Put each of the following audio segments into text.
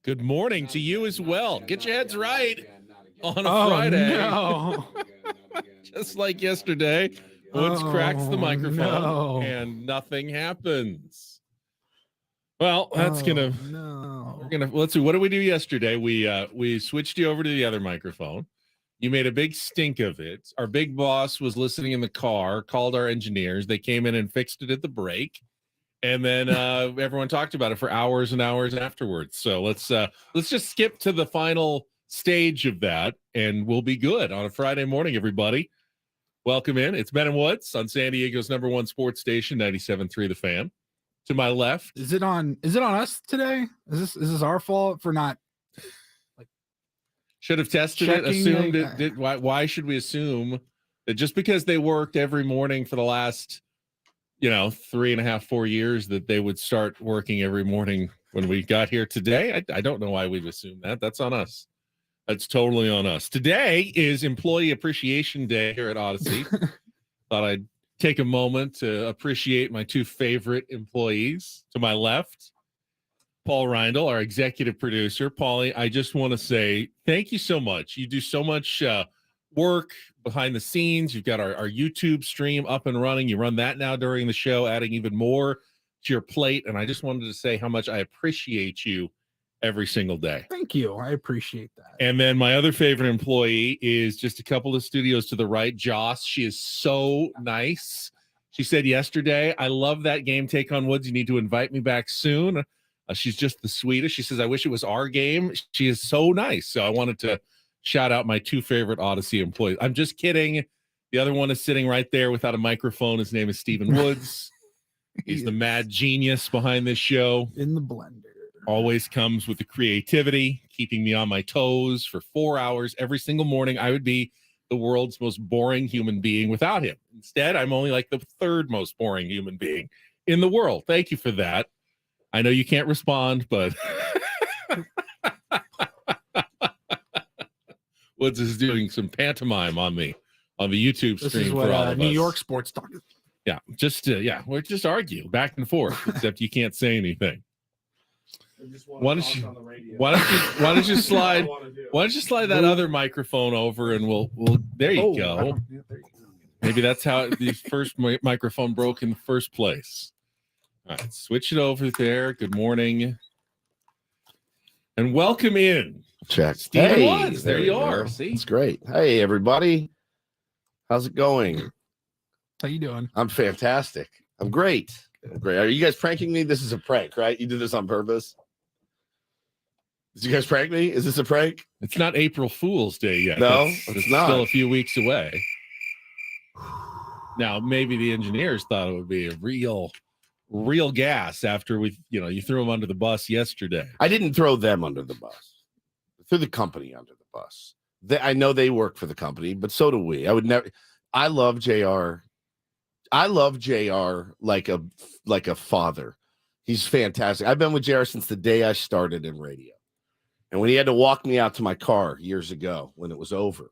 Good morning to you as well. Get your heads right on a Oh, Friday. no. Just like yesterday, Woods cracks the microphone no. and nothing happens. Well, that's gonna No. we're gonna let's see. What did we do yesterday? We switched you over to the other microphone. You made a big stink of it. Our big boss was listening in the car, called our engineers. They came in and fixed it at the break. And then everyone talked about it for hours and hours afterwards. So let's just skip to the final stage of that, and we'll be good on a Friday morning. Everybody, welcome in. It's Ben and Woods on San Diego's #1 sports station, 97.3 The Fan. To my left, Is it on us today? Is this our fault for not should have tested it. checking Assumed it? it. Why should we assume that just because they worked every morning for the last 3.5, 4 years that they would start working every morning when we got here today? I don't know why we've assumed that. That's on us. That's totally on us. Today is Employee Appreciation Day here at Odyssey. Thought I'd take a moment to appreciate my two favorite employees. To my left, Paul Reindl, our executive producer. Paulie, I just want to say thank you so much. You do so much work behind the scenes. You've got our YouTube stream up and running. You run that now during the show, adding even more to your plate. And I just wanted to say how much I appreciate you every single day. Thank you. I appreciate that. And then my other favorite employee is just a couple of studios to the right, Joss. She is so nice. She said yesterday, I love that game, Take on Woods. You need to invite me back soon. She's just the sweetest. She says, I wish it was our game. She is so nice. So I wanted to shout out my two favorite Odyssey employees. I'm just kidding. The other one is sitting right there without a microphone. His name is Stephen Woods. He's the mad genius behind this show. In the blender. Always comes with the creativity, keeping me on my toes for 4 hours every single morning. I would be the world's most boring human being without him. Instead, I'm only like the third most boring human being in the world. Thank you for that. I know you can't respond, but Woods is doing some pantomime on me on the YouTube stream. This is what for all of New us. York sports talk. Yeah, we'll just argue back and forth, except you can't say anything. Why don't you slide that other microphone over and we'll there you go. Maybe that's how the first microphone broke in the first place. All right, switch it over there. Good morning. And welcome in. Check. Stephen Woods. There you are. See? It's great. Hey, everybody. How's it going? How you doing? I'm fantastic. I'm great. Great. Are you guys pranking me? This is a prank, right? You did this on purpose? Did you guys prank me? Is this a prank? It's not April Fool's Day yet. No, it's not. Still a few weeks away. Now, maybe the engineers thought it would be a real gas after you threw them under the bus yesterday. I didn't throw them under the bus. I threw the company under the bus. I know they work for the company, but so do we. I would never. I love JR. I love JR like a father. He's fantastic. I've been with JR since the day I started in radio. And when he had to walk me out to my car years ago when it was over,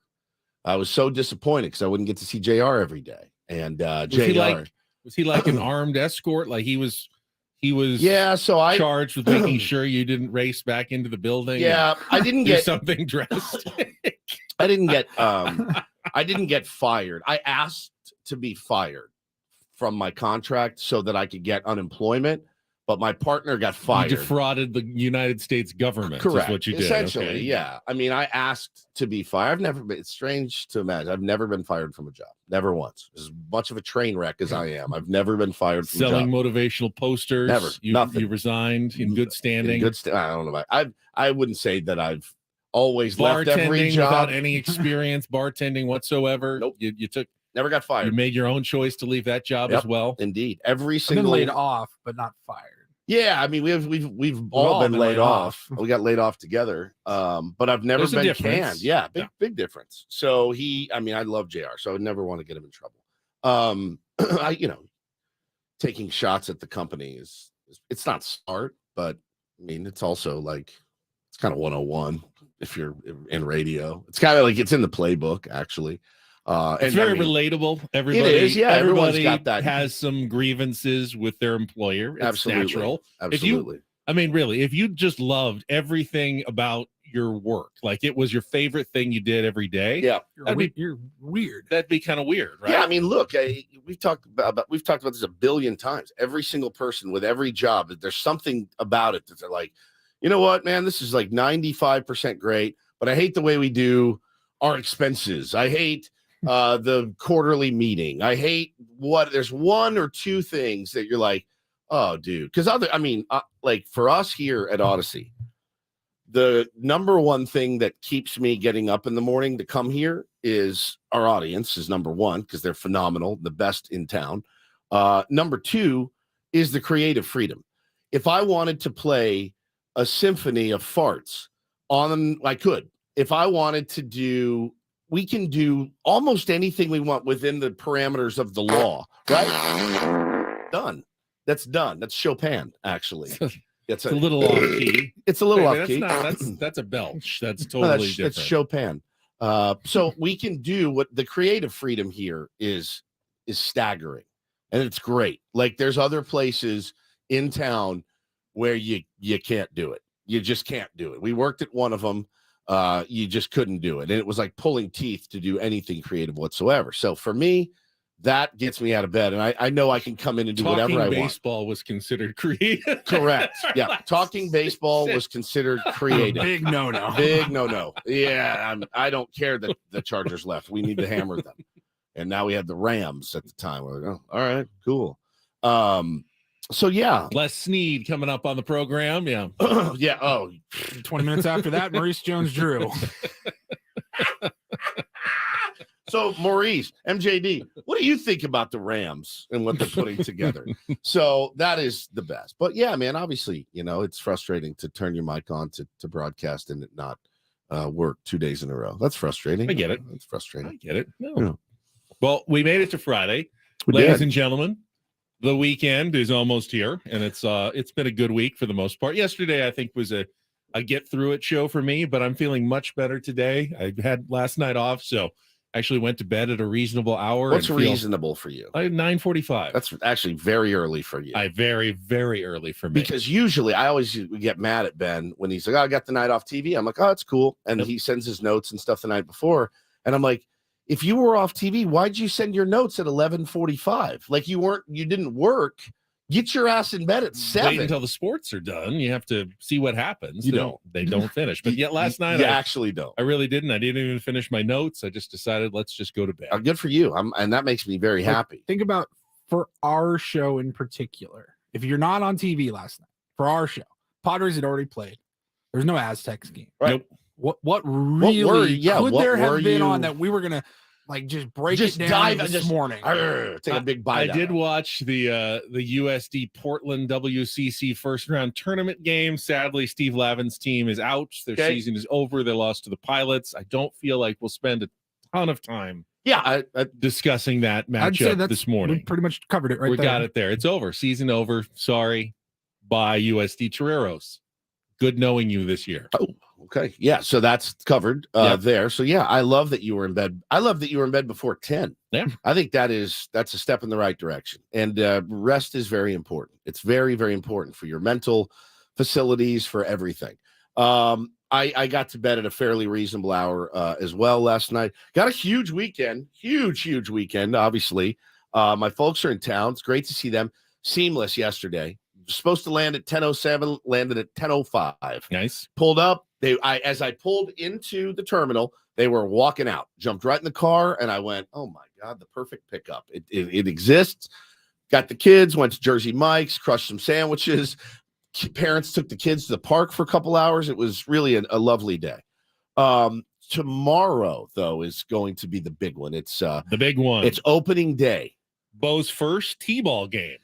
I was so disappointed because I wouldn't get to see JR every day. And JR. Was he like an armed escort? Like he was yeah, so I charged with making sure you didn't race back into the building. Yeah, I didn't get something drastic. I didn't get fired. I asked to be fired from my contract so that I could get unemployment, but my partner got fired. You defrauded the United States government. Correct. Is what you did. Essentially, okay. Yeah. I mean, I asked to be fired. I've never been. It's strange to imagine. I've never been fired from a job. Never once. As much of a train wreck as I am, I've never been fired from selling a job. motivational posters. Never. Nothing. You resigned in good standing. I don't know. I wouldn't say that I've always left every job without any experience bartending whatsoever. Nope. You took. Never got fired. You made your own choice to leave that job as well. Indeed. Every I've single been laid off, but not fired. Yeah, I mean we've all been laid off. We got laid off together. But I've never been canned. Yeah, big difference. So I love JR, so I would never want to get him in trouble. Taking shots at the company it's not smart, but I mean it's also like it's kind of 101 if you're in radio. It's kind of like it's in the playbook actually. It's very relatable. Everybody, it is, yeah. Everybody got that. has some grievances with their employer. It's Absolutely. natural. Absolutely. I mean, really, if you just loved everything about your work, like it was your favorite thing you did every day, Yeah. You're weird. that'd be kind of weird, right? Yeah, I mean, look, we've talked about this a billion times. Every single person with every job, there's something about it that they're like, you know what, man, this is like 95% great, but I hate the way we do our expenses. I hate the quarterly meeting. I hate there's one or two things that you're like, oh, dude, because like for us here at Odyssey, the number one thing that keeps me getting up in the morning to come here is our audience is number one, because they're phenomenal, the best in town. Number two is the creative freedom. If I wanted to play a symphony of farts I could. If I wanted to do, we can do almost anything we want within the parameters of the law, right? Done. That's done. That's Chopin, actually. It's a little off key. It's a little Wait, off key. That's a belch. That's No, totally different. That's Chopin. So we can do what the creative freedom here is staggering, and it's great. Like there's other places in town where you can't do it. You just can't do it. We worked at one of them. You just couldn't do it, and it was like pulling teeth to do anything creative whatsoever. So for me, that gets me out of bed, and I know I can come in and do whatever I want. Baseball was considered creative. Correct. Yeah, talking baseball was considered creative. Big no. Big no. Yeah, I don't care that the Chargers left. We need to hammer them. And now we had the Rams at the time. We're like, oh, all right, cool. So yeah, Les Snead coming up on the program. Yeah. Yeah. Oh, 20 minutes after that, Maurice Jones-Drew. so Maurice, MJD, what do you think about the Rams and what they're putting together? So that is the best. But yeah, man, obviously, it's frustrating to turn your mic on to broadcast and it not work 2 days in a row. That's frustrating. I get it. It's frustrating. I get it. No. Yeah. Well, we made it to Friday. We Ladies did. and gentlemen, the weekend is almost here, and it's been a good week for the most part. Yesterday, I think, was a get through it show for me, but I'm feeling much better today. I had last night off, so actually went to bed at a reasonable hour. What's reasonable for you? 9:45. That's actually very early for you. Very, very early for me. Because usually I always get mad at Ben when he's like, oh, I got the night off TV. I'm like, oh, it's cool. And he sends his notes and stuff the night before. And I'm like, if you were off TV, why'd you send your notes at 11:45? Like you didn't work. Get your ass in bed at 7. Wait until the sports are done. You have to see what happens. You They don't finish. But yet last night, you actually don't. I really didn't. I didn't even finish my notes. I just decided, let's just go to bed. Good for you. And that makes me very happy. Think about for our show in particular. If you're not on TV last night, for our show, Padres had already played. There's no Aztecs game. Right. Nope. What really could what there have were been you- on that we were gonna like just break Just it down dive- this morning? Take a big bite. I did watch the USD Portland WCC first round tournament game. Sadly, Steve Lavin's team is out. Their season is over. They lost to the Pilots. I don't feel like we'll spend a ton of time discussing that I'd say matchup this morning. We pretty much covered it right We there. got it there. It's over. Season over. Sorry. Bye, USD Toreros. Good knowing you this year. Oh, okay. Yeah. So that's covered there. So yeah, I love that you were in bed. I love that you were in bed before 10. Yeah. I think that's a step in the right direction. And rest is very important. It's very, very important for your mental facilities, for everything. I got to bed at a fairly reasonable hour as well last night. Got a huge weekend, huge weekend. Obviously, my folks are in town. It's great to see them. Seamless yesterday. Supposed to land at 10:07, landed at 10:05. Nice. Pulled up. As I pulled into the terminal, they were walking out. Jumped right in the car, and I went, "Oh my God, the perfect pickup! It exists." Got the kids. Went to Jersey Mike's, crushed some sandwiches. Parents took the kids to the park for a couple hours. It was really a lovely day. Tomorrow, though, is going to be the big one. It's the big one. It's opening day. Bo's first T-ball game.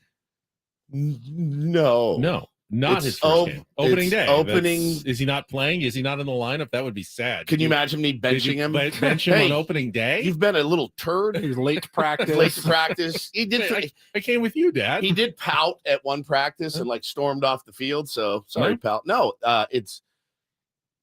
No, not his first game. Opening day. Opening. Is he not playing? Is he not in the lineup? That would be sad. Can you imagine me benching him? Bench him on opening day? You've been a little turd. He was late to practice. Late to practice. He did. Wait, I came with you, Dad. He did pout at one practice and stormed off the field. So sorry, pal. No,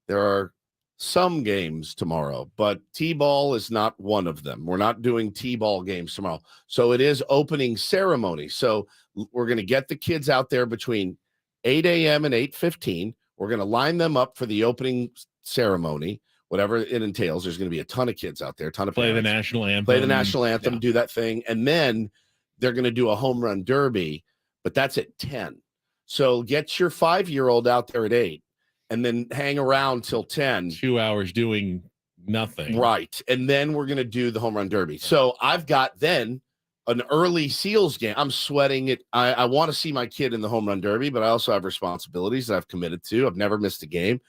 there are some games tomorrow, but T-ball is not one of them. We're not doing T-ball games tomorrow. So it is opening ceremony. So we're going to get the kids out there between 8 a.m. and 8:15. We're going to line them up for the opening ceremony, whatever it entails. There's going to be a ton of kids out there, a ton of Play the parents. national anthem. Play the national anthem, Yeah. do that thing, and then they're going to do a home run derby, but that's at 10. So get your 5-year-old out there at 8 and then hang around till 10. 2 hours doing nothing. Right. And then we're going to do the home run derby. So I've got then an early Seals game. I'm sweating it. I want to see my kid in the home run derby, but I also have responsibilities that I've committed to. I've never missed a game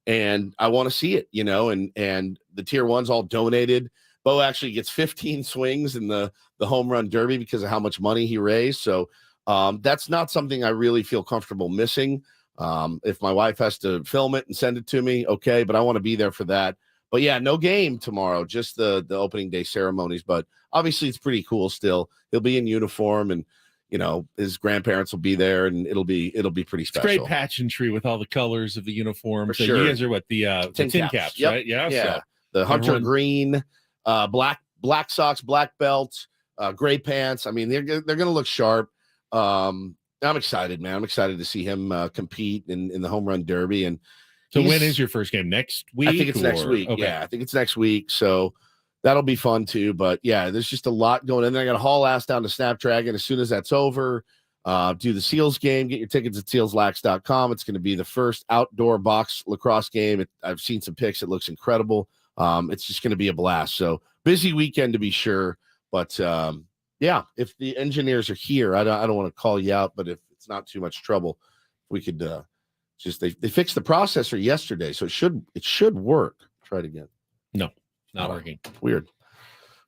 and I want to see it, and the tier one's all donated. Bo actually gets 15 swings in the home run derby because of how much money he raised. So that's not something I really feel comfortable missing. If my wife has to film it and send it to me, okay, but I want to be there for that. But yeah, no game tomorrow, just the opening day ceremonies. But obviously, it's pretty cool still. He'll be in uniform, and his grandparents will be there, and it'll be pretty It's special. great pageantry with all the colors of the uniform. For So sure. you guys are what the tin caps, Yep. right? Yeah. Yeah, So the hunter everyone- green, black socks, black belt, gray pants. I mean, they're gonna look sharp. I'm excited, man. I'm excited to see him compete in the home run derby. And So he's- when is your first game? Next week? I think it's next or- week. Okay. Yeah, I think it's next week. So that'll be fun too. But yeah, there's just a lot going in there. I got to haul ass down to Snapdragon as soon as that's over. Do the Seals game. Get your tickets at sealslax.com. It's going to be the first outdoor box lacrosse game. I've seen some pics. It looks incredible. It's just going to be a blast. So busy weekend to be sure. But yeah, if the engineers are here, I don't want to call you out, but if it's not too much trouble, we could just they fixed the processor yesterday, so it should work. Try it again. Not working. Weird.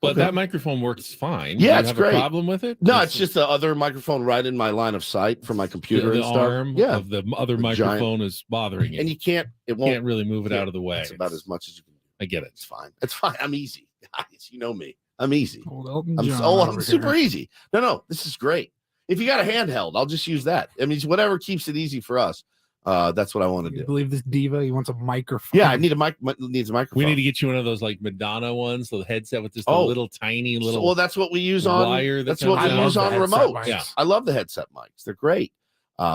But Okay. that microphone works fine. Yeah, Do you it's have great. a problem with it? No, it's just the other microphone right in my line of sight for my computer the and stuff. arm Yeah, of the other The giant- microphone is bothering you. and you can't. It You won't. can't really move it yeah, out of the way. It's about as much as you can do. I get it. It's fine. It's fine. I'm easy, guys. You know me. I'm easy. Old Elton I'm John I'm over super here. easy. No, this is great. If you got a handheld, I'll just use that. I mean, it's whatever keeps it easy for us. That's what I want to You do. believe this diva? He wants a microphone. Yeah, I need a needs a microphone. We need to get you one of those like Madonna ones, the headset with just a Oh. little tiny little. Well, that's what we use on. wire that That's what comes we out. use I on love the remote. headset Yeah. I love the headset mics. They're great.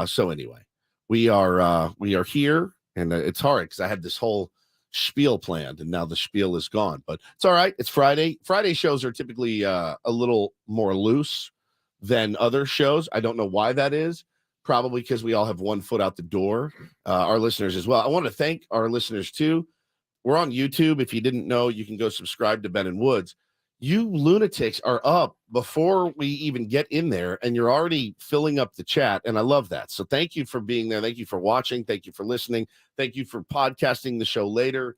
So anyway, we are here, and it's hard because I had this whole spiel planned, and now the spiel is gone. But it's all right. It's Friday. Friday shows are typically a little more loose than other shows. I don't know why that is. Probably because we all have one foot out the door. Our listeners as well. I want to thank our listeners too. We're on YouTube. If you didn't know, you can go subscribe to Ben and Woods. You lunatics are up before we even get in there, and you're already filling up the chat, and I love that. So thank you for being there. Thank you for watching. Thank you for listening. Thank you for podcasting the show later.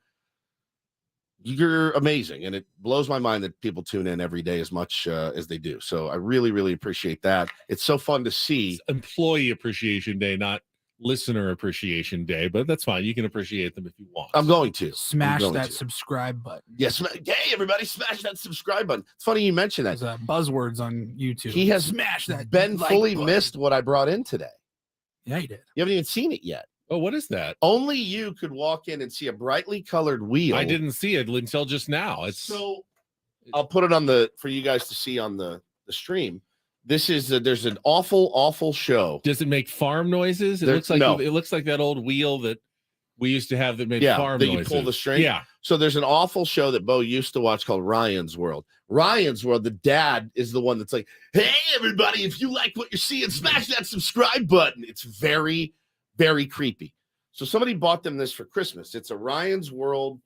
You're amazing, and it blows my mind that people tune in every day as much as they do. So I really, really appreciate that. It's so fun to see. It's Employee Appreciation Day, not Listener Appreciation Day, but that's fine. You can appreciate them if you want. I'm going to. Smash going that to. subscribe button. Yes. Hey, everybody, smash that subscribe button. It's funny you mentioned that. There's buzzwords on YouTube. He has smash that. Ben like fully button. missed what I brought in today. Yeah, he did. You haven't even seen it yet. Oh, what is that? Only you could walk in and see a brightly colored wheel. I didn't see it until just now. It's So I'll put it on for you guys to see on the stream. This is there's an awful show. Does it make farm noises? It There- looks like no. it looks like that old wheel that we used to have that made Yeah, farm that you noises. pull the string? Yeah. So there's an awful show that Bo used to watch called Ryan's World. Ryan's World, the dad is the one that's like, hey, everybody, if you like what you're seeing, smash that subscribe button. It's very, very creepy. So somebody bought them this for Christmas. It's a Ryan's World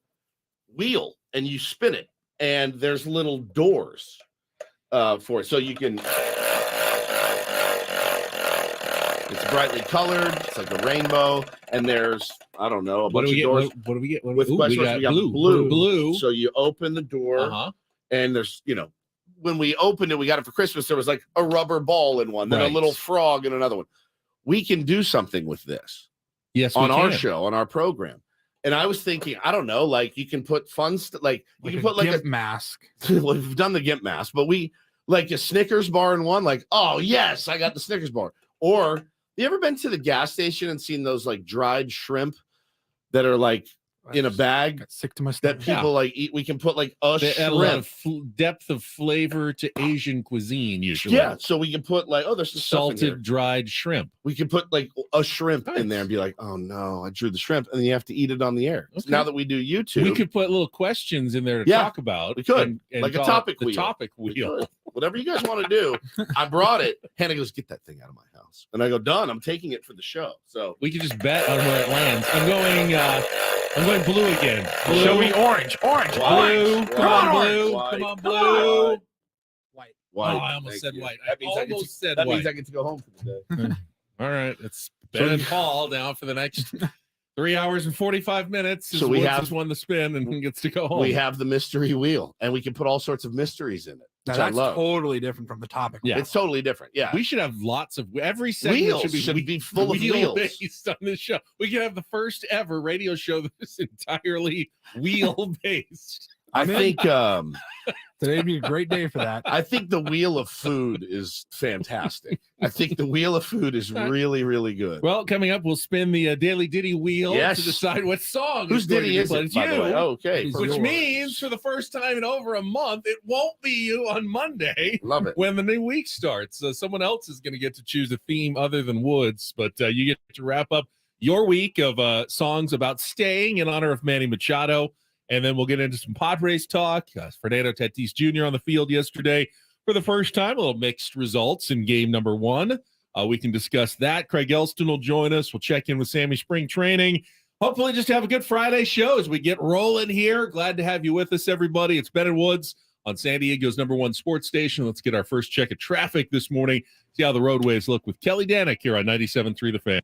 wheel, and you spin it, and there's little doors for it. So you can... It's brightly colored. It's like a rainbow, and there's, I don't know, a What bunch do we of get? doors. What do we get? What, With ooh, questions, we got blue. Blue. So you open the door, Uh-huh. and there's, when we opened it, we got it for Christmas. There was like a rubber ball in one, then Right. a little frog in another one. We can do something with this Yes, on we our can. show, on our program. And I was thinking, I don't know, like you can put fun stuff, like you Like can a put like gimp mask. well, we've done the Gimp mask, but we like a Snickers bar in one, like, oh yes, I got the Snickers bar. Or you ever been to the gas station and seen those like dried shrimp that are like in a bag Got sick to my that stomach. people like eat. We can put like a They add a lot of shrimp. depth of flavor to Asian cuisine usually. Yeah, so we can put like, oh, there's some stuff in here. Salted dried shrimp. We can put like a shrimp in there Nice. and be like, oh no, I drew the shrimp, and then you have to eat it on the air. So Okay. now that we do YouTube, We could put little questions in there to Yeah, talk about. we could. and Like a call it topic the wheel. topic we wheel. could. Whatever you guys want to do. I brought it. Hannah goes, get that thing out of my house, and I go, done. I'm taking it for the show. So We could just bet on where it lands. I'm going blue again. Blue. Show me orange. Orange. Blue. Orange. Come on, White. blue. White. Come on, Come blue. on. White. white. Oh, I almost Thank said you. white. That means I get almost to, said that white. means I get to go home for the day. All right, it's Ben and Paul now for the next 3 hours and 45 minutes. So we Woods have- has won the spin and gets to go home. We have the mystery wheel, and we can put all sorts of mysteries in it. Now, Which I that's love. totally different from the topic. Yeah. It's totally different. Yeah, We should have lots of every segment wheels should be full of wheel wheels. based on this show. We could have the first ever radio show that's entirely wheel based. I think Today'd be a great day for that. I think the wheel of food is fantastic. I think the wheel of food is really, really good. Well, coming up, we'll spin the Daily Ditty wheel Yes. to decide what song. Whose going to ditty be is played. it? It's By the way? you. Oh, okay, It's Which yours. means for the first time in over a month, it won't be you on Monday love it. when the new week starts. Someone else is going to get to choose a theme other than Woods, but you get to wrap up your week of songs about staying in honor of Manny Machado. And then we'll get into some Padres talk. Fernando Tatis Jr. on the field yesterday for the first time. A little mixed results in game number 1. We can discuss that. Craig Elston will join us. We'll check in with Sammy spring training. Hopefully just have a good Friday show as we get rolling here. Glad to have you with us, everybody. It's Ben and Woods on San Diego's #1 sports station. Let's get our first check of traffic this morning. See how the roadways look with Kelly Danick here on 97.3 The Fan.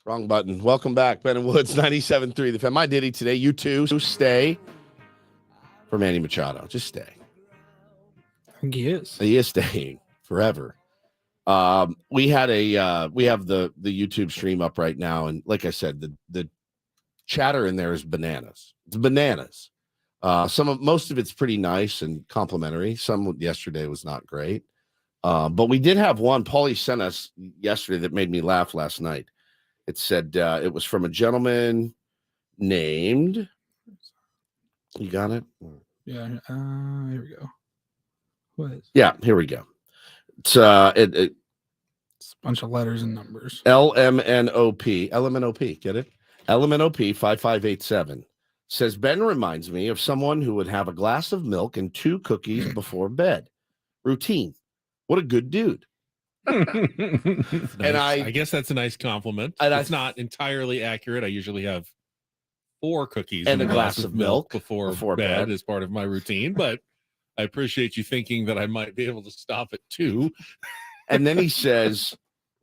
Wrong button. Welcome back, Ben and Woods, 97.3 The Fan. My ditty today. You too. So stay for Manny Machado. Just stay. I think he is. He is staying forever. We have the YouTube stream up right now, and like I said, the chatter in there is bananas. It's bananas. Most of it's pretty nice and complimentary. Some yesterday was not great. But we did have one. Paulie sent us yesterday that made me laugh last night. It said it was from a gentleman named. You got it? Yeah. Here we go. What is? Yeah, here we go. It's It's a bunch of letters and numbers. LMNOP. LMNOP. Get it? LMNOP 5587 says Ben reminds me of someone who would have a glass of milk and 2 cookies before bed. Routine. What a good dude. And I guess that's a nice compliment. And it's not entirely accurate. I usually have 4 cookies and a glass of milk before bed as part of my routine, but I appreciate you thinking that I might be able to stop at 2. And then he says,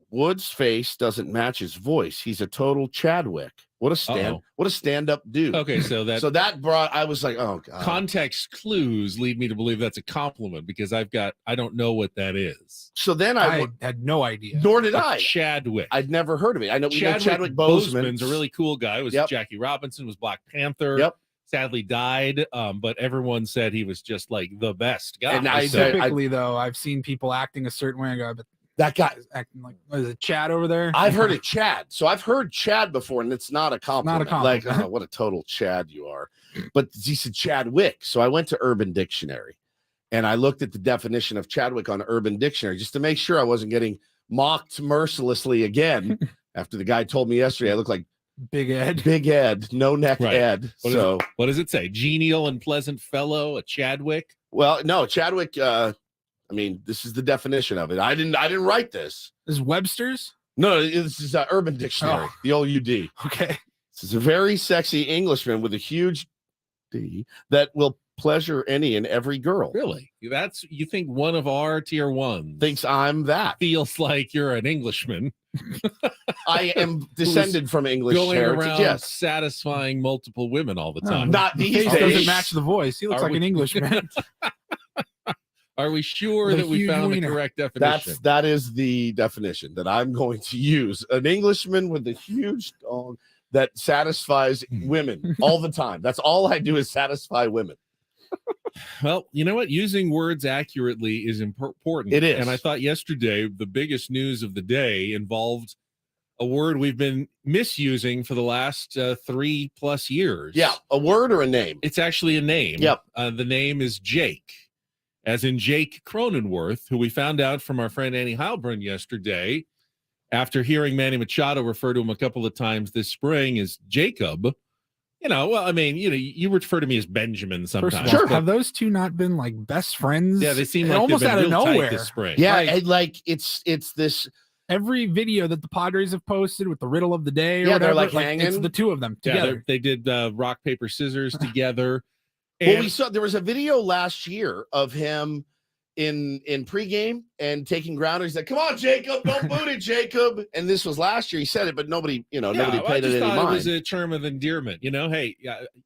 Wood's face doesn't match his voice. He's a total Chadwick. What a stand-up dude. Okay, so that brought, I was like, oh God. Context clues lead me to believe that's a compliment because I don't know what that is. So then I had no idea. Nor did I. Chadwick. I'd never heard of it. I know Chadwick Boseman's a really cool guy. Was Jackie Robinson, was Black Panther. Yep. Sadly died, but everyone said he was just like the best guy. And typically, though, I've seen people acting a certain way. I go, but that guy is acting like, what is it, Chad over there? I've heard it, Chad. So I've heard Chad before, and it's not a compliment. Not a compliment. Like, oh, what a total Chad you are. But he said Chadwick. So I went to Urban Dictionary, and I looked at the definition of Chadwick on Urban Dictionary just to make sure I wasn't getting mocked mercilessly again. After the guy told me yesterday I look like Big Ed, no neck Right. Ed. What does it say? Genial and pleasant fellow, a Chadwick? Well, no, Chadwick. I mean, this is the definition of it. I didn't write this. Is Webster's? No, this is Urban Dictionary, the old UD. Okay. This is a very sexy Englishman with a huge D that will pleasure any and every girl. Really? You think one of our tier 1s Thinks I'm that. feels like you're an Englishman I am descended from English going heritage. around Yes. satisfying multiple women all the time. Not The these face days. doesn't match the voice. He looks Are like we- an Englishman. Are we sure The that we huge found the wiener. correct definition? That is the definition that I'm going to use. An Englishman with a huge dog that satisfies women all the time. That's all I do is satisfy women. Well, you know what? Using words accurately is important. It is. And I thought yesterday the biggest news of the day involved a word we've been misusing for the last 3+ years. Yeah, a word or a name. It's actually a name. Yep. The name is Jake, as in Jake Cronenworth, who we found out from our friend Annie Heilbrunn yesterday after hearing Manny Machado refer to him a couple of times this spring as Jacob. You refer to me as Benjamin First sometimes. of all, have those two not been like best friends? Yeah, they seem And like almost they've been out of real tight nowhere. this spring. Yeah, Like- and like it's this. Every video that the Padres have posted with the riddle of the day, or Yeah, whatever, they're, like, it's hanging. the two of them Yeah, together. they did rock, paper, scissors together. Well, And we saw there was a video last year of him in pregame and taking grounders. He's like, "Come on, Jacob, don't boot it, Jacob." And this was last year. He said it, but nobody I paid just it any thought mind. it was a term of endearment. Hey,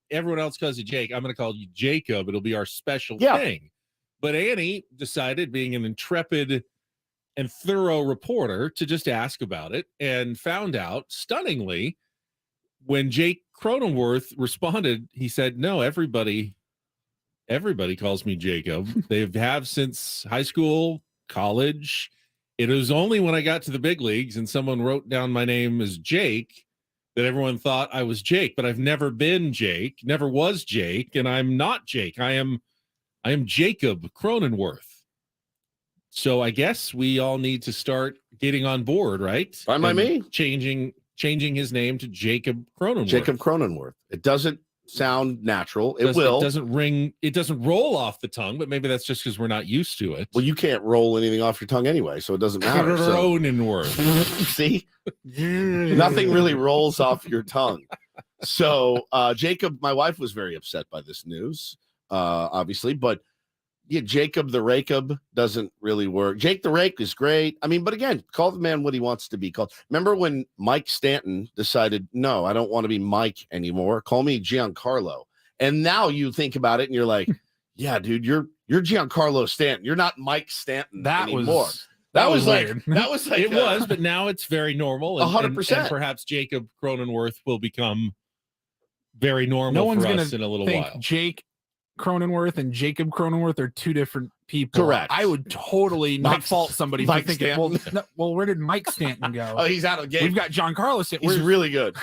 everyone else calls you Jake. I'm going to call you Jacob. It'll be our special thing. But Annie decided, being an intrepid and thorough reporter, to just ask about it, and found out stunningly when Jake Cronenworth responded. He said, "No, everybody calls me Jacob. They have since high school, college. It was only when I got to the big leagues and someone wrote down my name as Jake that everyone thought I was Jake, but I've never been Jake, never was Jake, and I'm not Jake. I am Jacob Cronenworth." So I guess we all need to start getting on board, right? Fine by And me. Changing his name to Jacob Cronenworth. Jacob Cronenworth. It doesn't sound natural. It Doesn't- will. It doesn't ring. It doesn't roll off the tongue, but maybe that's just because we're not used to it. Well, you can't roll anything off your tongue anyway, so it doesn't matter. So. Cronenworth. See, nothing really rolls off your tongue. So Jacob, my wife was very upset by this news, obviously, but Jacob the Rakeub doesn't really work. Jake the Rake is great. I mean, but again, call the man what he wants to be called. Remember when Mike Stanton decided, no, I don't want to be Mike anymore. Call me Giancarlo. And now you think about it and you're like, yeah, dude, you're Giancarlo Stanton. You're not Mike Stanton anymore. That was weird. like, that was like, It was, but now it's very normal. And, 100%. And perhaps Jacob Cronenworth will become very normal No one's for gonna us in a little think while. Jake Cronenworth and Jacob Cronenworth are two different people. Correct. I would totally not Mike- fault somebody Mike for thinking, well, where did Mike Stanton go? oh, he's out of the game. We've got Giancarlo Stanton. He's really good.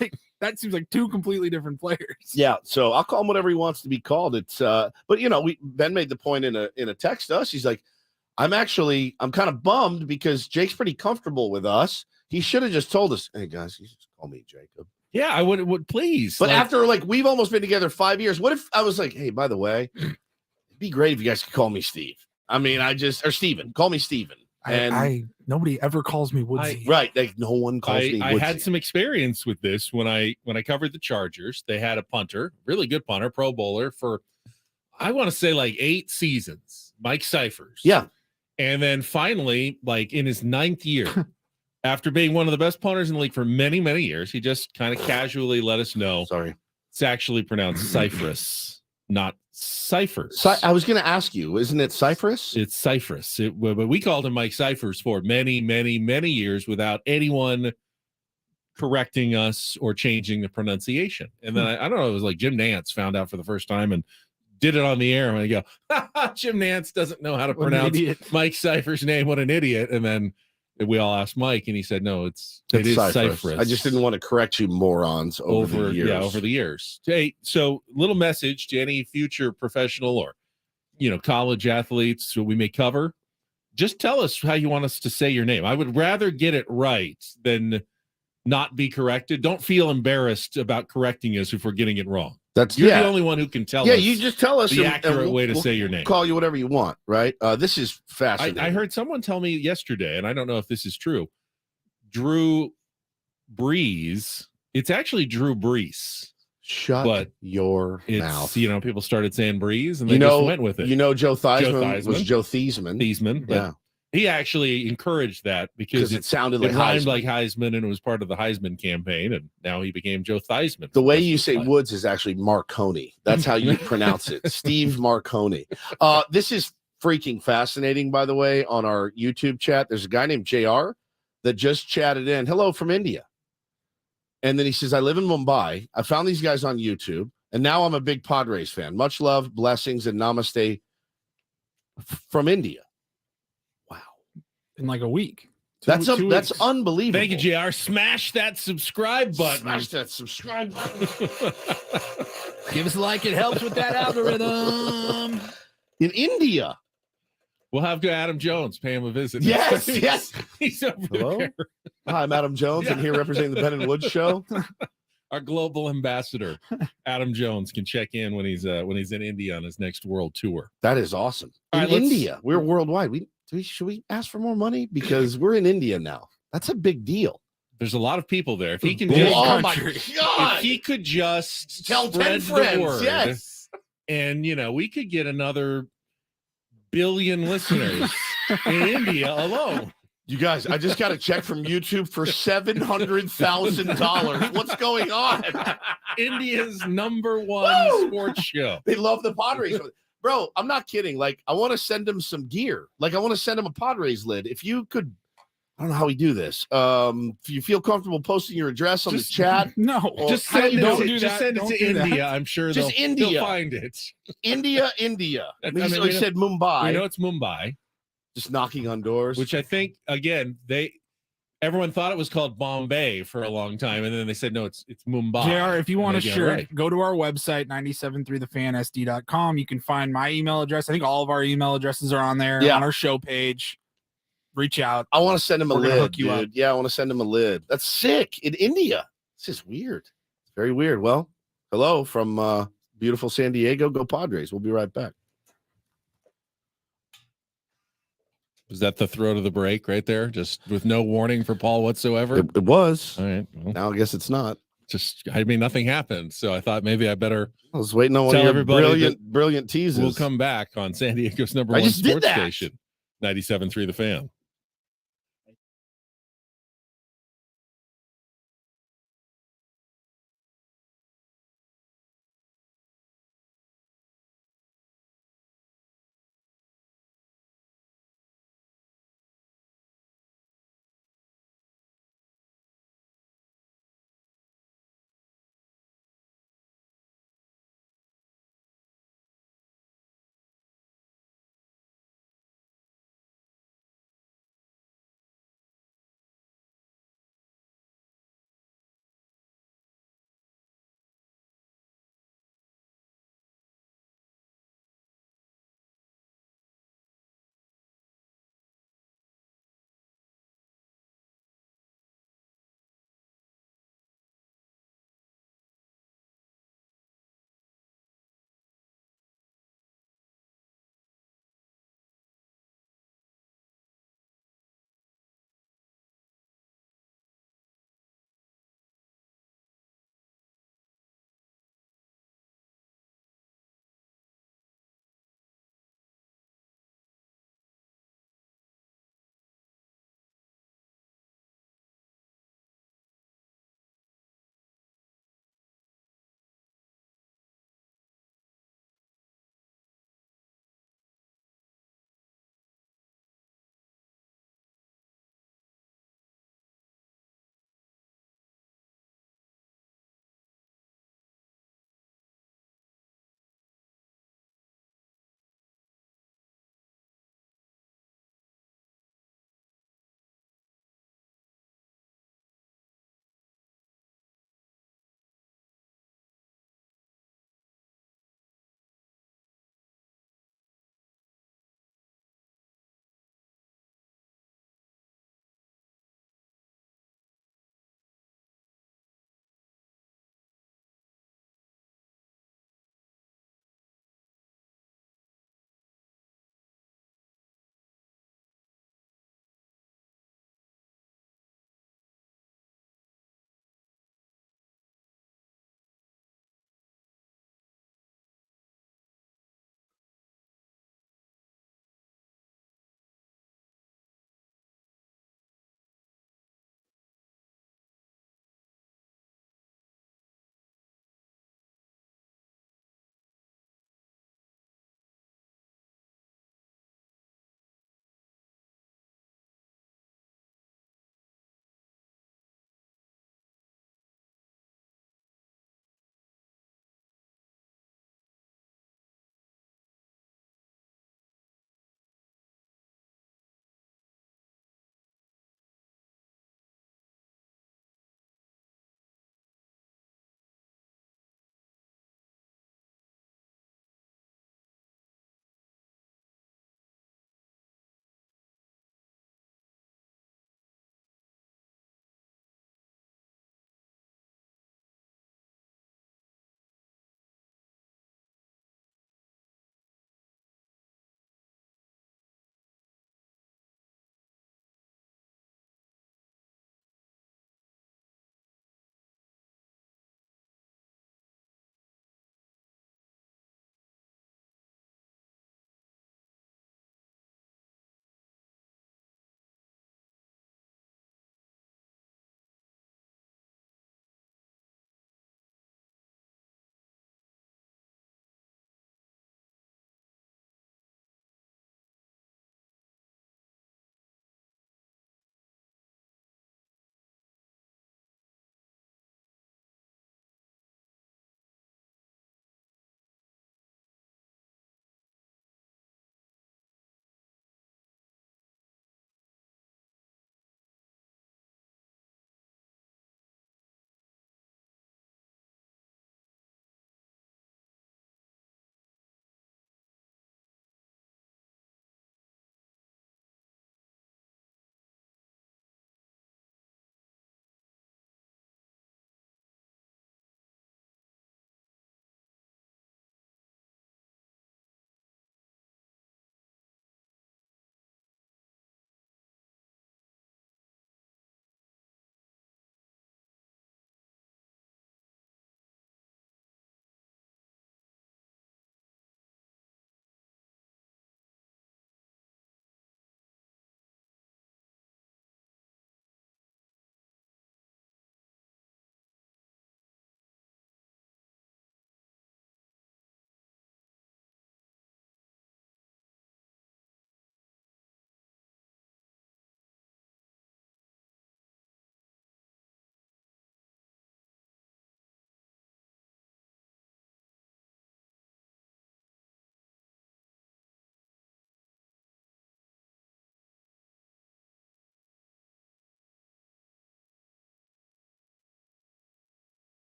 Like that seems like two completely different players. Yeah, so I'll call him whatever he wants to be called. It's but Ben made the point in a text to us. He's like, I'm kind of bummed because Jake's pretty comfortable with us. He should have just told us, hey guys, you just call me Jacob. Yeah, I would please. But after we've almost been together 5 years, what if I was like, hey, by the way, it'd be great if you guys could call me Steve. I mean, or Steven. Call me Steven. And I nobody ever calls me Woodsy. right, like no one calls me I Woodsy. had some experience with this when I covered the Chargers. They had a punter, really good punter, Pro Bowler for I want to say like 8 seasons, Mike Cyphers. Yeah. And then finally, like in his 9th year, after being one of the best punters in the league for many, many years, he just kind of casually let us know Sorry. it's actually pronounced Cyphers, not Cyphers. I was going to ask you, isn't it Cypress? It's Cyphers. But we called him Mike Cyphers for many, many, many years without anyone correcting us or changing the pronunciation. And then I don't know, it was like Jim Nance found out for the first time and did it on the air. And I go, Jim Nance doesn't know how to What an pronounce idiot. Mike Cyphers' name. What an idiot. And then we all asked Mike, and he said, no, it is Cyphers. I just didn't want to correct you morons over the years. Yeah, over the years. Hey, so little message to any future professional or college athletes who we may cover. Just tell us how you want us to say your name. I would rather get it right than not be corrected. Don't feel embarrassed about correcting us if we're getting it wrong. You're the only one who can tell us. Yeah, you just tell us the and accurate way to say your name. Call you whatever you want, right? This is fascinating. I heard someone tell me yesterday, and I don't know if this is true. Drew Brees. It's actually Drew Brees. Shut your mouth. People started saying Brees, and they just went with it. Joe Theismann was Joe Theismann. But yeah. He actually encouraged that because it sounded it like rhymed Heisman. like Heisman, and it was part of the Heisman campaign, and now he became Joe Theismann. The way you say Woods is actually Marconi. That's how you pronounce it. Steve Marconi. This is freaking fascinating, by the way, on our YouTube chat. There's a guy named JR that just chatted in. Hello from India. And then he says, I live in Mumbai. I found these guys on YouTube, and now I'm a big Padres fan. Much love, blessings, and namaste from India. Wow. In like a week. That's Two that's weeks. unbelievable. Thank you, JR. Smash that subscribe button. Smash that subscribe button. Give us a like. It helps with that algorithm. In India. We'll have to Adam Jones pay him a visit. Yes, yes. He's over Hello? there. Hi, I'm Adam Jones. I'm here representing the Ben and Woods show. Our global ambassador, Adam Jones, can check in when he's in India on his next world tour. That is awesome. All In right, let's- India. We're worldwide. Should we ask for more money? Because we're in India now. That's a big deal. There's a lot of people there. If he can Big just, Oh my country. God. if he could just Tell 10 spread friends. the word, Yes. and we could get another billion listeners in India alone. You guys, I just got a check from YouTube for $700,000. What's going on? India's #1 Woo! sports show. They love the Padres. Bro, I'm not kidding. Like, I want to send him some gear. Like, I want to send him a Padres lid. If you could, I don't know how we do this. If you feel comfortable posting your address on the chat, No. Well, Just how do send you it, don't to, do just that. send it Don't to do that. India. I'm sure Just they'll India. find it. India. I mean, He we said Mumbai. We know it's Mumbai, Just knocking on doors. which I think again everyone thought it was called Bombay for a long time, and then they said no, it's Mumbai. JR, if you And want a they got it shirt, right. go to our website, 973thefansd.com. You can find my email address. I think all of our email addresses are on there on our show page. Reach out. I want to send him a We're gonna lid, hook you up. dude. Yeah, I want to send him a lid. That's sick. In India. This is weird. It's very weird. Well, hello from beautiful San Diego. Go Padres. We'll be right back. Was that the throat of the break right there, just with no warning for Paul whatsoever? It was. All right. Well, Now I guess it's not. I mean, nothing happened. So I thought maybe I better I was waiting on one tell of your everybody brilliant teases. we'll come back on San Diego's number I one just did sports that. station, 97.3 The Fan.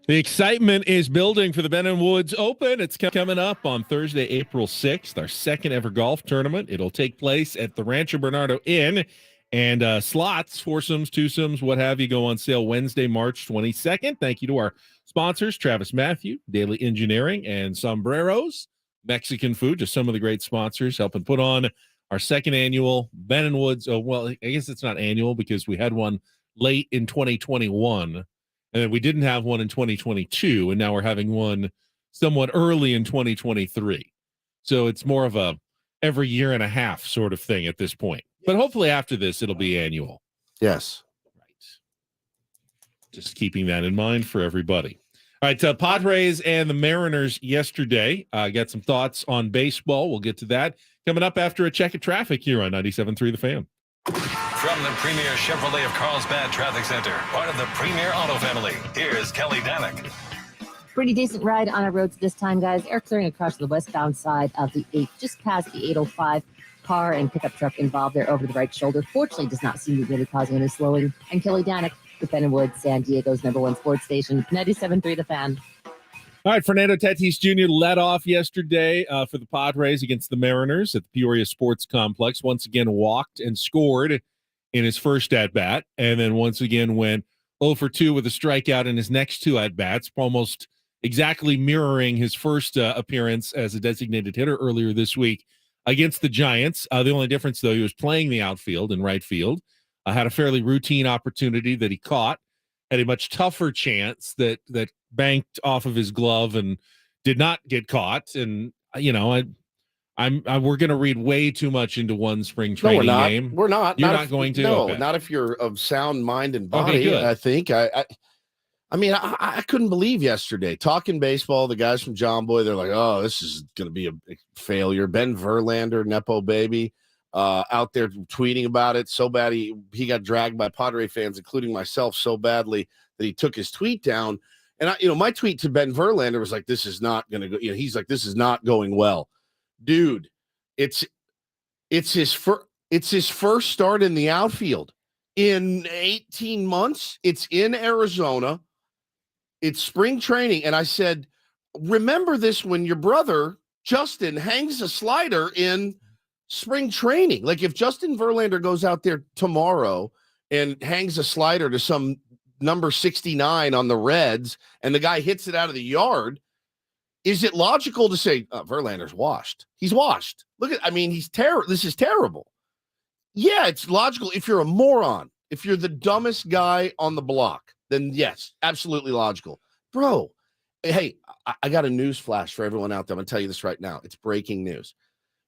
The excitement is building for the Ben & Woods Open. It's coming up on Thursday, April 6th, our second ever golf tournament. It'll take place at the Rancho Bernardo Inn, and slots, foursomes, twosomes, what have you, go on sale Wednesday, March 22nd. Thank you to our sponsors, Travis Matthew, Daily Engineering, and Sombreros Mexican Food, just some of the great sponsors helping put on our second annual Ben & Woods. Oh, well, I guess it's not annual because we had one late in 2021. And we didn't have one in 2022, and now we're having one somewhat early in 2023. So it's more of a every year and a half sort of thing at this point. But hopefully after this, it'll be annual. Yes. Right. Just keeping that in mind for everybody. All right, Padres and the Mariners yesterday. Got some thoughts on baseball. We'll get to that coming up after a check of traffic here on 97.3 The Fan. From the premier Chevrolet of Carlsbad Traffic Center, part of the Premier Auto family, here's Kelly Danick. Pretty decent ride on our roads this time, guys. Air clearing across the westbound side of the 8, just past the 805. Car and pickup truck involved there over the right shoulder. Fortunately, does not seem to be really causing any slowing. And Kelly Danick with Ben & Woods, San Diego's #1 sports station, 97.3 The Fan. All right, Fernando Tatis Jr. led off yesterday for the Padres against the Mariners at the Peoria Sports Complex. Once again, walked and scored in his first at-bat, and then once again went 0 for 2 with a strikeout in his next 2 at-bats, almost exactly mirroring his first appearance as a designated hitter earlier this week against the Giants. The only difference, though, he was playing the outfield and right field. Had a fairly routine opportunity that he caught, had a much tougher chance that banked off of his glove and did not get caught. And, you know, we're going to read way too much into one spring training game. We're not. You're not going to? No, Okay. not if you're of sound mind and body. Okay, good. I think. I mean, I couldn't believe yesterday talking baseball. The guys from John Boy, they're like, "Oh, this is going to be a failure." Ben Verlander, Nepo baby, out there tweeting about it so bad he got dragged by Padre fans, including myself, so badly that he took his tweet down. And my tweet to Ben Verlander was like, "This is not going to go." He's like, "This is not going well." Dude, it's his first start in the outfield in 18 months. It's in Arizona. It's spring training. And I said, remember this when your brother, Justin, hangs a slider in spring training. Like if Justin Verlander goes out there tomorrow and hangs a slider to some number 69 on the Reds and the guy hits it out of the yard, is it logical to say Verlander's washed? He's washed. He's terrible. This is terrible. Yeah, it's logical if you're a moron. If you're the dumbest guy on the block, then yes, absolutely logical. Bro, hey, I got a news flash for everyone out there. I'm going to tell you this right now. It's breaking news.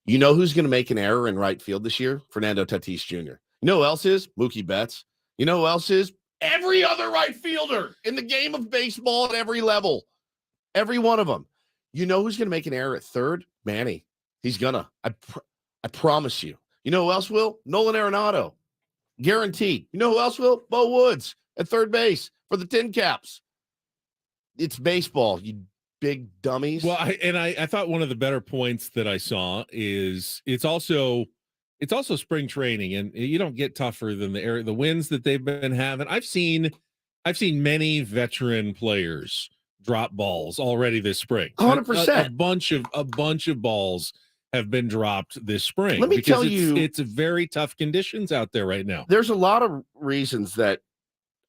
You know who's going to make an error in right field this year? Fernando Tatis Jr. You know who else is? Mookie Betts. You know who else is? Every other right fielder in the game of baseball at every level. Every one of them. You know who's going to make an error at third? Manny. He's going to. I promise you. You know who else will? Nolan Arenado. Guaranteed. You know who else will? Bo Woods at third base for the Tin Caps. It's baseball, you big dummies. Well, I thought one of the better points that I saw is it's also spring training, and you don't get tougher than the wins that they've been having. I've seen many veteran players drop balls already this spring. 100%. A bunch of balls have been dropped this spring. Let me tell you, it's very tough conditions out there right now. There's a lot of reasons that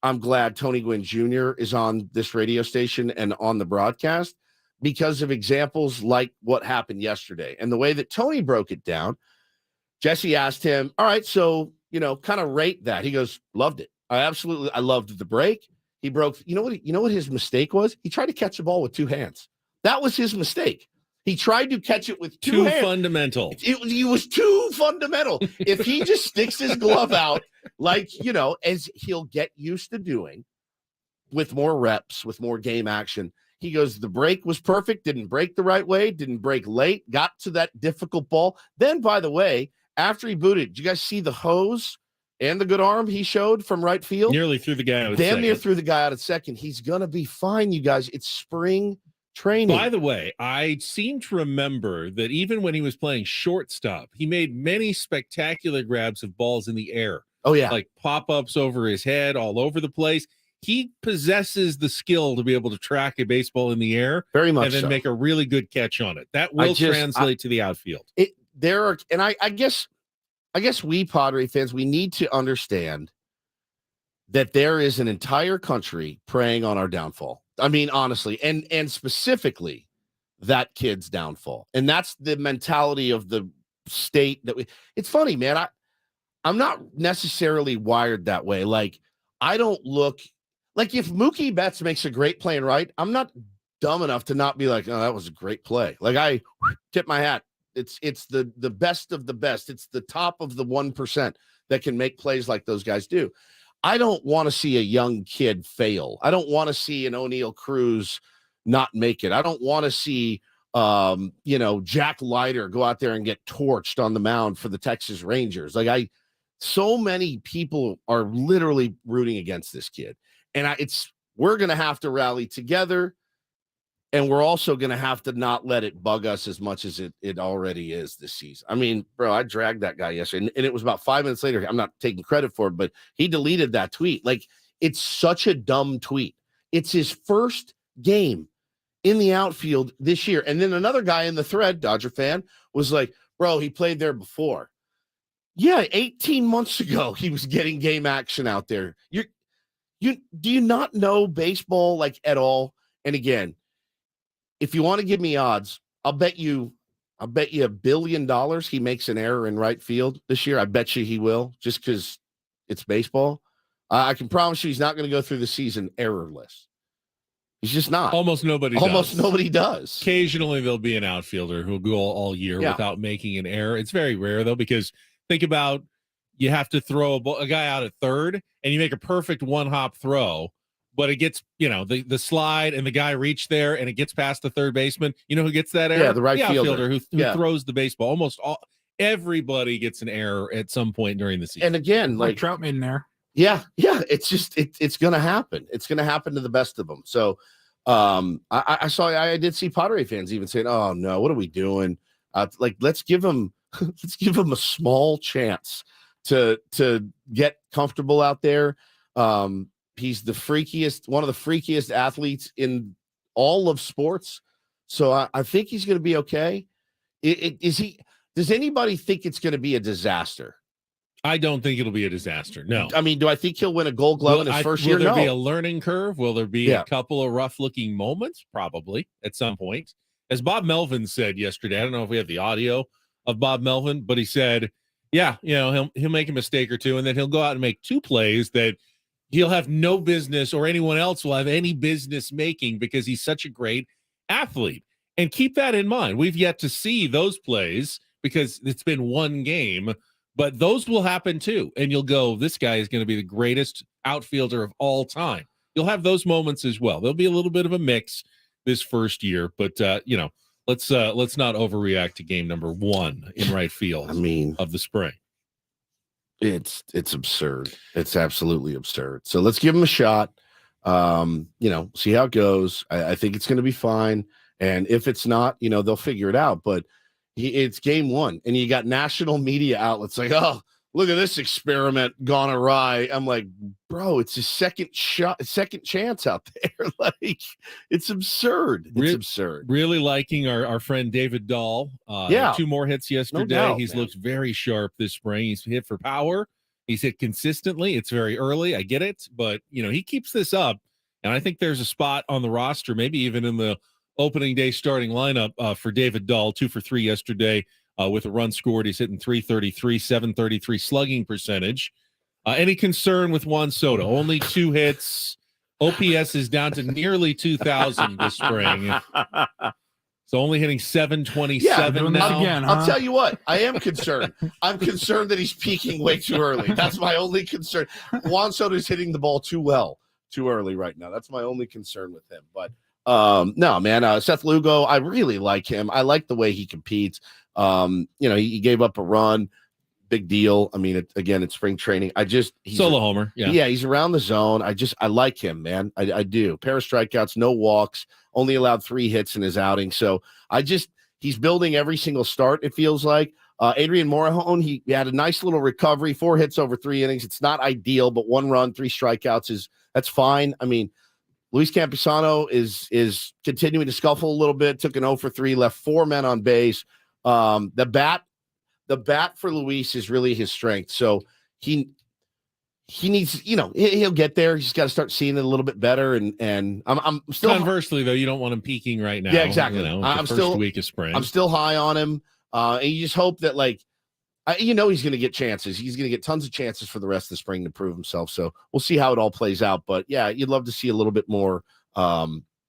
I'm glad Tony Gwynn Jr. is on this radio station and on the broadcast because of examples like what happened yesterday. And the way that Tony broke it down, Jesse asked him, all right, so, kind of rate that. He goes, loved it. I loved the break. He broke, you know what his mistake was? He tried to catch the ball with 2 hands. That was his mistake. He tried to catch it with two hands. Fundamental. He was too fundamental. If he just sticks his glove out, as he'll get used to doing with more reps, with more game action, he goes, the break was perfect, didn't break the right way, didn't break late, got to that difficult ball. Then, by the way, after he booted, did you guys see the hose and the good arm he showed from right field? Nearly threw the guy out at Damn second. near threw the guy out at second. He's going to be fine, you guys. It's spring training. By the way, I seem to remember that even when he was playing shortstop, he made many spectacular grabs of balls in the air. Oh, yeah. Like pop-ups over his head all over the place. he possesses the skill to be able to track a baseball in the air Very much and then so. make a really good catch on it. That will translate to the outfield. I guess we Padre fans, we need to understand that there is an entire country preying on our downfall. I mean, honestly, and specifically that kid's downfall. And that's the mentality of the state that it's funny, man. I'm not necessarily wired that way. Like, I don't look like if Mookie Betts makes a great play and right, I'm not dumb enough to not be like, oh, that was a great play. Like, I tip my hat. It's the best of the best. It's the top of the 1% that can make plays like those guys do. I don't want to see a young kid fail. I don't want to see an O'Neal Cruz not make it. I don't want to see Jack Leiter go out there and get torched on the mound for the Texas Rangers. So many people are literally rooting against this kid. And we're going to have to rally together. And we're also going to have to not let it bug us as much as it already is this season. I mean, bro, I dragged that guy yesterday, and it was about 5 minutes later. I'm not taking credit for it, but he deleted that tweet. Like, it's such a dumb tweet. It's his first game in the outfield this year. And then another guy in the thread, Dodger fan, was like, bro, he played there before. Yeah, 18 months ago, he was getting game action out there. Do you not know baseball like at all? And again, if you want to give me odds, I'll bet you $1 billion he makes an error in right field this year. I bet you he will, just because it's baseball. I can promise you he's not going to go through the season errorless. He's just not. Almost nobody does. Occasionally there'll be an outfielder who'll go all year without making an error. It's very rare, though, because think about, you have to throw a guy out at third, and you make a perfect one-hop throw, but it gets, the slide and the guy reached there and it gets past the third baseman. You know who gets that error? Yeah, the right outfielder who throws the baseball. Everybody gets an error at some point during the season. And again, like Trout made an error. Yeah. It's just it's going to happen. It's going to happen to the best of them. So I did see Padre fans even saying, "Oh no, what are we doing? Let's give him a small chance to get comfortable out there." He's one of the freakiest athletes in all of sports. So I think he's going to be okay. Does anybody think it's going to be a disaster? I don't think it'll be a disaster. No. I mean, do I think he'll win a Gold Glove in his first year? Will there be a learning curve? Will there be a couple of rough-looking moments? Probably at some point. As Bob Melvin said yesterday, I don't know if we have the audio of Bob Melvin, but he said, he'll make a mistake or two, and then he'll go out and make two plays that he'll have no business, or anyone else will have any business making, because he's such a great athlete. And keep that in mind. We've yet to see those plays because it's been one game, but those will happen too. And you'll go, this guy is going to be the greatest outfielder of all time. You'll have those moments as well. There'll be a little bit of a mix this first year, but let's not overreact to game number 1 in right field of the spring. It's absurd. It's absolutely absurd. So let's give him a shot. See how it goes. I think it's going to be fine. And if it's not, they'll figure it out. But it's game 1, and you got national media outlets like, "Oh, look at this experiment gone awry." I'm like, bro, it's a second chance out there. Like, it's absurd. It's absurd. Really liking our friend David Dahl. 2 more hits yesterday. No doubt, he's looked very sharp this spring. He's hit for power. He's hit consistently. It's very early. I get it. But, he keeps this up. And I think there's a spot on the roster, maybe even in the opening day starting lineup for David Dahl. 2 for 3 yesterday with a run scored. He's hitting .333, .733 slugging percentage. Any concern with Juan Soto? Only 2 hits. OPS is down to nearly 2,000 this spring. So only hitting .727 now. Again, I'll tell you what, I am concerned. I'm concerned that he's peaking way too early. That's my only concern. Juan Soto's hitting the ball too early right now. That's my only concern with him. But no, man, Seth Lugo, I really like him. I like the way he competes. He gave up a run. Big deal. I mean, it's spring training. He's solo homer. Yeah, he's around the zone. I like him, man. I do. Pair of strikeouts, no walks, only allowed 3 hits in his outing. So he's building every single start, it feels like. Adrian Morejon, he had a nice little recovery, 4 hits over 3 innings. It's not ideal, but 1 run, 3 strikeouts that's fine. I mean, Luis Campusano is continuing to scuffle a little bit, took an 0 for 3, left 4 men on base. The bat for Luis is really his strength. So he needs, he'll get there. He's got to start seeing it a little bit better. And I'm still Conversely, though, you don't want him peaking right now. Yeah, exactly. I'm first week of spring. I'm still high on him. And you just hope that he's going to get chances. He's going to get tons of chances for the rest of the spring to prove himself. So we'll see how it all plays out. But yeah, you'd love to see a little bit more, a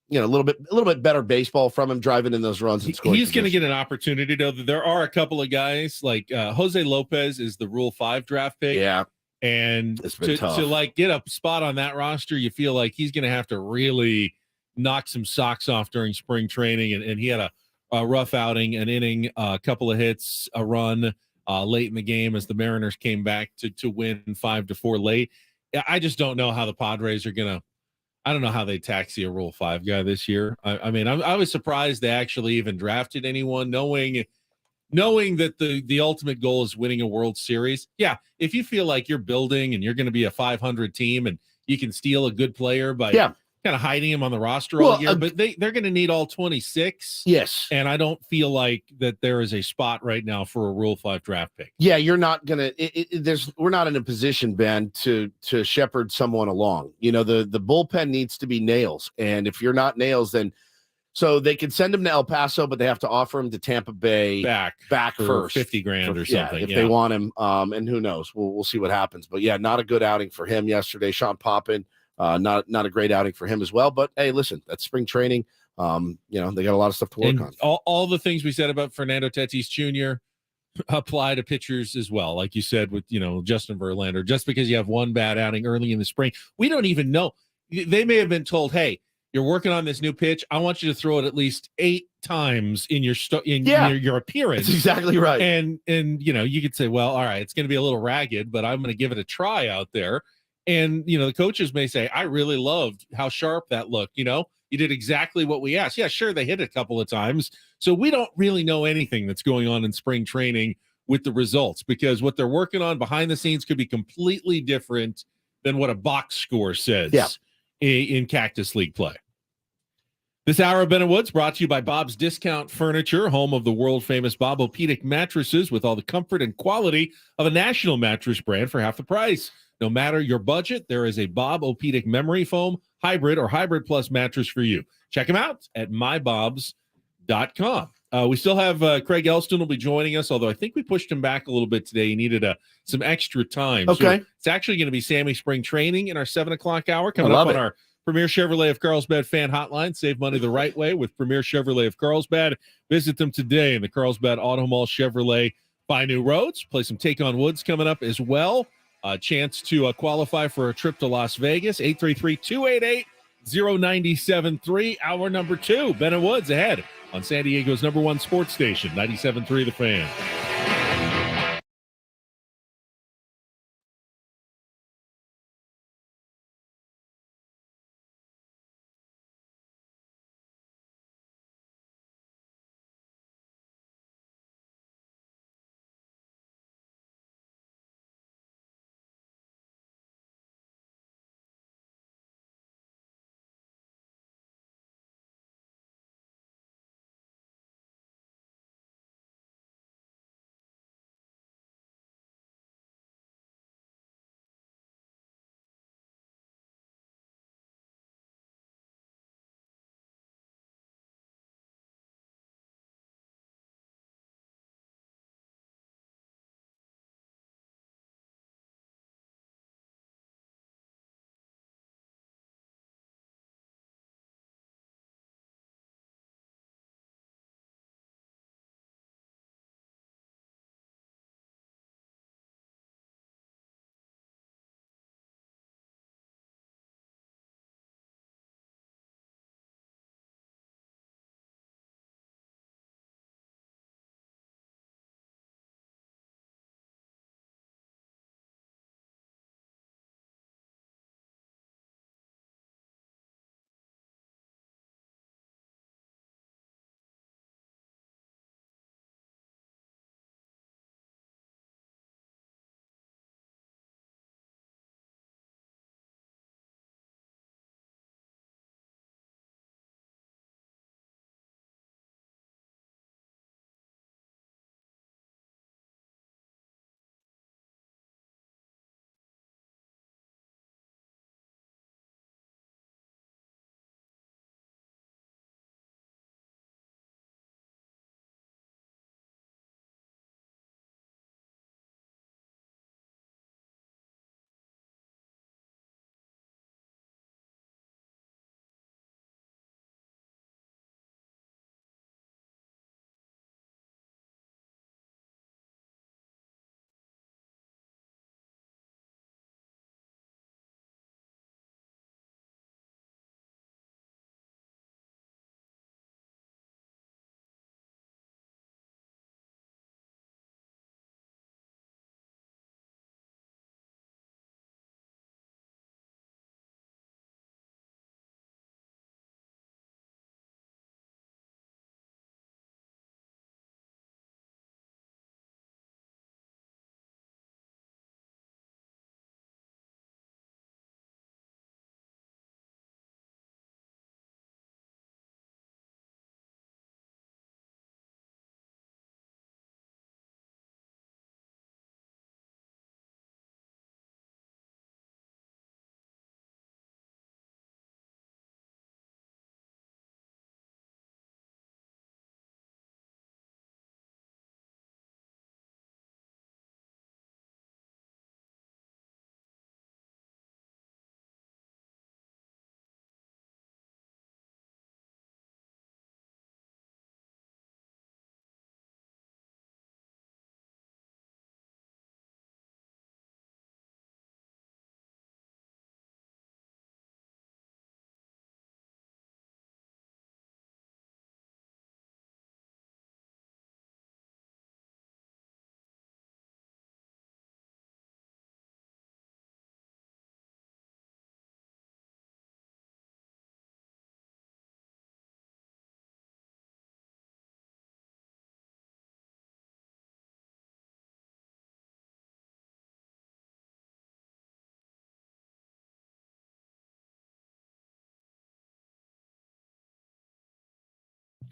little bit better baseball from him, driving in those runs and scoring. He's going to get an opportunity, though. There are a couple of guys like Jose Lopez is the Rule 5 draft pick. Yeah. And to get a spot on that roster, you feel like he's going to have to really knock some socks off during spring training. And he had a rough outing, an inning, a couple of hits, a run late in the game as the Mariners came back to win 5-4 late. I just don't know how the Padres are going to. I don't know how they taxi a Rule 5 guy this year. I mean, I was surprised they actually even drafted anyone, knowing that the ultimate goal is winning a World Series. Yeah, if you feel like you're building and you're going to be a 500 team and you can steal a good player by kind of hiding him on the roster all year, but they're going to need all 26. Yes. And I don't feel like that there is a spot right now for a Rule 5 draft pick. Yeah, you're not going to we're not in a position, Ben, to shepherd someone along. The bullpen needs to be nails. And if you're not nails, then so they can send him to El Paso, but they have to offer him to Tampa Bay back for first, $50,000 or something. If they want him. And who knows? We'll see what happens. But yeah, not a good outing for him yesterday. Sean Poppin, not a great outing for him as well. But hey, listen, that's spring training. They got a lot of stuff to work on. All the things we said about Fernando Tatis Jr. apply to pitchers as well. Like you said with Justin Verlander, just because you have one bad outing early in the spring, we don't even know. They may have been told, hey, you're working on this new pitch. I want you to throw it at least 8 times in your your appearance. That's exactly right. And you could say, well, all right, it's going to be a little ragged, but I'm going to give it a try out there. And the coaches may say, I really loved how sharp that looked. You did exactly what we asked. Yeah, sure, they hit it a couple of times. So we don't really know anything that's going on in spring training with the results, because what they're working on behind the scenes could be completely different than what a box score says in Cactus League play. This hour of Ben and Woods brought to you by Bob's Discount Furniture, home of the world-famous Bob-O-Pedic mattresses with all the comfort and quality of a national mattress brand for half the price. No matter your budget, there is a Bob-O-Pedic memory foam, hybrid, or hybrid plus mattress for you. Check them out at mybobs.com. We still have Craig Elston will be joining us, although I think we pushed him back a little bit today. He needed some extra time. Okay. So it's actually going to be Sammy Spring Training in our 7 o'clock hour coming up on our Premier Chevrolet of Carlsbad fan hotline. Save money the right way with Premier Chevrolet of Carlsbad. Visit them today in the Carlsbad Auto Mall Chevrolet. Find new roads. Play some Take on Woods coming up as well. A chance to qualify for a trip to Las Vegas. 833-288-0973. Hour number 2. Ben and Woods ahead on San Diego's #1 sports station, 97.3 The Fan.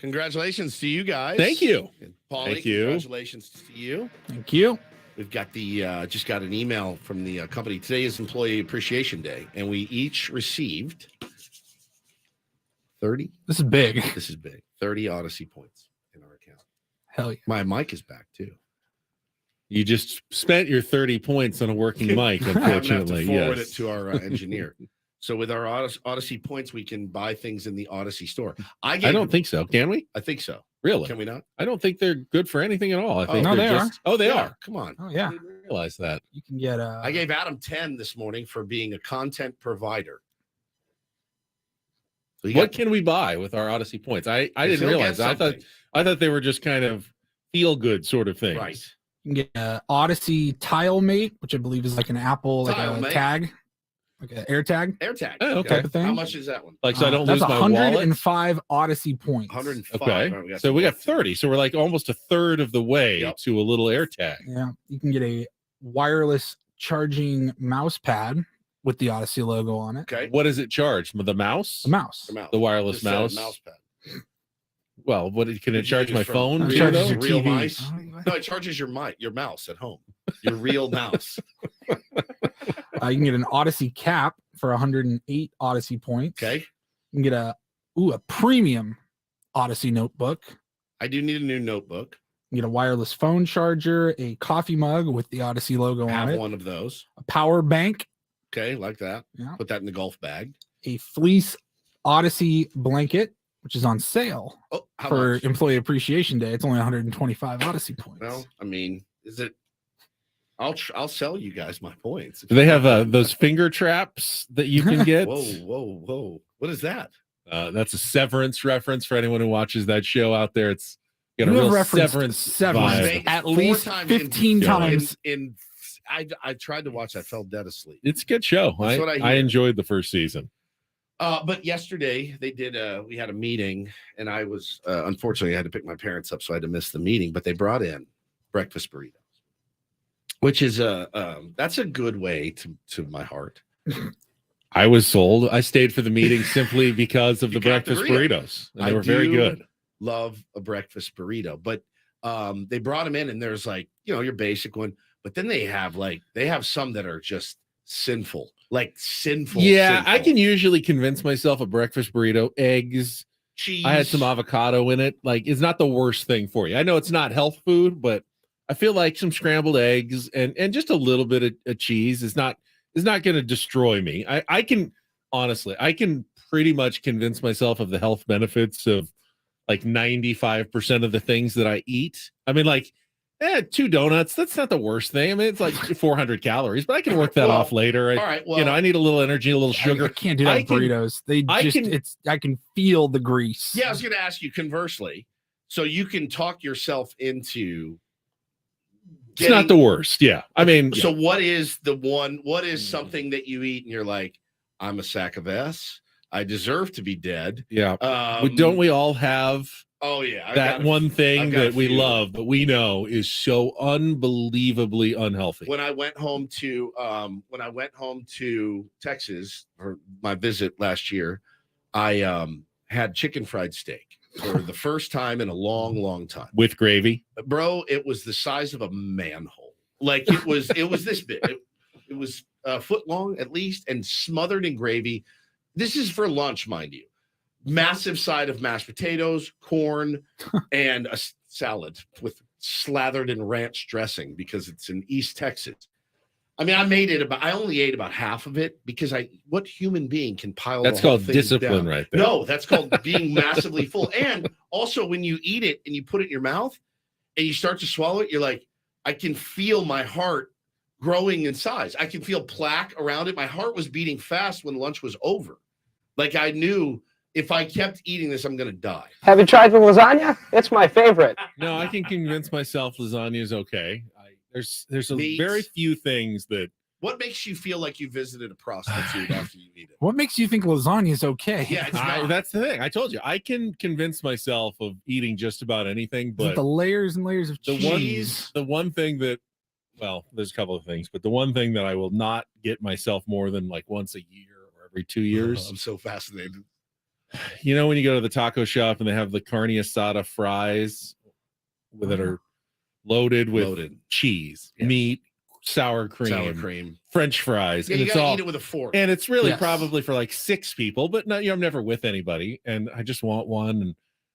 Congratulations to you guys. Thank you. And Paulie, Thank you. Congratulations to you. Thank you. We've got the just got an email from the company. Today is Employee Appreciation Day, and we each received 30. This is big. This is big. 30 Odyssey points in our account. Hell yeah. My mic is back too. You just spent your 30 points on a working mic, I'm gonna have to unfortunately. forward Yes. it to our engineer. So with our Odyssey points, we can buy things in the Odyssey store. I don't think so. Can we? I think so. Really? Can we not? I don't think they're good for anything at all. I think no, they're they just. Oh, they Yeah, are. Come on. Oh I yeah. didn't realize that. You can get I gave Adam 10 this morning for being a content provider. So you What got- can we buy with our Odyssey points? I you didn't still realize. get something. I thought they were just kind of feel good sort of things. Right. You can get Odyssey Tile Mate, which I believe is like an Apple, like Tile a Mate. tag, like an air tag AirTag. Oh, okay. type of thing. How much is that one? Like so I don't That's lose my wallet. 105 Odyssey points. 105. Okay. All right, So we got some- 30. So we're like almost a third of the way Yep. to a little AirTag. Yeah. You can get a wireless charging mouse pad with the Odyssey logo on it. Okay. What does it charge? The mouse? A mouse. The mouse. The wireless Just said mouse? mouse pad. Well, what can it Did you charge get my it from- phone? It Real charges Weirdo? your real TV. mice? Oh, No, it charges your mouse at home. Your real mouse. you can get an Odyssey cap for 108 Odyssey points. Okay. You can get a premium Odyssey notebook. I do need a new notebook. You get a wireless phone charger, a coffee mug with the Odyssey logo I on have it, one of those. a power bank, Okay, like that. Yeah. Put that in the golf bag. a fleece Odyssey blanket, which is on sale Oh, how for much? Employee Appreciation Day. It's only 125 Odyssey points. Well, I mean, is it? I'll sell you guys my points. Do they have those finger traps that you can get? Whoa! What is that? That's a Severance reference for anyone who watches that show out there. It's got a You have real referenced Severance Severance vibe. at 4 least times in- 15 Yeah. times. I tried to watch. I fell dead asleep. It's a good show. That's what I I hear. enjoyed the first season. But yesterday they did. We had a meeting, and I was unfortunately I had to pick my parents up, so I had to miss the meeting. But they brought in breakfast burritos, which is that's a good way to my heart. I was sold. I stayed for the meeting simply because of You the got the breakfast burrito. burritos. And they I were very do good. Love a breakfast burrito, but they brought them in, and there's like your basic one, but then they have some that are just sinful, like sinful. Yeah, I sinful. can usually convince myself a breakfast burrito, eggs. cheese. I had some avocado in it. Like, it's not the worst thing for you. I know it's not health food, but I feel like some scrambled eggs and just a little bit of cheese is not going to destroy me. I can honestly, I can pretty much convince myself of the health benefits of like 95% of the things that I eat. I mean, like, 2 donuts, that's not the worst thing. I mean, it's like 400 calories, but I can work that Well, off later. All right, well, I need a little energy, a little I sugar. can't do that I with can- burritos. They I just can- I can feel the grease. yeah, I was going to ask you conversely, so you can talk yourself into. It's not the worst. Yeah. I mean, So what is the one? What is something that you eat and you're like, I'm a sack of S. I deserve to be dead. yeah. Um, Don't we all have Oh yeah, I've that got a- one I've thing got a that we few. love, but we know is so unbelievably unhealthy? When I went home to Texas for my visit last year, I had chicken fried steak for the first time in a long time. With gravy. Bro, it was the size of a manhole. Like it was this big. It was a foot long at least and smothered in gravy. This is for lunch, mind you. Massive side of mashed potatoes, corn, and a salad with slathered in ranch dressing because it's in East Texas. I mean, I only ate about half of it because what human being can pile That's the whole called thing discipline down? right there. No, that's called being massively full. And also when you eat it and you put it in your mouth and you start to swallow it, you're like, I can feel my heart growing in size. I can feel plaque around it. My heart was beating fast when lunch was over. Like I knew if I kept eating this, I'm going to die. Have you tried the lasagna? It's my favorite. No, I can convince myself lasagna is okay. There's a Meat. very few things that What makes you feel like you visited a prostitute after you eat it? What makes you think lasagna is okay? Yeah, it's not. that's the thing. I told you I can convince myself of eating just about anything, Is it but the layers and layers of the cheese? one thing that, well, there's a couple of things, but the one thing that I will not get myself more than like once a year or every 2 years I'm so fascinated. You know when you go to the taco shop and they have the carne asada fries that are loaded with Loaded. cheese, Yes. meat, sour cream, French fries, Yeah, and you it's gotta all eat it with a fork. and it's really Yes. probably for like 6 people, but no, I'm never with anybody, and I just want one, and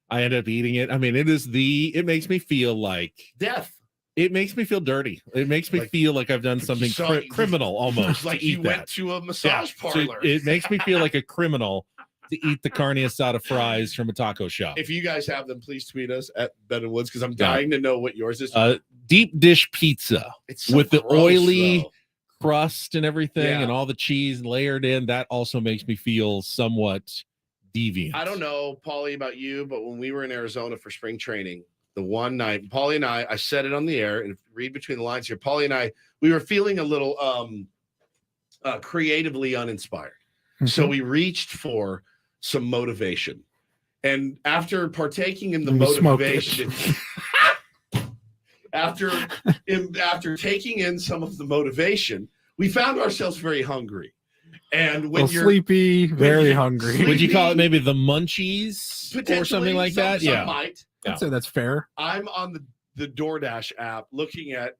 I end up eating it. I mean, it makes me feel like Death. it makes me feel dirty. It makes me Like, feel like I've done something criminal almost. Like to you eat went that. to a Yeah. massage So parlor. it makes me feel like a criminal to eat the carne asada fries from a taco shop. If you guys have them, please tweet us at Ben and Woods because I'm Yeah. dying to know what yours is. Deep dish pizza It's so with the gross, oily though. crust and everything Yeah. and all the cheese layered in. That also makes me feel somewhat deviant. I don't know, Paulie, about you, but when we were in Arizona for spring training, the one night, Paulie and I said it on the air, and read between the lines here. Paulie and I, we were feeling a little creatively uninspired. So we reached for some motivation. And after partaking in the We smoked it. motivation, after taking in some of the motivation, we found ourselves very hungry. And when Well, you're sleepy, very you're hungry. Would you call it sleepy, maybe the munchies or potentially something like that? some Yeah. might. I'd say that's fair. I'm on the DoorDash app looking at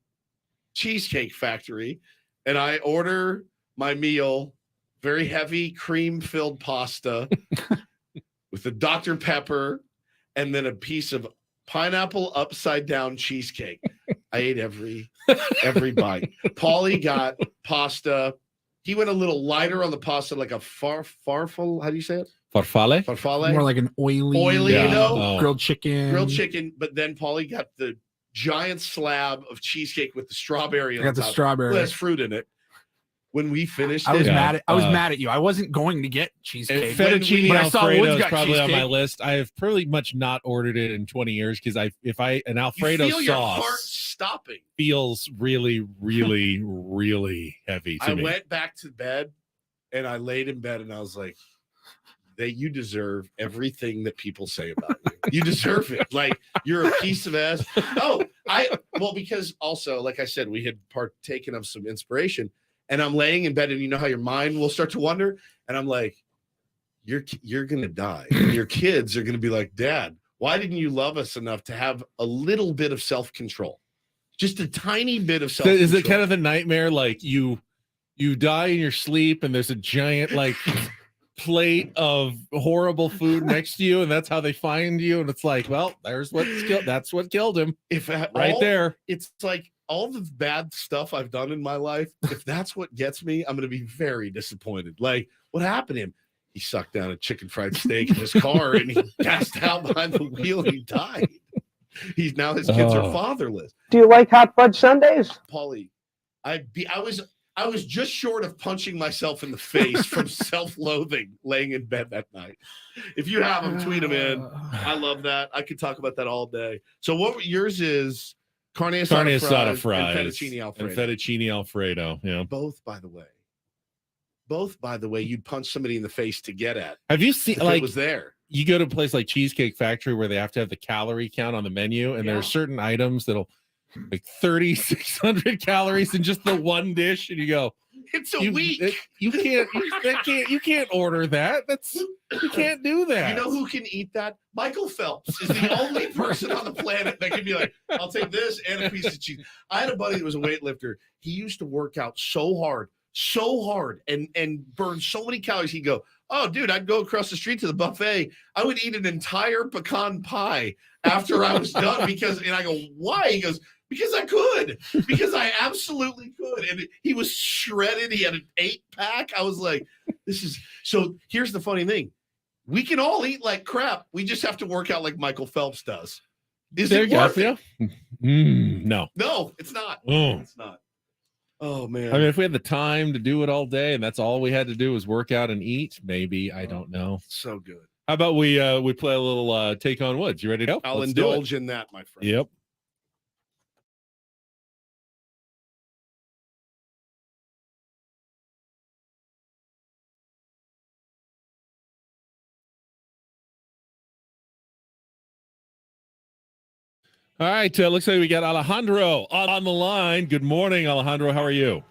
Cheesecake Factory, and I order my meal, very heavy cream-filled pasta with a Dr. Pepper, and then a piece of pineapple upside down cheesecake. I ate every bite. Paulie got pasta. He went a little lighter on the pasta, like a farfel. How do you say it? Farfalle? Farfalle. More like an oily, you know? Oh. grilled chicken. Grilled chicken, but then Paulie got the giant slab of cheesecake with the strawberry I on got the top. strawberry. Well, there's fruit in it. When we finished I was it, Yeah. mad at you. I wasn't going to get cheesecake. Fettuccine But I saw Woods Alfredo is got probably on my cheesecake. list. I have pretty much not ordered it in 20 years because an you Alfredo feel your heart sauce stopping. feels really, really, really heavy to I me. went back to bed and I laid in bed and I was like, you deserve everything that people say about you. You deserve it. Like you're a piece of ass. Because also, like I said, we had partaken of some inspiration. And I'm laying in bed, and you know how your mind will start to wander. And I'm like, you're gonna die. And your kids are gonna be like, Dad, why didn't you love us enough to have a little bit of self-control? Just a tiny bit of So self-control. is it kind of the nightmare like you die in your sleep and there's a giant like plate of horrible food next to you, and that's how they find you, and it's like, well, that's what killed him right there. It's like all the bad stuff I've done in my life. If that's what gets me, I'm going to be very disappointed. Like, what happened to him? He sucked down a chicken fried steak in his car and he passed out behind the wheel and he died. His kids are fatherless. Do you like hot fudge sundaes? Paulie, I was just short of punching myself in the face from self-loathing laying in bed that night. If you have them, tweet them in. I love that. I could talk about that all day. So yours is carne asada fries and fettuccine Alfredo. And fettuccine Alfredo. Yeah. Both, by the way, you'd punch somebody in the face to get at. Have you seen If like it was there? you go to a place like Cheesecake Factory where they have to have the calorie count on the menu, and there are certain items that'll like 3,600 calories in just the one dish, and you go, It's a week. You can't order that. You can't do that. You know who can eat that? Michael Phelps is the only person on the planet that can be like, I'll take this and a piece of cheese. I had a buddy that was a weightlifter. He used to work out so hard and burn so many calories. He'd go, oh, dude, I'd go across the street to the buffet. I would eat an entire pecan pie after I was done and I go, why? He goes, because I could, because I absolutely could. And he was shredded. He had an 8-pack. I was like, so here's the funny thing. We can all eat like crap. We just have to work out like Michael Phelps does. Is it worth it? No. No, it's not. Oh. It's not. Oh, man. I mean, if we had the time to do it all day and that's all we had to do was work out and eat, maybe. I don't know. So good. How about we play a little Take on Woods? You ready to go? I'll Let's do it. indulge in that, my friend. Yep. All right. Looks like we got Alejandro on the line. Good morning, Alejandro. How are you?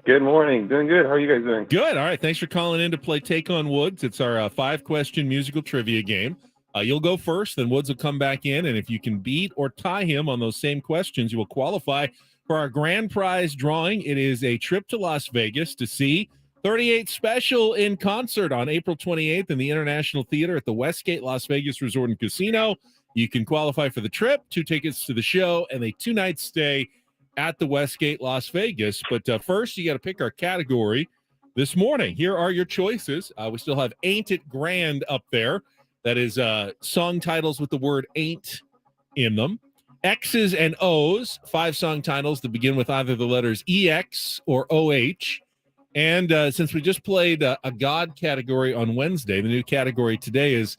Good morning. Doing good. How are you guys doing? Good. All right. Thanks for calling in to play Take on Woods. It's our 5-question musical trivia game. You'll go first, then Woods will come back in, and if you can beat or tie him on those same questions, you will qualify for our grand prize drawing. It is a trip to Las Vegas to see 38 Special in concert on April 28th in the International Theater at the Westgate Las Vegas Resort and Casino. You can qualify for the trip, 2 tickets to the show, and a 2-night stay at the Westgate Las Vegas. But first, you got to pick our category this morning. Here are your choices. We still have Ain't It Grand up there. That is song titles with the word ain't in them. X's and O's, 5 song titles that begin with either the letters EX or OH. And since we just played a God category on Wednesday, the new category today is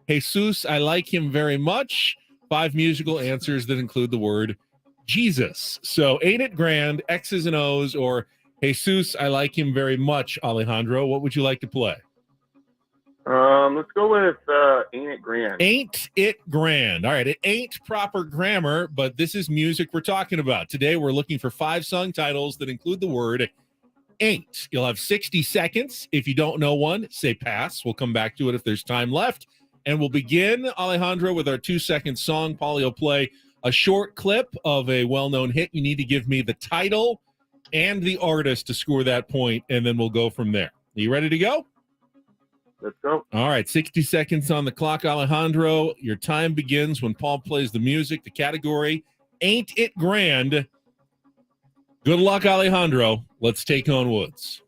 Jesus, I like him very much. 5 musical answers that include the word Jesus. So Ain't It Grand, X's and O's, or Jesus, I like him very much. Alejandro, what would you like to play? Let's go with Ain't It Grand. Ain't It Grand. All right, it ain't proper grammar, but this is music we're talking about. Today we're looking for 5 song titles that include the word ain't. You'll have 60 seconds. If you don't know one, say pass. We'll come back to it if there's time left. And we'll begin, Alejandro, with our 2-second song. Paulie will play a short clip of a well-known hit. You need to give me the title and the artist to score that point, and then we'll go from there. Are you ready to go? Let's go. All right, 60 seconds on the clock, Alejandro. Your time begins when Paul plays the music. The category, Ain't It Grand. Good luck, Alejandro. Let's take on Woods.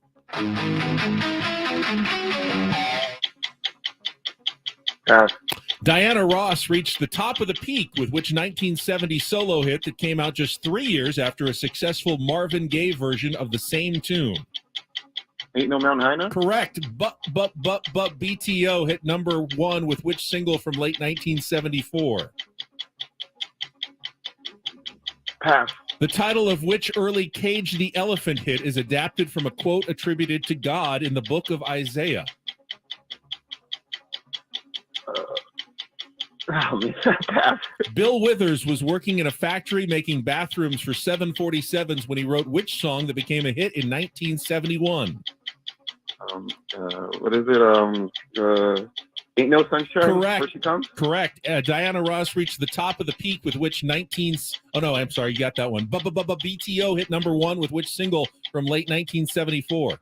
Pass. Diana Ross reached the top of the peak with which 1970 solo hit that came out just 3 years after a successful Marvin Gaye version of the same tune? Ain't No Mountain High Enough? Correct. But BTO hit number 1 with which single from late 1974? Pass. The title of which early Cage the Elephant hit is adapted from a quote attributed to God in the book of Isaiah? Pass. Bill Withers was working in a factory making bathrooms for 747s when he wrote which song that became a hit in 1971? What is it? Ain't No Sunshine? Correct. Here She Comes? Correct. Diana Ross reached the top of the peak with which Oh, no, I'm sorry. You got that one. BTO hit number 1 with which single from late 1974?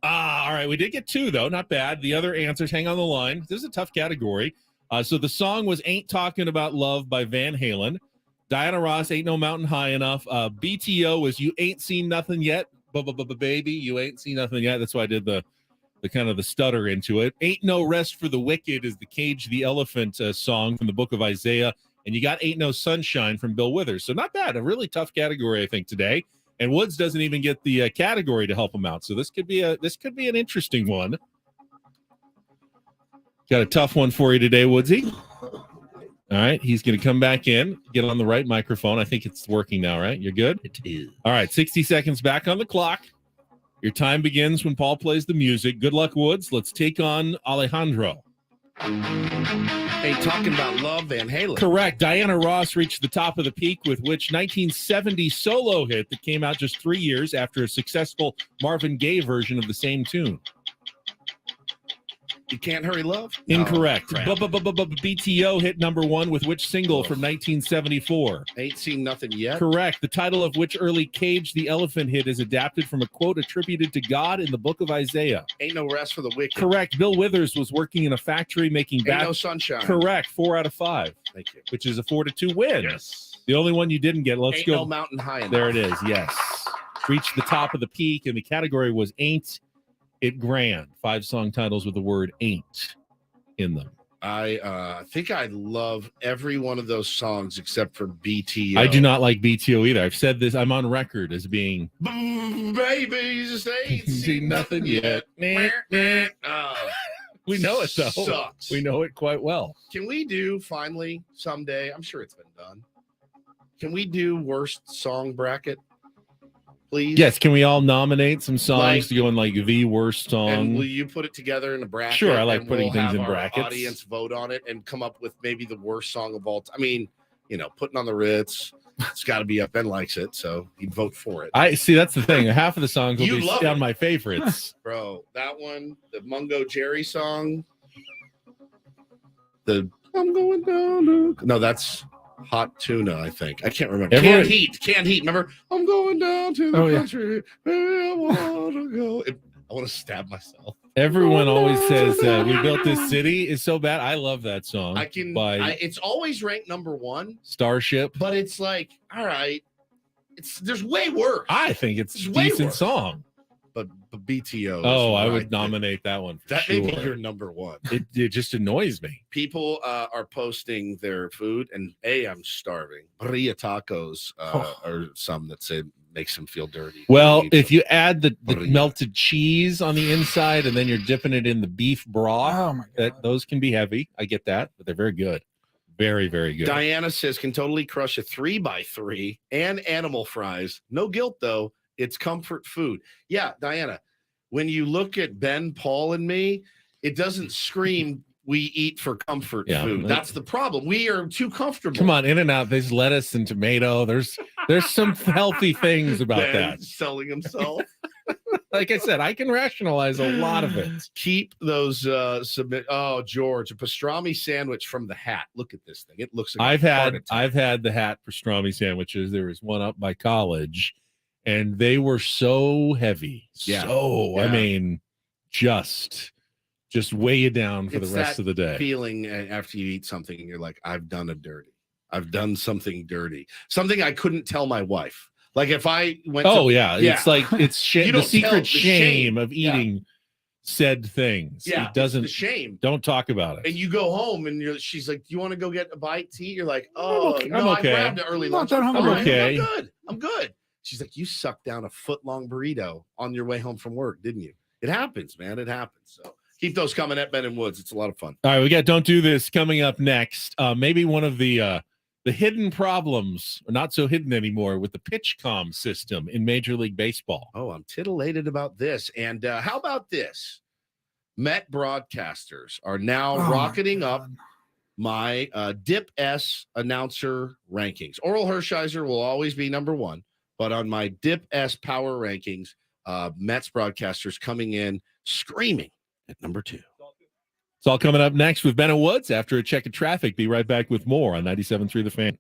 All right. We did get 2, though. Not bad. The other answers, hang on the line. This is a tough category. So the song was Ain't Talking About Love by Van Halen. Diana Ross, Ain't No Mountain High Enough. BTO was You Ain't Seen Nothing Yet. Baby, you ain't seen nothing yet. That's why I did the kind of the stutter into it. Ain't No Rest for the Wicked is the Cage the Elephant song from the book of Isaiah. And you got Ain't No Sunshine from Bill Withers. So not bad. A really tough category, I think, today. And Woods doesn't even get the category to help him out. So this could be an interesting one. Got a tough one for you today, Woodsy. All right, he's going to come back in, get on the right microphone. I think it's working now, right? You're good? It is. All right, 60 seconds back on the clock. Your time begins when Paul plays the music. Good luck, Woods. Let's take on Alejandro. Hey, talking about love, Van Halen. Correct. Diana Ross reached the top of the peak with which 1970 solo hit that came out just 3 years after a successful Marvin Gaye version of the same tune? You Can't Hurry Love? Incorrect. Oh, crap. BTO hit number 1 with which single from 1974? Ain't Seen Nothing Yet? Correct. The title of which early Cage the Elephant hit is adapted from a quote attributed to God in the book of Isaiah? Ain't No Rest for the Wicked? Correct. Bill Withers was working in a factory making Ain't No Sunshine? Correct. 4 out of 5. Thank you. Which is a 4-2 win. Yes. The only one you didn't get. Let's Ain't go. No Mountain High Enough. There it is. Yes. Reached the top of the peak, and the category was Ain't It Grand. 5 song titles with the word ain't in them. I think I love every one of those songs except for BTO. I do not like BTO either. I've said this. I'm on record as being Babies ain't seen nothing yet. We know it, though. Sucks. We know it quite well. Can we do finally someday? I'm sure it's been done. Can we do worst song bracket, please? Yes. Can we all nominate some songs Like- to go in like the worst song? And will you put it together in a bracket? Sure, I like and putting we'll things have in our brackets. Audience vote on it and come up with maybe the worst song of all time. I mean, putting on the Ritz, It's got to be up. Ben likes it, so he'd vote for it. I see. That's the thing. Half of the songs will You be love on it. my favorites. Bro, that one, the Mungo Jerry song. The I'm going down. No, that's Hot Tuna, I think. I can't remember. Everyone- Canned Heat. Remember? I'm going down to the Oh, yeah. country where I want to go. I want to stab myself. Everyone always says "We Built This City" is so bad. I love that song. I can. by It's always ranked number one, Starship. but it's like, all right, there's way worse. I think it's It's a way decent worse. song. but BTO. is Oh, I what would think. nominate that one. For That sure. may be your number one. It just annoys me. People are posting their food, and I'm starving. Birria tacos are some that say makes them feel dirty. Well, Eat if them. you add the Burrito. melted cheese on the inside and then you're dipping it in the beef broth, Oh my god. those can be heavy. I get that, but they're very good. Very, very good. Diana says can totally crush a 3x3 and animal fries. No guilt though. It's comfort food. Yeah, Diana. When you look at Ben, Paul, and me, it doesn't scream we eat for comfort Yeah. food. That's the problem. We are too comfortable. Come on, In and Out. There's lettuce and tomato. There's some healthy things about Ben that. selling himself. Like I said, I can rationalize a lot of it. Keep those submit. Oh, George, a pastrami sandwich from the Hat. Look at this thing. It looks like I've had the Hat pastrami sandwiches. There was one up by college, and they were so heavy. Yeah. So I Yeah. mean, just weigh you down for It's the rest that of the day. feeling after you eat something and you're like, I've done a dirty. I've done something dirty. Something I couldn't tell my wife. Like if I went Oh to, yeah, yeah. it's like it's You the don't tell secret the shame shame. of Yeah. eating said things. yeah, It it's doesn't. the shame. Don't talk about it. And you go home and she's like, do you want to go get a bite to eat? You're like, oh, okay. no, I'm I okay. grabbed an early I'm not lunch. that I'm hungry. fine. Okay. I'm good. She's like, you sucked down a foot-long burrito on your way home from work, didn't you? It happens, man. It happens. So keep those coming at Ben and Woods. It's a lot of fun. All right, we got Don't Do This coming up next. Maybe one of the hidden problems, or not so hidden anymore, with the PitchCom system in Major League Baseball. Oh, I'm titillated about this. And how about this? Met broadcasters are now Oh my rocketing up God. my Dip S announcer rankings. Oral Hershiser will always be number one, but on my Dip S power rankings, Mets broadcasters coming in screaming at number 2. It's all coming up next with Ben and Woods after a check of traffic. Be right back with more on 97.3 The Fan.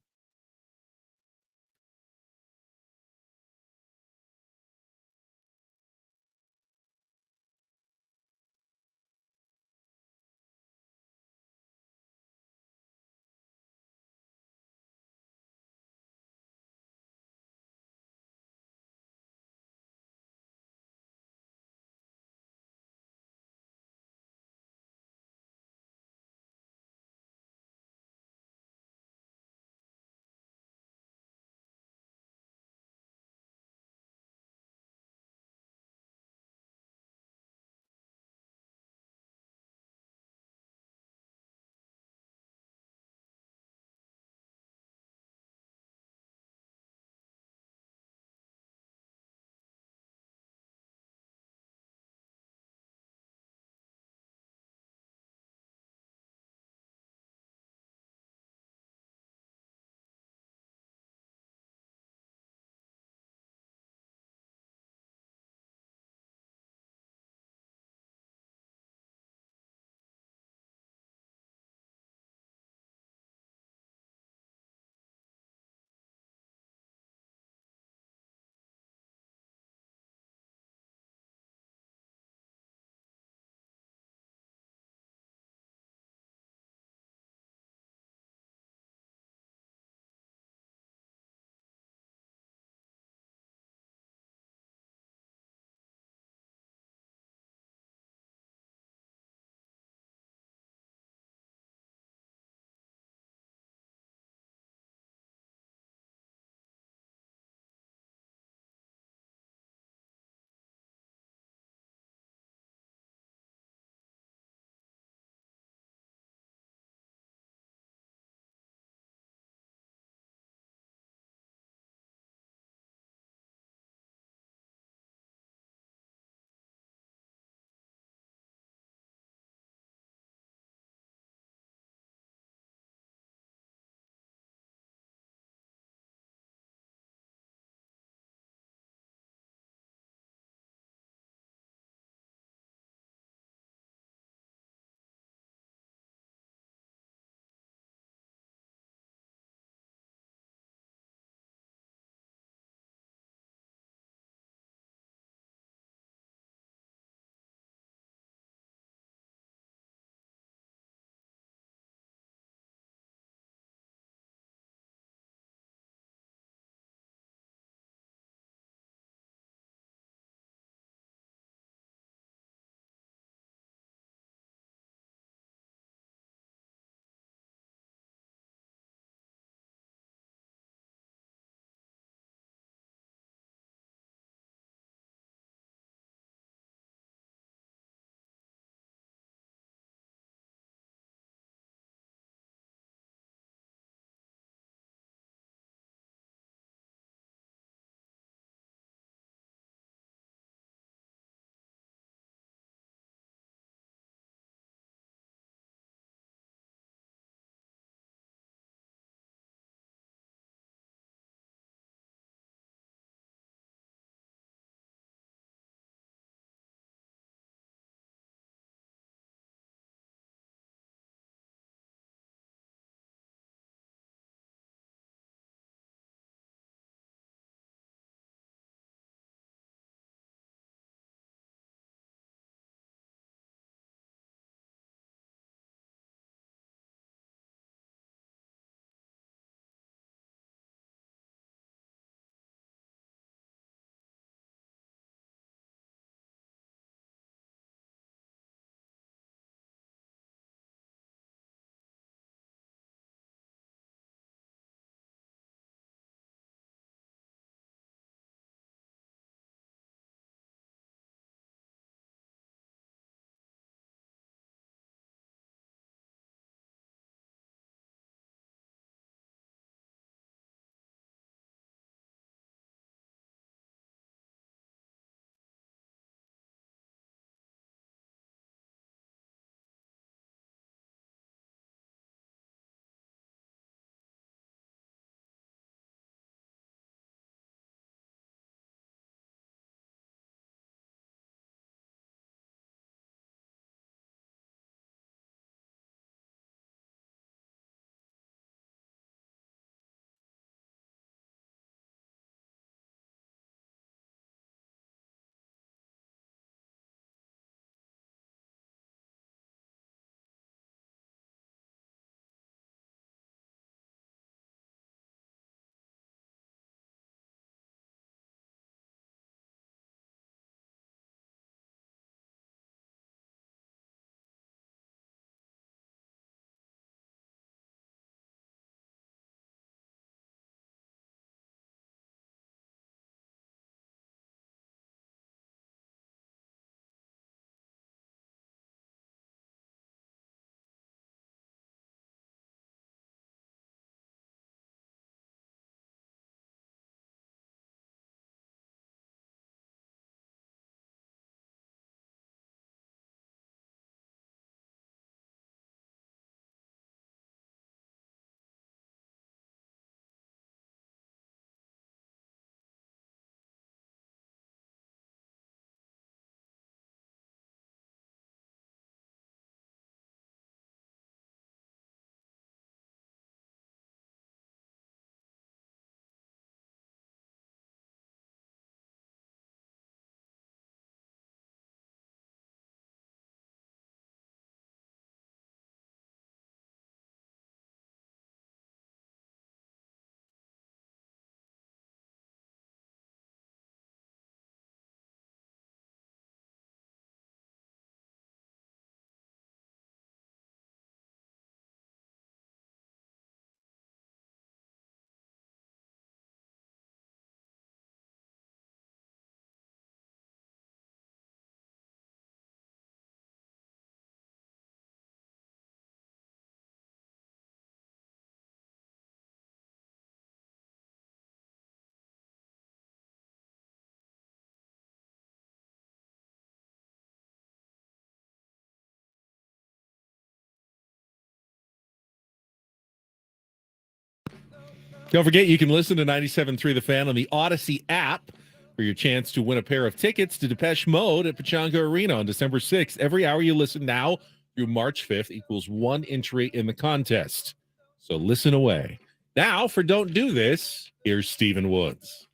Don't forget, you can listen to 97.3 The Fan on the Odyssey app for your chance to win a pair of tickets to Depeche Mode at Pechanga Arena on December 6th. Every hour you listen now through March 5th equals one entry in the contest. So listen away. Now, for Don't Do This, here's Stephen Woods.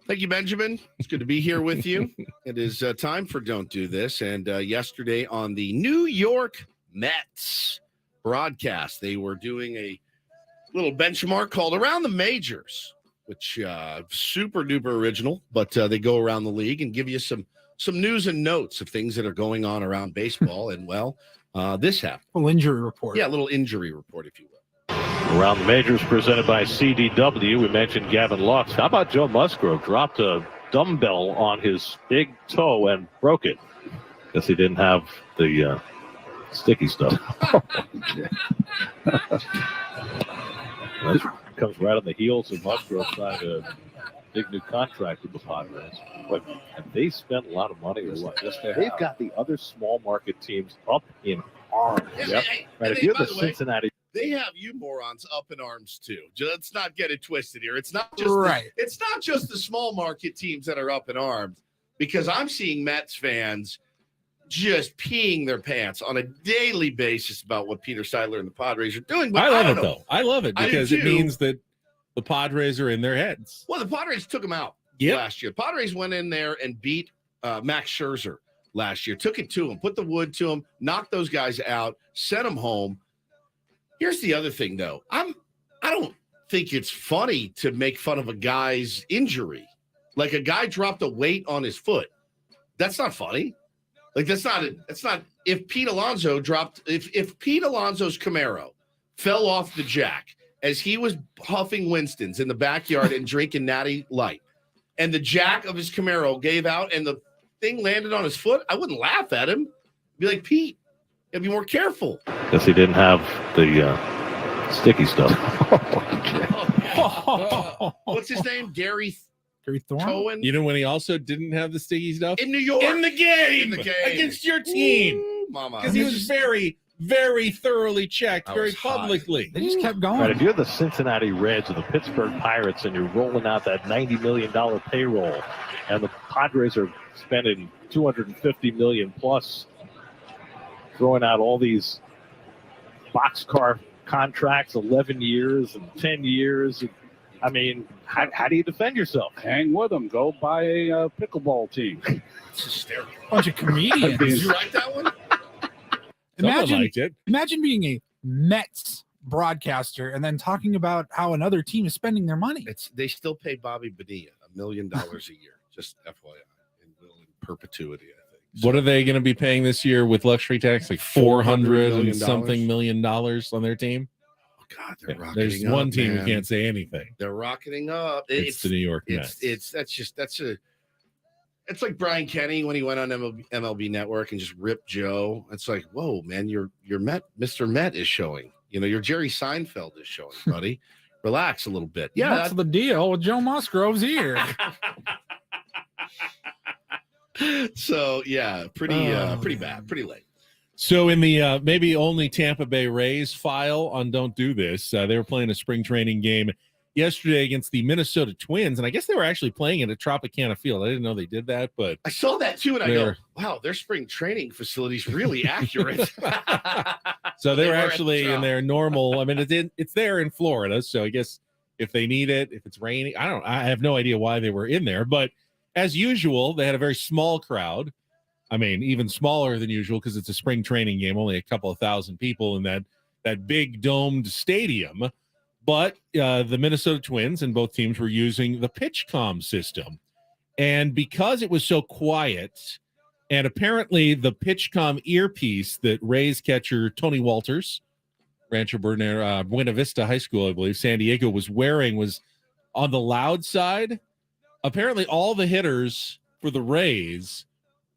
Thank you, Benjamin. It's good to be here with you. It is time for Don't Do This. And yesterday on the New York Mets broadcast, they were doing a little benchmark called Around the Majors, which super duper original, but they go around the league and give you some news and notes of things that are going on around baseball. And well, this happened. A little injury report. Yeah, a little injury report, if you will. Around the Majors presented by CDW. We mentioned Gavin Lux. How about Joe Musgrove? Dropped a dumbbell on his big toe and broke it. Guess he didn't have the sticky stuff. That comes right on the heels of Musgrove signing a big new contract with the Padres. But have they spent a lot of money or what? Yes, they've got the other small market teams up in arms. Yep. Right. If you're the Cincinnati. They have you morons up in arms too. Let's not get it twisted here. It's not just it's not just the small market teams that are up in arms, because I'm seeing Mets fans just peeing their pants on a daily basis about what Peter Seidler and the Padres are doing. But I love it, though. I love it because it means that the Padres are in their heads. Well, the Padres took them out last year. Padres went in there and beat Max Scherzer last year, took it to him, put the wood to him, knocked those guys out, sent them home. Here's the other thing, though. I don't think it's funny to make fun of a guy's injury. Like, a guy dropped a weight on his foot. That's not funny. Like, that's not if Pete Alonso if Pete Alonso's Camaro fell off the jack as he was huffing Winston's in the backyard and drinking Natty Light, and the jack of his Camaro gave out and the thing landed on his foot, I wouldn't laugh at him. I'd be like, Pete, you gotta be more careful. Guess he didn't have the sticky stuff. What's his name? Gary Thorne? Cohen? You know when he also didn't have the sticky stuff? In New York. In the game. In the game. Against your team. Ooh, mama. Because he was very, very thoroughly checked, very publicly. They just kept going. Right, if you're the Cincinnati Reds or the Pittsburgh Pirates and you're rolling out that $90 million payroll, and the Padres are spending $250 million plus, throwing out all these boxcar contracts, 11 years and 10 years. I mean, how do you defend yourself? Hang with them. Go buy a pickleball team. It's hysterical. Bunch of comedians. Did you write that one? Someone liked it. Imagine being a Mets broadcaster and then talking about how another team is spending their money. They still pay Bobby Bonilla $1 million a year, just FYI, in perpetuity, I think. So, What are they going to be paying this year with luxury tax? Like $400 and something million dollars on their team? oh God, they're rocketing There's up, one team man. who can't say anything. They're rocketing up. It's the New York Mets. It's like Brian Kenny when he went on MLB Network and just ripped Joe. It's like, whoa, man, your Mr. Met is showing. You know, your Jerry Seinfeld is showing, buddy. Relax a little bit. Yeah, That's the deal with Joe Musgrove's here. So yeah, pretty bad, pretty late. So in the maybe only Tampa Bay Rays file on Don't Do This, they were playing a spring training game yesterday against the Minnesota Twins, and I guess they were actually playing at a Tropicana Field. I didn't know they did that, but I saw that too, and I go, wow, their spring training facility's really accurate. so they were were at the actually in Trop. their normal. I mean, it's there in Florida, so I guess if they need it, if it's raining, I have no idea why they were in there, but as usual, they had a very small crowd. I mean, even smaller than usual because it's a spring training game, only a couple of thousand people in that big domed stadium. But the Minnesota Twins and both teams were using the PitchCom system. And because it was so quiet, and apparently the PitchCom earpiece that Rays catcher Tony Walters, Rancho Buena Vista High School, I believe, San Diego, was wearing was on the loud side. Apparently all the hitters for the Rays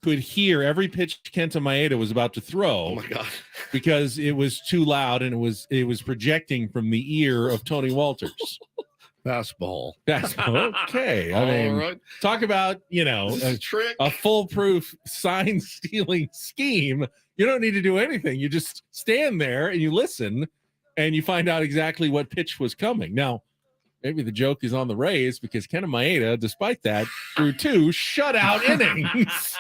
could hear every pitch Kenta Maeda was about to throw. Oh my God. Because it was too loud and it was projecting from the ear of Tony Walters. Fastball. That's okay. I mean, right. Talk about, Trick. a foolproof sign stealing scheme. You don't need to do anything. You just stand there and you listen. and you find out exactly what pitch was coming. Now, maybe the joke is on the Rays because Kenta Maeda, despite that, threw 2 shutout innings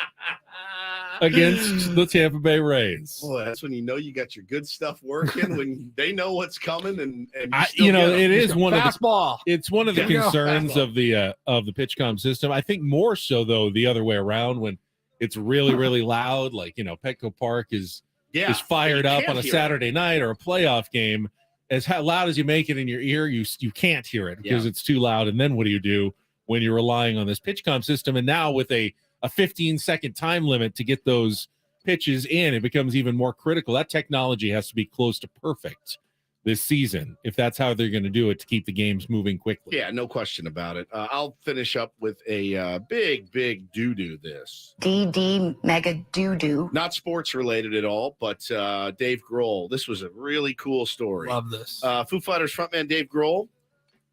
against the Tampa Bay Rays. Boy, that's when you know you got your good stuff working, when they know what's coming, and it is one of the fastball. it's one of the There you go. concerns of the PitchCom system. I think more so though the other way around when it's really really loud, like Petco Park is fired you up can't on a hear it. Saturday night or a playoff game. As loud as you make it in your ear, you can't hear it because it's too loud. And then what do you do when you're relying on this PitchCom system? And now with a 15-second time limit to get those pitches in, it becomes even more critical. That technology has to be close to perfect this season if that's how they're going to do it to keep the games moving quickly. Yeah, no question about it. I'll finish up with a big doo-doo this. DD mega doo-doo. Not sports related at all, but Dave Grohl. This was a really cool story. Love this. Foo Fighters frontman Dave Grohl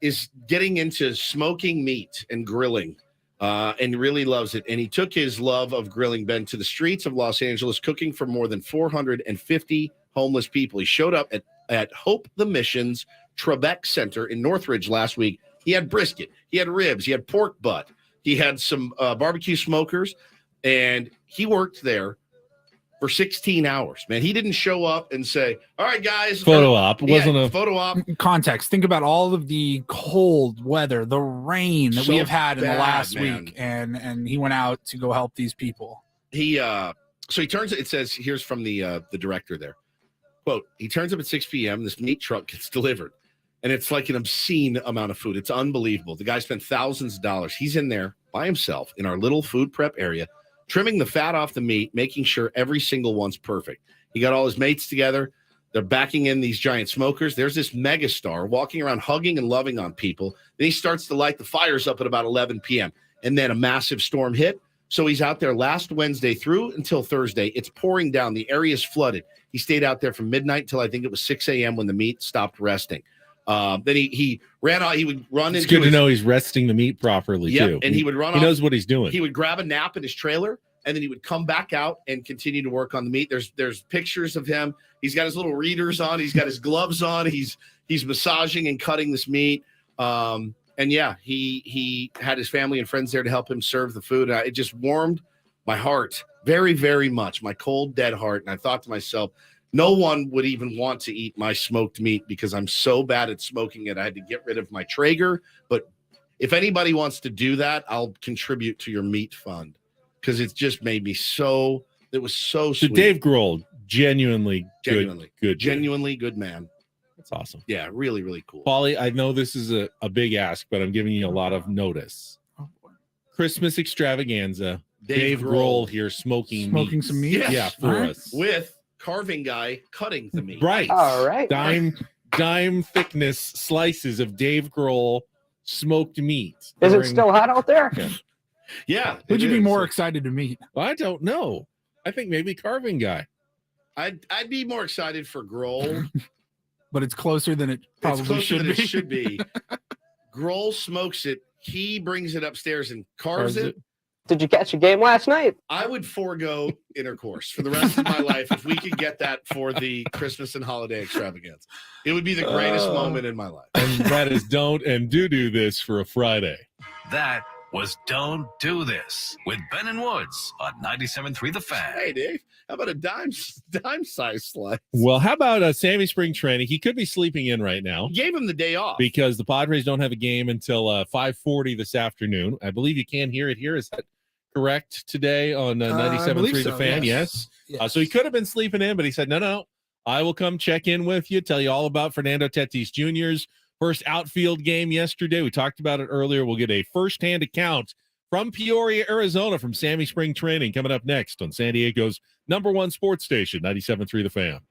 is getting into smoking meat and grilling and really loves it. And he took his love of grilling Ben to the streets of Los Angeles, cooking for more than 450 homeless people. He showed up at Hope the Mission's Trebek Center in Northridge last week. He had brisket, he had ribs, he had pork butt, he had some barbecue smokers, and he worked there for 16 hours. Man, he didn't show up and say, "All right, guys." Photo op. It wasn't a photo op. Context. Think about all of the cold weather, the rain that we So have had in the bad, last man. week, and he went out to go help these people. He turns it says here's from the director there. Quote, he turns up at 6 p.m. This meat truck gets delivered, and it's like an obscene amount of food. It's unbelievable. The guy spent thousands of dollars. He's in there by himself in our little food prep area, trimming the fat off the meat, making sure every single one's perfect. He got all his mates together. They're backing in these giant smokers. There's this megastar walking around hugging and loving on people. Then he starts to light the fires up at about 11 p.m. And then a massive storm hit. So he's out there last Wednesday through until Thursday. It's pouring down. The area is flooded. He stayed out there from midnight till I think it was 6 a.m. when the meat stopped resting. Then he ran out. He would run It's into good to know he's resting the meat properly too. And he would run He off. knows what he's doing. He would grab a nap in his trailer, and then he would come back out and continue to work on the meat. There's pictures of him. He's got his little readers on. He's got his gloves on. He's massaging and cutting this meat. And yeah, he had his family and friends there to help him serve the food. It just warmed my heart very, very much, my cold, dead heart. And I thought to myself, no one would even want to eat my smoked meat because I'm so bad at smoking it. I had to get rid of my Traeger. But if anybody wants to do that, I'll contribute to your meat fund because it just made me so. It was so So sweet. Dave Grohl, genuinely good. Genuinely good man. That's awesome. Yeah, really, really cool. Paulie, I know this is a big ask, but I'm giving you a lot of notice. Christmas extravaganza. Dave Grohl here smoking some meat. Yes. Yeah, for Alright. us. With carving guy cutting the meat. Right. All right. Dime thickness slices of Dave Grohl smoked meat. Is it during- still hot out there? Yeah. Would it you be is. more excited to meet? I don't know. I think maybe carving guy. I'd be more excited for Grohl. But it's closer than it probably It's closer should than be. it should be. Grohl smokes it. He brings it upstairs and carves it. Did you catch a game last night? I would forego intercourse for the rest of my life if we could get that for the Christmas and holiday extravaganza. It would be the greatest moment in my life. And that is don't and do this for a Friday. That was Don't Do This with Ben and Woods on 97.3 The Fan. Hey, Dave, how about a dime size slice? Well, how about Sammy Spring Training? He could be sleeping in right now Gave him the day off. because the Padres don't have a game until 5:40 this afternoon. I believe you can hear it here. Is that correct today on I 97.3 believe The so, Fan? yes. Yes. So he could have been sleeping in, but he said, no, I will come check in with you, tell you all about Fernando Tatis Jr.'s first outfield game yesterday. We talked about it earlier. We'll get a firsthand account from Peoria, Arizona, from Sammy Spring Training coming up next on San Diego's #1 sports station, 97.3 The Fan.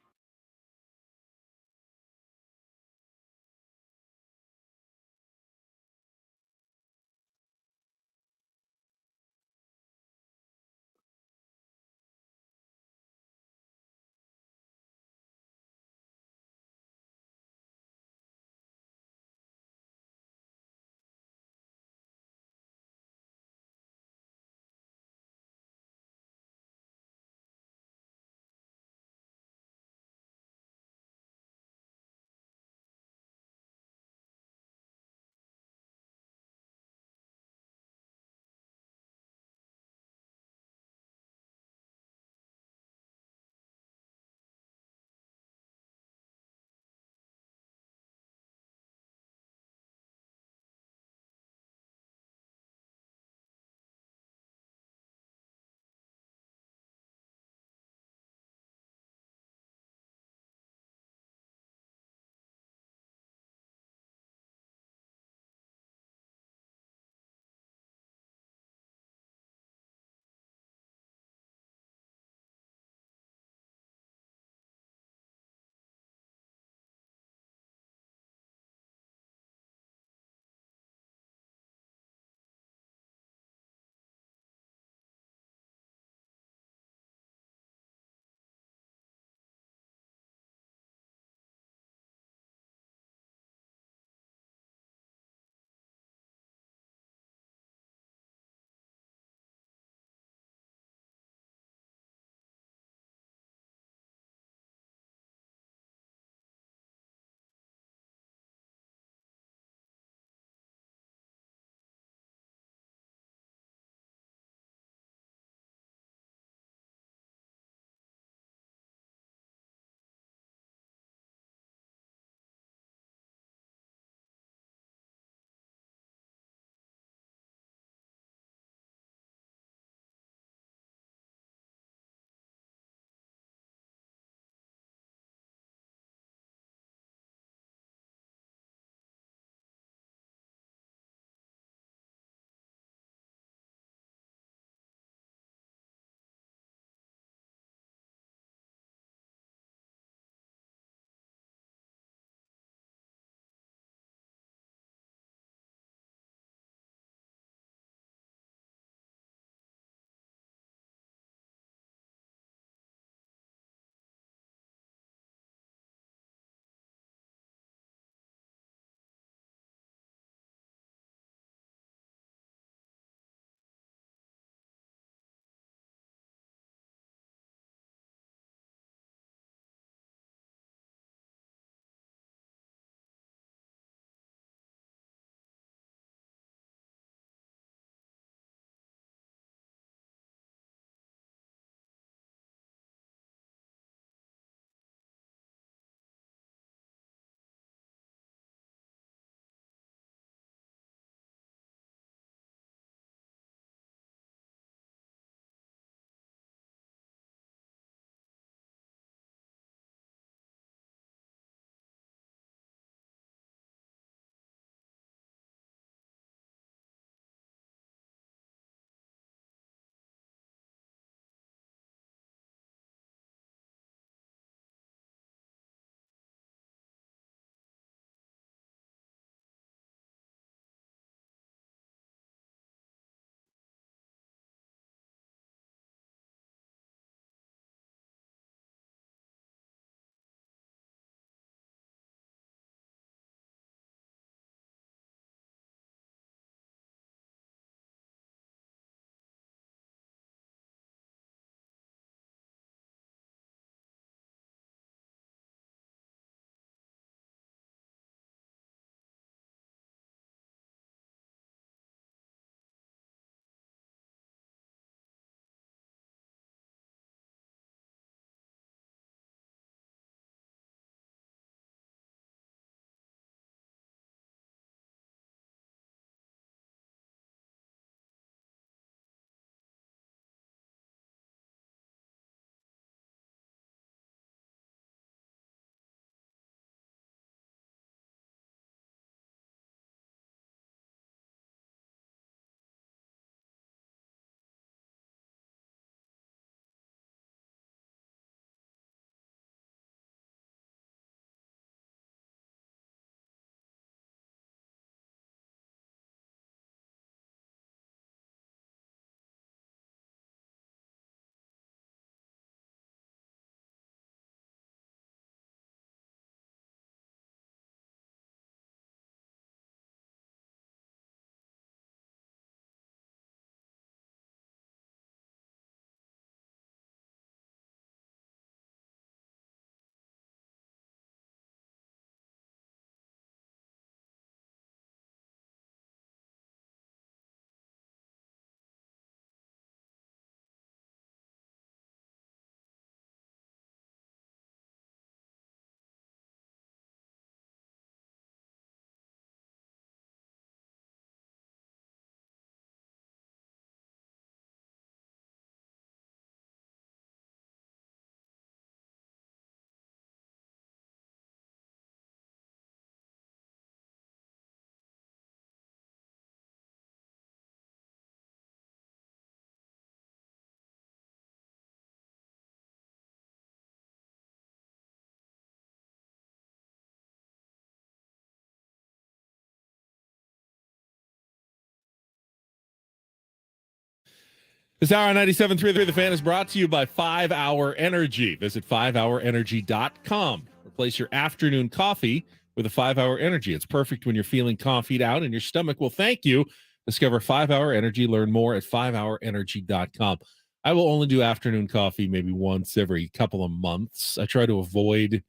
This hour on 97.3 The Fan is brought to you by 5 Hour Energy. Visit 5hourenergy.com. Replace your afternoon coffee with a 5 Hour Energy. It's perfect when you're feeling coffeeed out and your stomach will thank you. Discover 5 Hour Energy. Learn more at 5hourenergy.com. I will only do afternoon coffee maybe once every couple of months. I try to avoid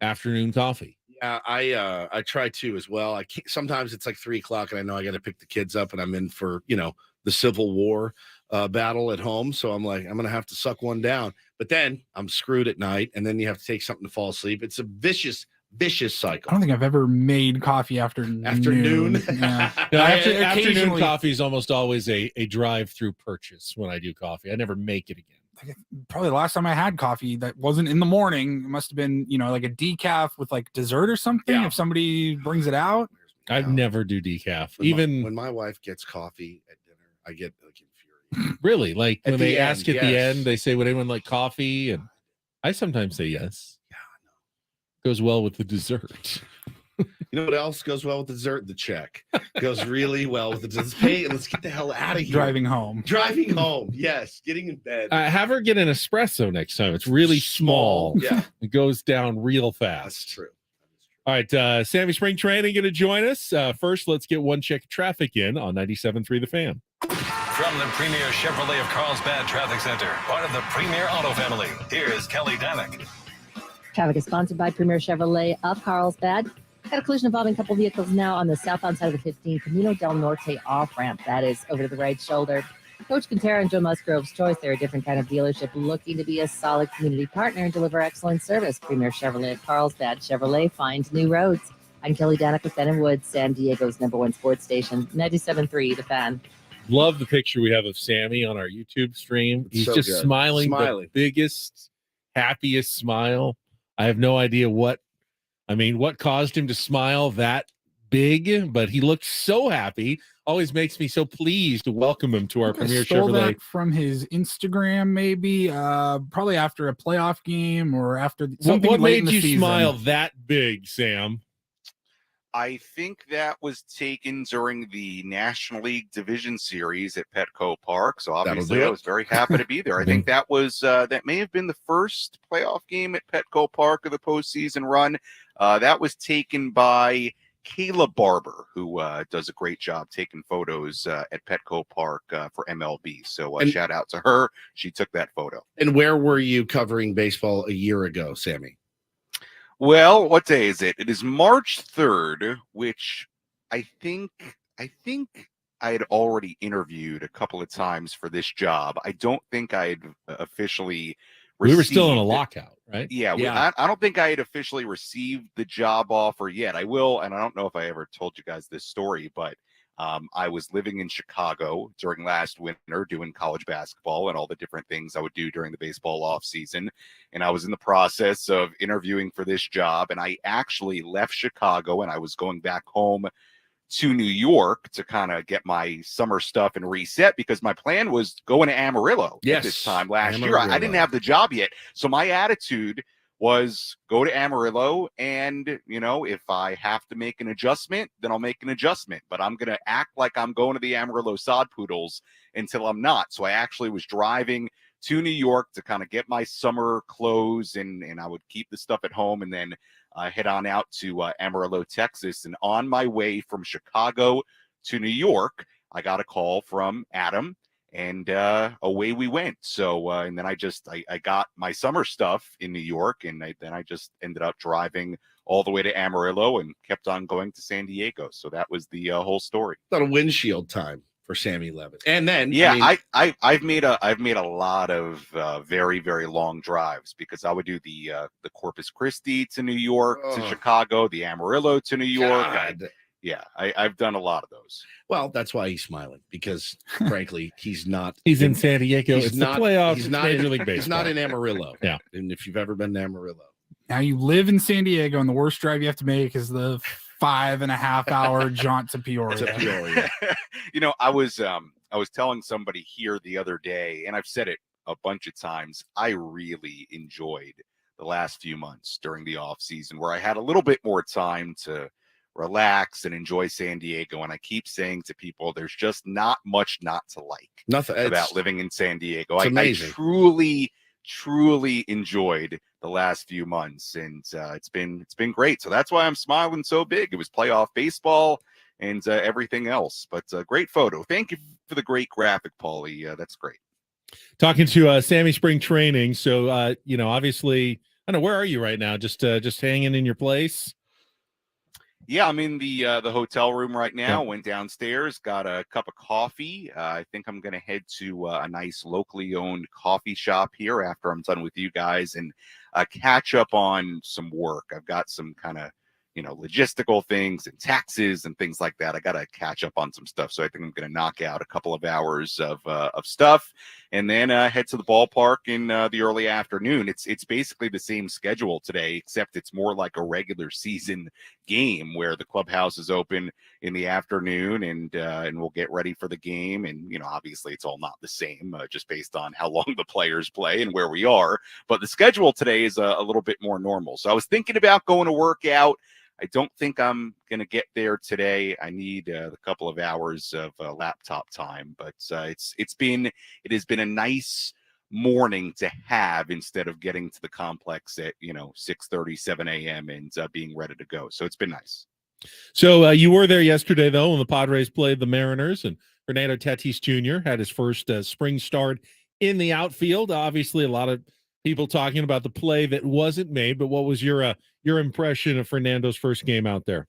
afternoon coffee. Yeah, I try to as well. I can't, sometimes it's like 3:00 and I know I got to pick the kids up and I'm in for, the Civil War battle at home. So I'm like, I'm going to have to suck one down, but then I'm screwed at night and then you have to take something to fall asleep. It's a vicious cycle. I don't think I've ever made coffee after noon. Yeah. Afternoon coffee is almost always a drive-through purchase when I do coffee. I never make it again. Probably the last time I had coffee that wasn't in the morning, it must have been, like a decaf with like dessert or something. Yeah. If somebody brings it out. I never do decaf. When my wife gets coffee at dinner, I get like infuriated. Really? Like At when the they end, ask at the yes. end, they say, would anyone like coffee? And I sometimes say yes. Yeah, I know. Goes well with the dessert. You know what else goes well with the dessert? The check goes really well with the dessert. Let's pay and let's get the hell out of here. Driving home. Yes. Getting in bed. Have her get an espresso next time. It's really small. Yeah. It goes down real fast. That's true. All right, Sammy Spring Training going to join us. First, let's get one check of traffic in on 97.3 The Fan. From the Premier Chevrolet of Carlsbad Traffic Center, part of the Premier Auto family, here's Kelly Danick. Traffic is sponsored by Premier Chevrolet of Carlsbad. Got a collision involving a couple vehicles now on the southbound side of the 15 Camino del Norte off-ramp. That is over to the right shoulder. Coach Quintero and Joe Musgrove's choice. They're a different kind of dealership looking to be a solid community partner and deliver excellent service. Premier Chevrolet of Carlsbad. Chevrolet finds new roads. I'm Kelly Danick with Ben & Woods, San Diego's #1 sports station, 97.3 The Fan. Love the picture we have of Sammy on our YouTube stream. He's so just good. smiling the biggest, happiest smile. I have no idea what caused him to smile that big, but he looked so happy. Always makes me so pleased to welcome him to our Premier Stole Chevrolet. that from his Instagram, maybe probably after a playoff game or after something. What late in made the you season. smile that big, Sam? I think that was taken during the National League Division Series at Petco Park. So obviously, I was very happy to be there. I think that was that may have been the first playoff game at Petco Park of the postseason run. That was taken by Kayla Barber, who does a great job taking photos at Petco Park for MLB. So shout out to her. She took that photo. And where were you covering baseball a year ago, Sammy? Well, what day is it? It is March 3rd, which I think I had already interviewed a couple of times for this job. I don't think I had officially We were still in a lockout, right? Yeah. I don't think I had officially received the job offer yet. I will, and I don't know if I ever told you guys this story, but I was living in Chicago during last winter doing college basketball and all the different things I would do during the baseball off season. And I was in the process of interviewing for this job. And I actually left Chicago and I was going back home to New York to kind of get my summer stuff and reset because my plan was going to Amarillo at this time last year. I didn't have the job yet. So my attitude was go to Amarillo and, if I have to make an adjustment, then I'll make an adjustment. But I'm going to act like I'm going to the Amarillo Sod Poodles until I'm not. So I actually was driving to New York to kind of get my summer clothes and I would keep the stuff at home and then head on out to Amarillo, Texas. And on my way from Chicago to New York, I got a call from Adam. And away we went. So and then I got my summer stuff in New York, and then I just ended up driving all the way to Amarillo and kept on going to San Diego. So that was the whole story. A lot of windshield time for Sammy Levitt. And then I've made a lot of very, very long drives because I would do the Corpus Christi to New York to Chicago, the Amarillo to New York. I've done a lot of those. Well, that's why he's smiling because, frankly, he's not. He's in San Diego. It's the playoffs. He's It's not Major in League Baseball. He's not in Amarillo. Yeah. And if you've ever been to Amarillo, now you live in San Diego, and the worst drive you have to make is the 5.5 hour jaunt to Peoria. I was telling somebody here the other day, and I've said it a bunch of times. I really enjoyed the last few months during the off season where I had a little bit more time to relax and enjoy San Diego. And I keep saying to people, there's just not much not to like Nothing about living in San Diego. It's I amazing. truly enjoyed the last few months, and it's been great. So that's why I'm smiling so big. It was playoff baseball and everything else, but great photo. Thank you for the great graphic, Paulie. That's great. Talking to Sammy Spring Training. So obviously, I don't know, where are you right now? Just hanging in your place. Yeah, I'm in the hotel room right now. Okay. Went downstairs, got a cup of coffee. I think I'm going to head to a nice locally owned coffee shop here after I'm done with you guys and catch up on some work. I've got some kind of logistical things and taxes and things like that. I got to catch up on some stuff. So I think I'm going to knock out a couple of hours of stuff and then head to the ballpark in the early afternoon. It's basically the same schedule today, except it's more like a regular season game where the clubhouse is open in the afternoon and we'll get ready for the game. And, obviously it's all not the same just based on how long the players play and where we are. But the schedule today is a little bit more normal. So I was thinking about going to work out. I don't think I'm going to get there today. I need a couple of hours of laptop time, but it has been a nice morning to have instead of getting to the complex at 6:30, 7 a.m. and being ready to go. So it's been nice. So you were there yesterday, though, when the Padres played the Mariners, and Fernando Tatis Jr. had his first spring start in the outfield. Obviously, a lot of people talking about the play that wasn't made, but what was your impression of Fernando's first game out there?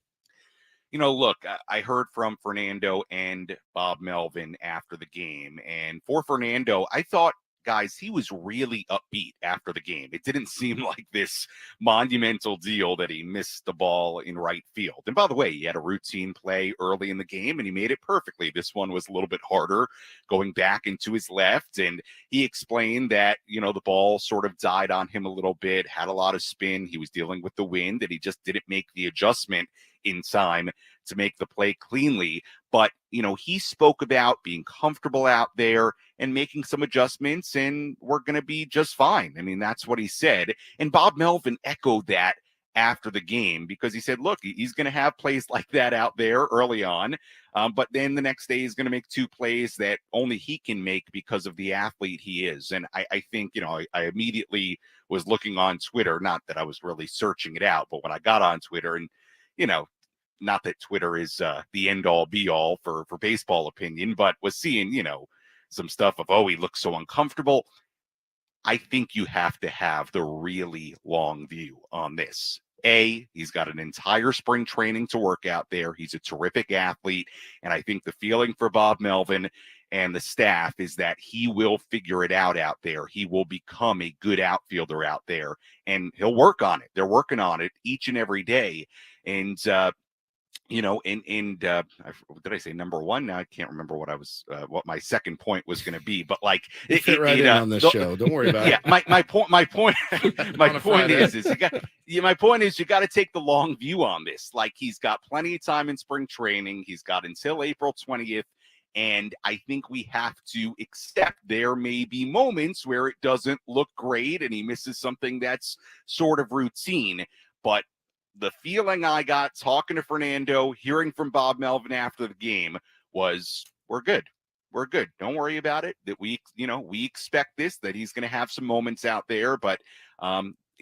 Look, I heard from Fernando and Bob Melvin after the game, and for Fernando, I thought, guys, he was really upbeat after the game. It didn't seem like this monumental deal that he missed the ball in right field. And by the way, he had a routine play early in the game and he made it perfectly. This one was a little bit harder going back into his left. And he explained that, the ball sort of died on him a little bit, had a lot of spin. He was dealing with the wind and he just didn't make the adjustment in time to make the play cleanly. But, he spoke about being comfortable out there and making some adjustments, and we're going to be just fine. I mean, that's what he said. And Bob Melvin echoed that after the game because he said, look, he's going to have plays like that out there early on. But then the next day he's going to make two plays that only he can make because of the athlete he is. And I think, I immediately was looking on Twitter, not that I was really searching it out, but when I got on Twitter and, not that Twitter is the end all be all for baseball opinion, but was seeing, some stuff of, he looks so uncomfortable. I think you have to have the really long view on this. He's got an entire spring training to work out there. He's a terrific athlete. And I think the feeling for Bob Melvin and the staff is that he will figure it out there. He will become a good outfielder out there and he'll work on it. They're working on it each and every day. And, did I say number one? Now I can't remember what my second point was going to be, but like it fit right in on this show. Don't worry about it. My point is you got to take the long view on this. Like he's got plenty of time in spring training. He's got until April 20th. And I think we have to accept there may be moments where it doesn't look great and he misses something that's sort of routine, but the feeling I got talking to Fernando, hearing from Bob Melvin after the game was, we're good. We're good. Don't worry about it. That we expect this, that he's going to have some moments out there. But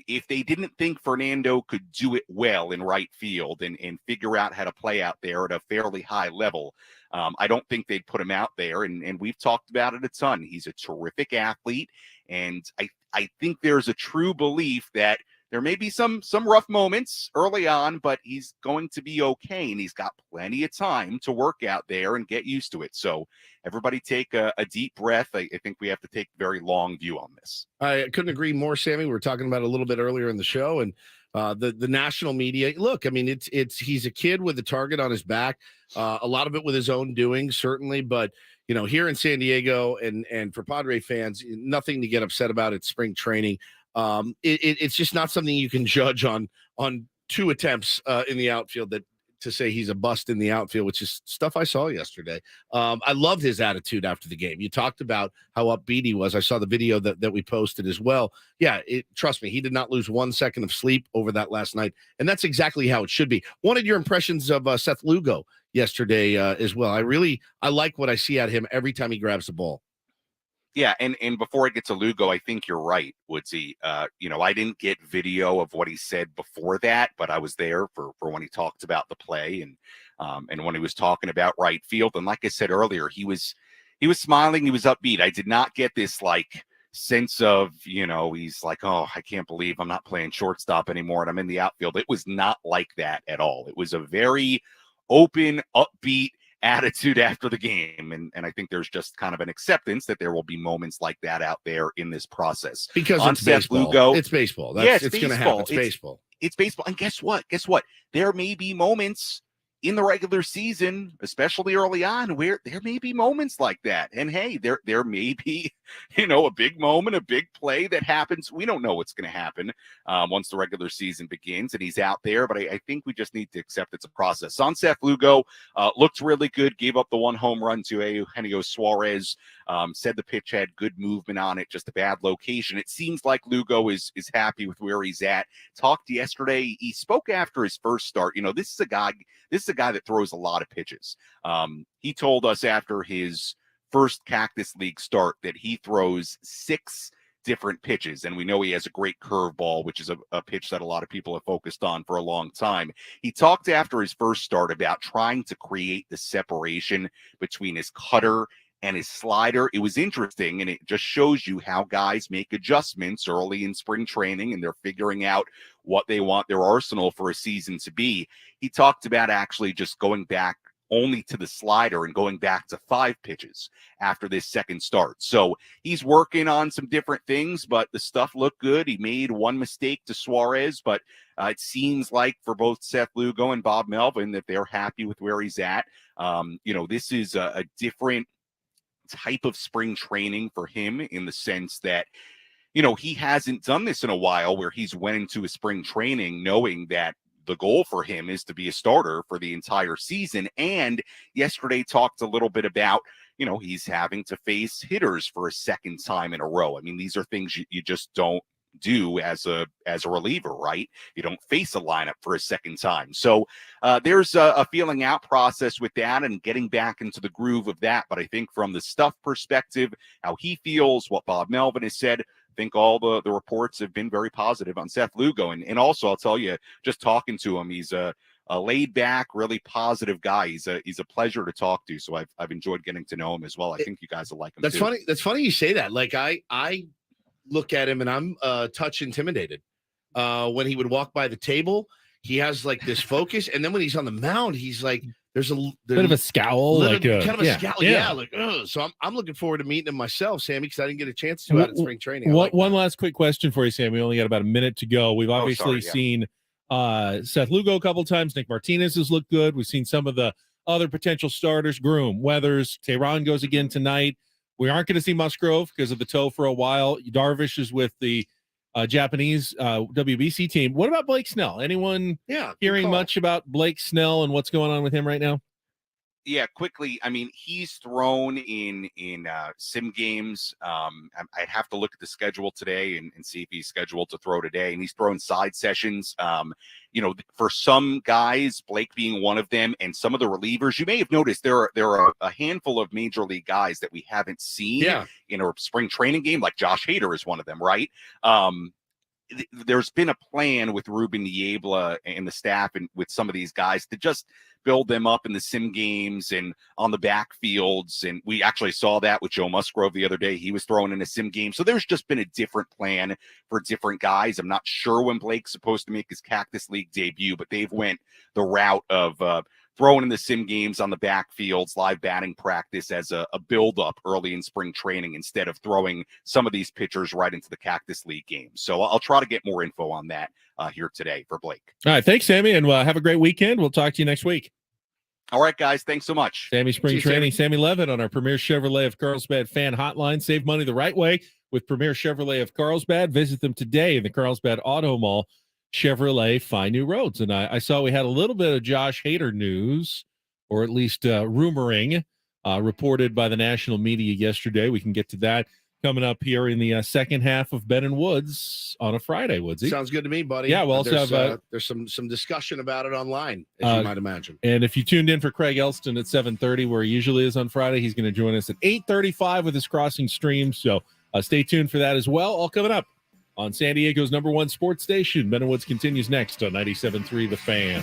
if they didn't think Fernando could do it well in right field and figure out how to play out there at a fairly high level, I don't think they'd put him out there. And we've talked about it a ton. He's a terrific athlete. And I think there's a true belief that there may be some rough moments early on, but he's going to be okay, and he's got plenty of time to work out there and get used to it. So everybody take a deep breath. I think we have to take a very long view on this. I couldn't agree more, Sammy. We were talking about it a little bit earlier in the show, and the national media. Look, I mean, it's he's a kid with a target on his back. A lot of it with his own doing, certainly, but here in San Diego and for Padre fans, nothing to get upset about. It's spring training. It's just not something you can judge on two attempts in the outfield that to say he's a bust in the outfield, which is stuff I saw yesterday. I loved his attitude after the game. You talked about how upbeat he was. I saw the video that we posted as well. Yeah, trust me, he did not lose 1 second of sleep over that last night, and that's exactly how it should be. Wanted your impressions of Seth Lugo yesterday as well. I like what I see out of him every time he grabs the ball. Yeah, and before I get to Lugo, I think you're right, Woodsy. I didn't get video of what he said before that, but I was there for when he talked about the play and when he was talking about right field. And like I said earlier, he was smiling, he was upbeat. I did not get this like sense of, he's like, oh, I can't believe I'm not playing shortstop anymore and I'm in the outfield. It was not like that at all. It was a very open, upbeat attitude after the game, and I think there's just kind of an acceptance that there will be moments like that out there in this process. Because on it's Seth baseball. Lugo, It's baseball. it's going to happen. It's baseball. It's baseball. And guess what? There may be moments in the regular season, especially early on, where there may be moments like that. And hey, there may be, a big moment, a big play that happens. We don't know what's going to happen once the regular season begins and he's out there. But I think we just need to accept it's a process. On Seth Lugo looked really good, gave up the 1 home run to Eugenio Suarez. Said the pitch had good movement on it, just a bad location. It seems like Lugo is happy with where he's at. Talked yesterday. He spoke after his first start. This is a guy that throws a lot of pitches. He told us after his first Cactus League start that he throws 6 different pitches. And we know he has a great curveball, which is a pitch that a lot of people have focused on for a long time. He talked after his first start about trying to create the separation between his cutter and his slider. It was interesting, and it just shows you how guys make adjustments early in spring training, and they're figuring out what they want their arsenal for a season to be. He talked about actually just going back only to the slider and going back to 5 pitches after this second start. So he's working on some different things, but the stuff looked good. He made 1 mistake to Suarez, but it seems like for both Seth Lugo and Bob Melvin that they're happy with where he's at. This is a different type of spring training for him in the sense that, he hasn't done this in a while where he's went into a spring training knowing that the goal for him is to be a starter for the entire season. And yesterday talked a little bit about, he's having to face hitters for a second time in a row. I mean, these are things you just don't do as a reliever, right? You don't face a lineup for a second time. So there's a feeling out process with that and getting back into the groove of that. But I think from the stuff perspective, how he feels, what Bob Melvin has said, I think all the reports have been very positive on Seth Lugo. And also, I'll tell you, just talking to him, he's a laid back, really positive guy. He's a pleasure to talk to. So I've enjoyed getting to know him as well. I think you guys will like him. That's too. funny. That's funny you say that. Like I look at him and I'm touch intimidated. When he would walk by the table, he has like this focus, and then when he's on the mound, he's like there's bit of a scowl, kind of a scowl. Yeah, like so I'm looking forward to meeting him myself, Sammy, because I didn't get a chance to out at spring training. One last quick question for you, Sam. We only got about a minute to go. We've obviously seen Seth Lugo a couple of times. Nick Martinez has looked good. We've seen some of the other potential starters, Groom, Weathers, Tehran goes again tonight. We aren't going to see Musgrove because of the toe for a while. Darvish is with the Japanese WBC team. What about Blake Snell? Anyone hearing much about Blake Snell and what's going on with him right now? Yeah, quickly. I mean, he's thrown in sim games. I'd have to look at the schedule today and see if he's scheduled to throw today. And he's thrown side sessions. For some guys, Blake being one of them, and some of the relievers, you may have noticed there are a handful of major league guys that we haven't seen in a spring training game. Like Josh Hader is one of them, right? There's been a plan with Ruben Niebla and the staff and with some of these guys to just build them up in the sim games and on the backfields. And we actually saw that with Joe Musgrove the other day. He was thrown in a sim game. So there's just been a different plan for different guys. I'm not sure when Blake's supposed to make his Cactus League debut, but they've went the route of throwing in the sim games on the backfields, live batting practice as a build-up early in spring training instead of throwing some of these pitchers right into the Cactus League games. So I'll try to get more info on that here today for Blake. All right, thanks, Sammy, and have a great weekend. We'll talk to you next week. All right, guys, thanks so much. Sammy Spring Training, Sammy Levitt on our Premier Chevrolet of Carlsbad fan hotline. Save money the right way with Premier Chevrolet of Carlsbad. Visit them today in the Carlsbad Auto Mall. Chevrolet find new roads. And I saw we had a little bit of Josh Hader news, or at least rumoring, reported by the national media yesterday. We can get to that coming up here in the second half of Ben and Woods on a Friday, Woodsy. Sounds good to me, buddy. Yeah, we'll also have there's some discussion about it online, as you might imagine. And if you tuned in for Craig Elston at 7:30, where he usually is on Friday, he's going to join us at 8:35 with his Crossing stream. So stay tuned for that as well. All coming up on San Diego's #1 sports station. Ben and Woods continues next on 97.3 The Fan.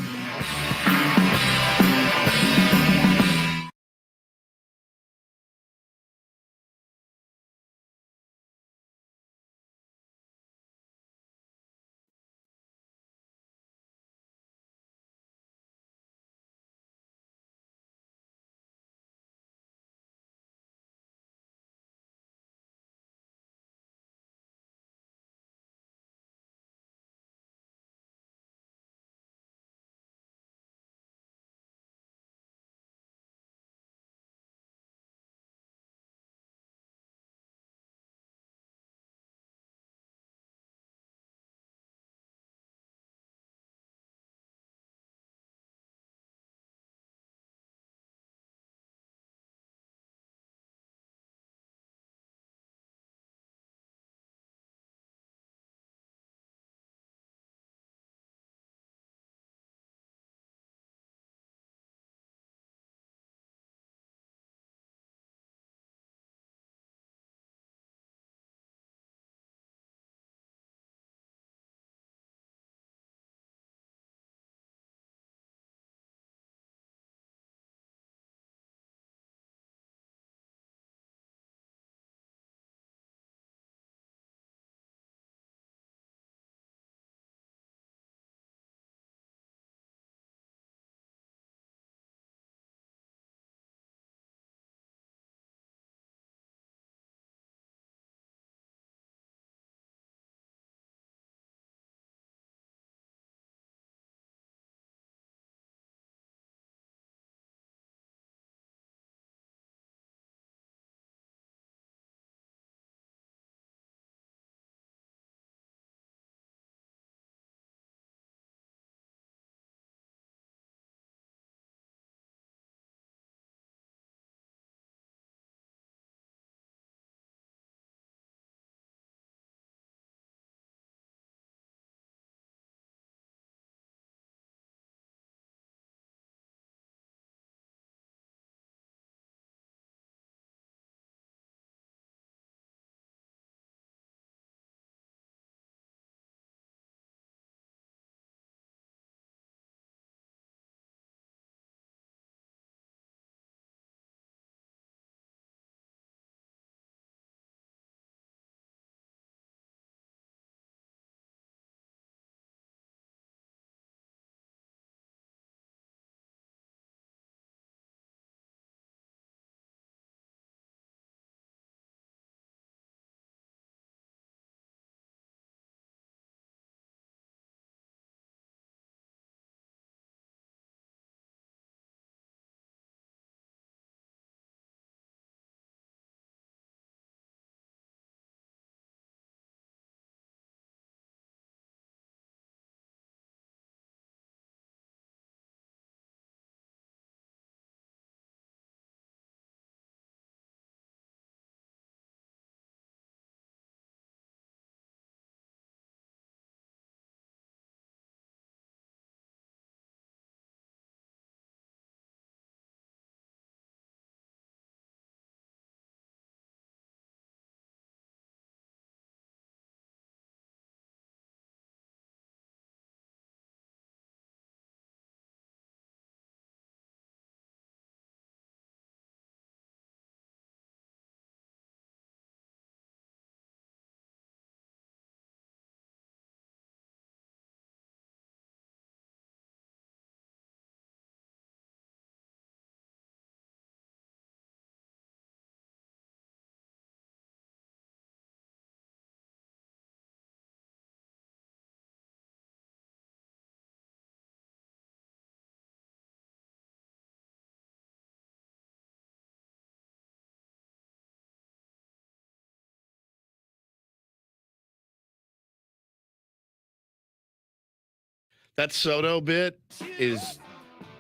That Soto bit is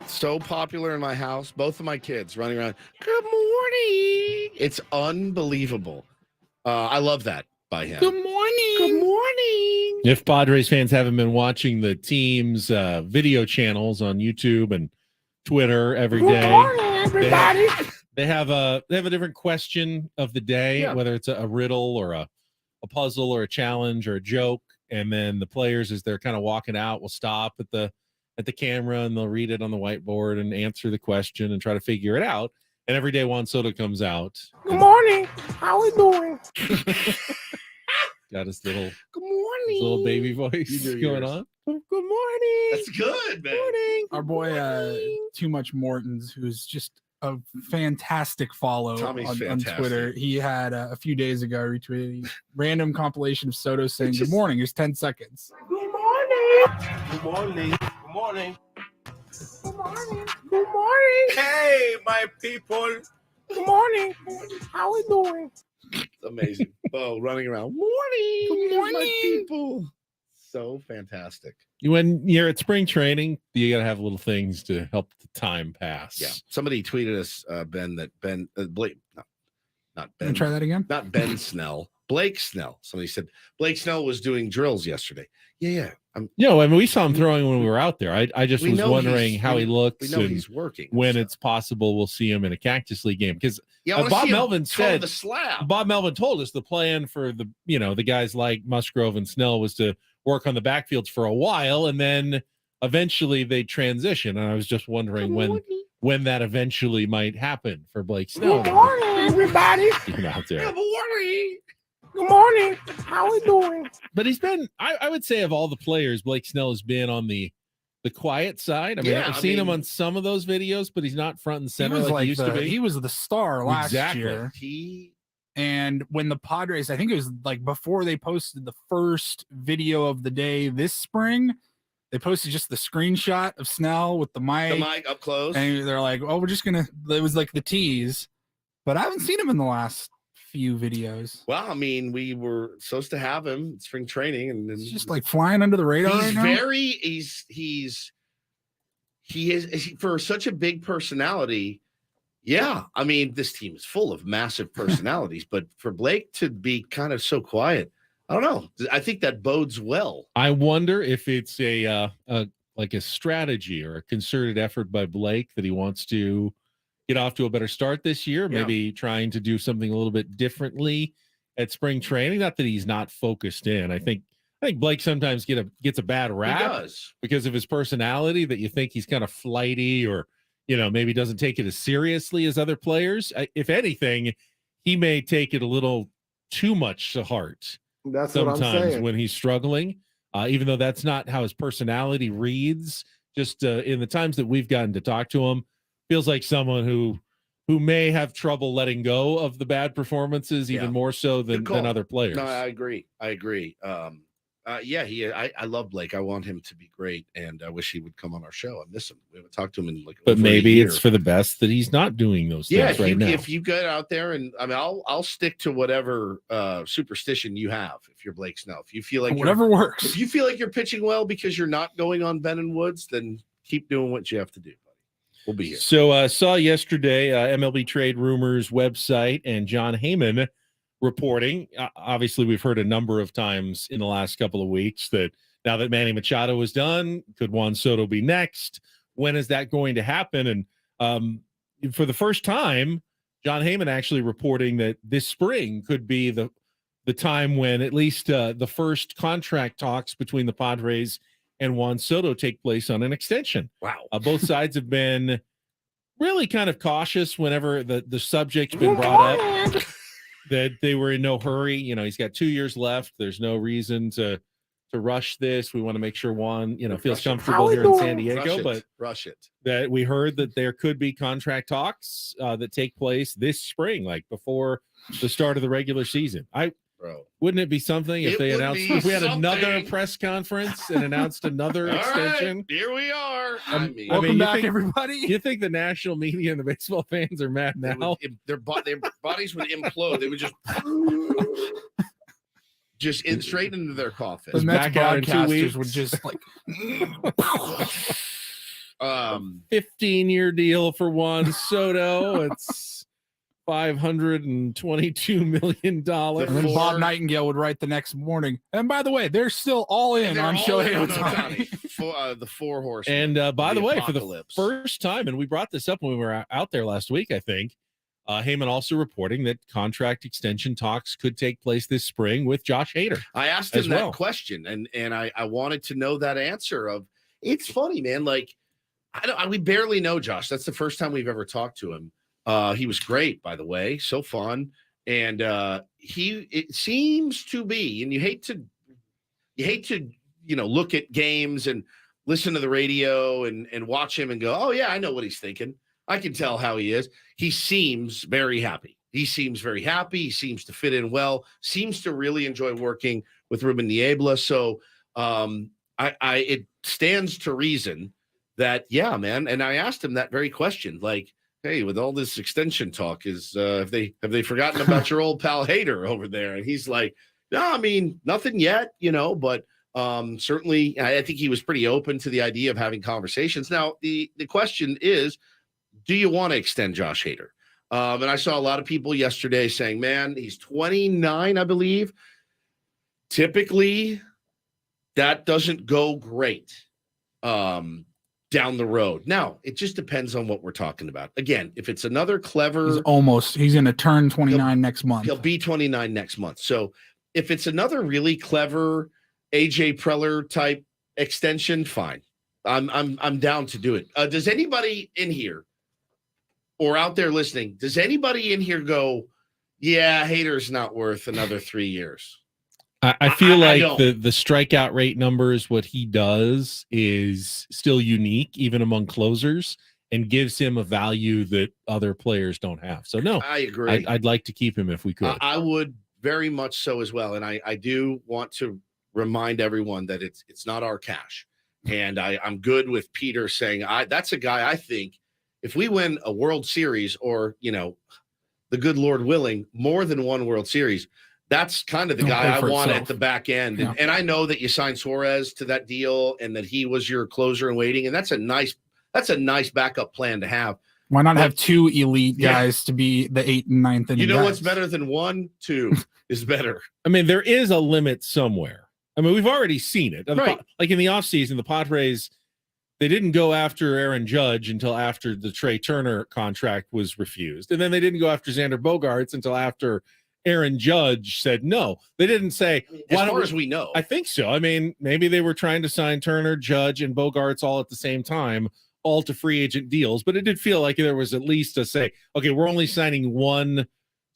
so popular in my house. Both of my kids running around, good morning. It's unbelievable. I love that by him. Good morning. Good morning. If Padres fans haven't been watching the team's video channels on YouTube and Twitter every day, Good morning, everybody. they have a different question of the day, Yeah. whether it's a riddle or a puzzle or a challenge or a joke, and then the players, as they're kind of walking out, will stop at the camera and they'll read it on the whiteboard and answer the question and try to figure it out. And every day Juan Soto comes out. Good morning. How we doing? Got his little Good morning. his little baby voice You do going yours. on. Good morning. That's good, man. Our boy, Too Much Mortons, who's just a fantastic follow Tommy's on fantastic. Twitter. He had a few days ago retweeted a random compilation of Soto saying, It's "Good just- morning." It's 10 seconds. Good morning. Good morning. Good morning. Good morning. Good morning. Hey, my people. Good morning. How we doing? It's amazing. Bo running around. Morning. Good Here's my morning. people. So fantastic. When you're at spring training, you got to have little things to help the time pass. Yeah. Somebody tweeted us, Ben, that Blake, no, not Can I Ben. try that again? Not Ben Snell. Blake Snell. Somebody said Blake Snell was doing drills yesterday. Yeah. You know, I mean, we saw him throwing when we were out there. I just We was know wondering he's- how we- he We looks know and he's working. when so. it's possible we'll see him in a Cactus League game. Because Yeah, I wanna Bob see him Melvin toe said the slab. Bob Melvin told us the plan for the guys like Musgrove and Snell was to work on the backfields for a while and then eventually they transition. And I was just wondering when that eventually might happen for Blake Snell. Good morning, everybody. Being out there. Good morning. Good morning. How we doing? But he's been, I would say, of all the players, Blake Snell has been on the quiet side. I mean, Yeah, I've I seen him mean- on some of those videos, but he's not front and He center was like he used to he be. was the star last Exactly. year. He And when the Padres, I think it was like before they posted the first video of the day this spring, they posted just the screenshot of Snell with the the mic. mic up close. And they're like, oh, we're just going to, it was like the tease. But I haven't seen him in the last few videos. Well, I mean, we were supposed to have him in spring training, and then He's just like flying under the radar he's right now. very he is for such a big personality. Yeah, I mean, this team is full of massive personalities, but for Blake to be kind of so quiet, I don't know. I think that bodes well. I wonder if it's a strategy or a concerted effort by Blake that he wants to get off to a better start this year, Yeah. maybe trying to do something a little bit differently at spring training. Not that he's not focused in. I think Blake sometimes gets a bad He rap does. because of his personality, that you think he's kind of flighty or, maybe doesn't take it as seriously as other players. If anything, he may take it a little too much to heart That's what I'm sometimes saying. when he's struggling, even though that's not how his personality reads. Just in the times that we've gotten to talk to him, feels like someone who may have trouble letting go of the bad performances, even Yeah. more so Good than call. other players. No, I agree. I love Blake. I want him to be great, and I wish he would come on our show. I miss him. We haven't talked to him in but over a maybe it's year. for the best that he's not doing those Yeah, things right now. if you get out there, and I mean, I'll stick to whatever superstition you have. If you're Blake Snell, if you feel like Whatever works. if you feel like you're pitching well because you're not going on Ben and Woods, then keep doing what you have to do, buddy. We'll be here. So saw yesterday MLB Trade Rumors website and John Heyman reporting. Obviously, we've heard a number of times in the last couple of weeks that now that Manny Machado is done, could Juan Soto be next? When is that going to happen? And for the first time, John Heyman actually reporting that this spring could be the time when at least the first contract talks between the Padres and Juan Soto take place on an extension. Wow. Both sides have been really kind of cautious whenever the subject's been brought up, that they were in no hurry. He's got 2 years left. There's no reason to rush this. We want to make sure Juan, feels comfortable here in San Diego, but rush it. that we heard that there could be contract talks that take place this spring, like before the start of the regular season. Bro. Wouldn't it be something if It they would announced, be if we had another something. press conference and announced another All extension? right, here we are. I mean, Welcome you back, think- everybody. You think the national media and the baseball fans are mad they now? would- their bodies would implode. They would just just in straight into their coffin. The Mets back out in 2 broadcasters weeks. would just like 15-year deal for Juan Soto. It's $522 million. and then Bob Nightingale would write the next morning. And by the way, they're still all in on Shohei Ohtani. The four horsemen. And by the way, for the apocalypse. first time, and we brought this up when we were out there last week, I think, Heyman also reporting that contract extension talks could take place this spring with Josh Hader. I asked as him that well. question, and I wanted to know that answer. Of it's funny, man. Like we barely know Josh. That's the first time we've ever talked to him. He was great, by the way, so fun, and it seems to be. And you hate to look at games and listen to the radio and watch him and go, oh yeah, I know what he's thinking. I can tell how he is. He seems very happy. He seems to fit in well, seems to really enjoy working with Ruben Niebla. So it stands to reason that, yeah, man. And I asked him that very question, like, hey, with all this extension talk, have they forgotten about your old pal Hader over there? And he's like, no, I mean, nothing yet, but certainly I think he was pretty open to the idea of having conversations. Now, the question is, do you want to extend Josh Hader? And I saw a lot of people yesterday saying, man, he's 29, I believe. Typically, that doesn't go great down the road. Now, it just depends on what we're talking about. Again, if it's another clever... He's going to turn 29 next month. He'll be 29 next month. So if it's another really clever AJ Preller type extension, fine. I'm down to do it. Does anybody in here or out there listening, does anybody in here go, yeah, Hader's not worth another 3 years? I feel like the strikeout rate numbers, what he does is still unique, even among closers, and gives him a value that other players don't have. So, no, I agree. I'd like to keep him if we could. I would very much so as well. And I do want to remind everyone that it's not our cash. And I'm good with Peter saying that's a guy I think if we win a World Series or, the good Lord willing, more than one World Series, that's kind of the guy I want at the back end. Yeah. And I know that you signed Suarez to that deal and that he was your closer and waiting. And that's a nice backup plan to have. Why not have two elite guys to be the 8th and 9th inning? What's better than 1? 2 is better. I mean, there is a limit somewhere. I mean, we've already seen it. Right. Like in the offseason, the Padres, they didn't go after Aaron Judge until after the Trey Turner contract was refused. And then they didn't go after Xander Bogaerts until after Aaron Judge said no. They didn't say, as far as we know. I think so. I mean, maybe they were trying to sign Turner, Judge, and Bogaerts all at the same time, all to free agent deals. But it did feel like there was at least a say, okay, we're only signing one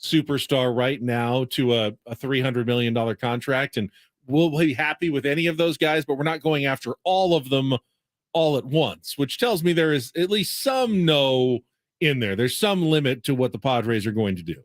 superstar right now to a $300 million contract, and we'll be happy with any of those guys, but we're not going after all of them all at once, which tells me there is at least some no in there. There's some limit to what the Padres are going to do.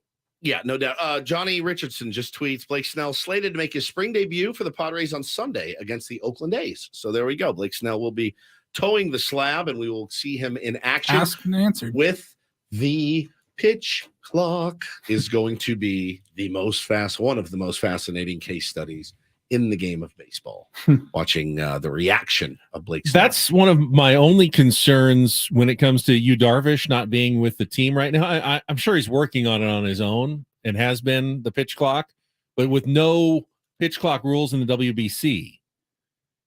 Yeah, no doubt. Johnny Richardson just tweets, Blake Snell slated to make his spring debut for the Padres on Sunday against the Oakland A's. So there we go. Blake Snell will be towing the slab, and we will see him in action. Asked and answered. With the pitch clock is going to be one of the most fascinating case studies in the game of baseball. Watching the reaction of Blake Snell. That's one of my only concerns when it comes to Yu Darvish not being with the team right now. I'm sure he's working on it on his own and has been, the pitch clock, but with no pitch clock rules in the WBC,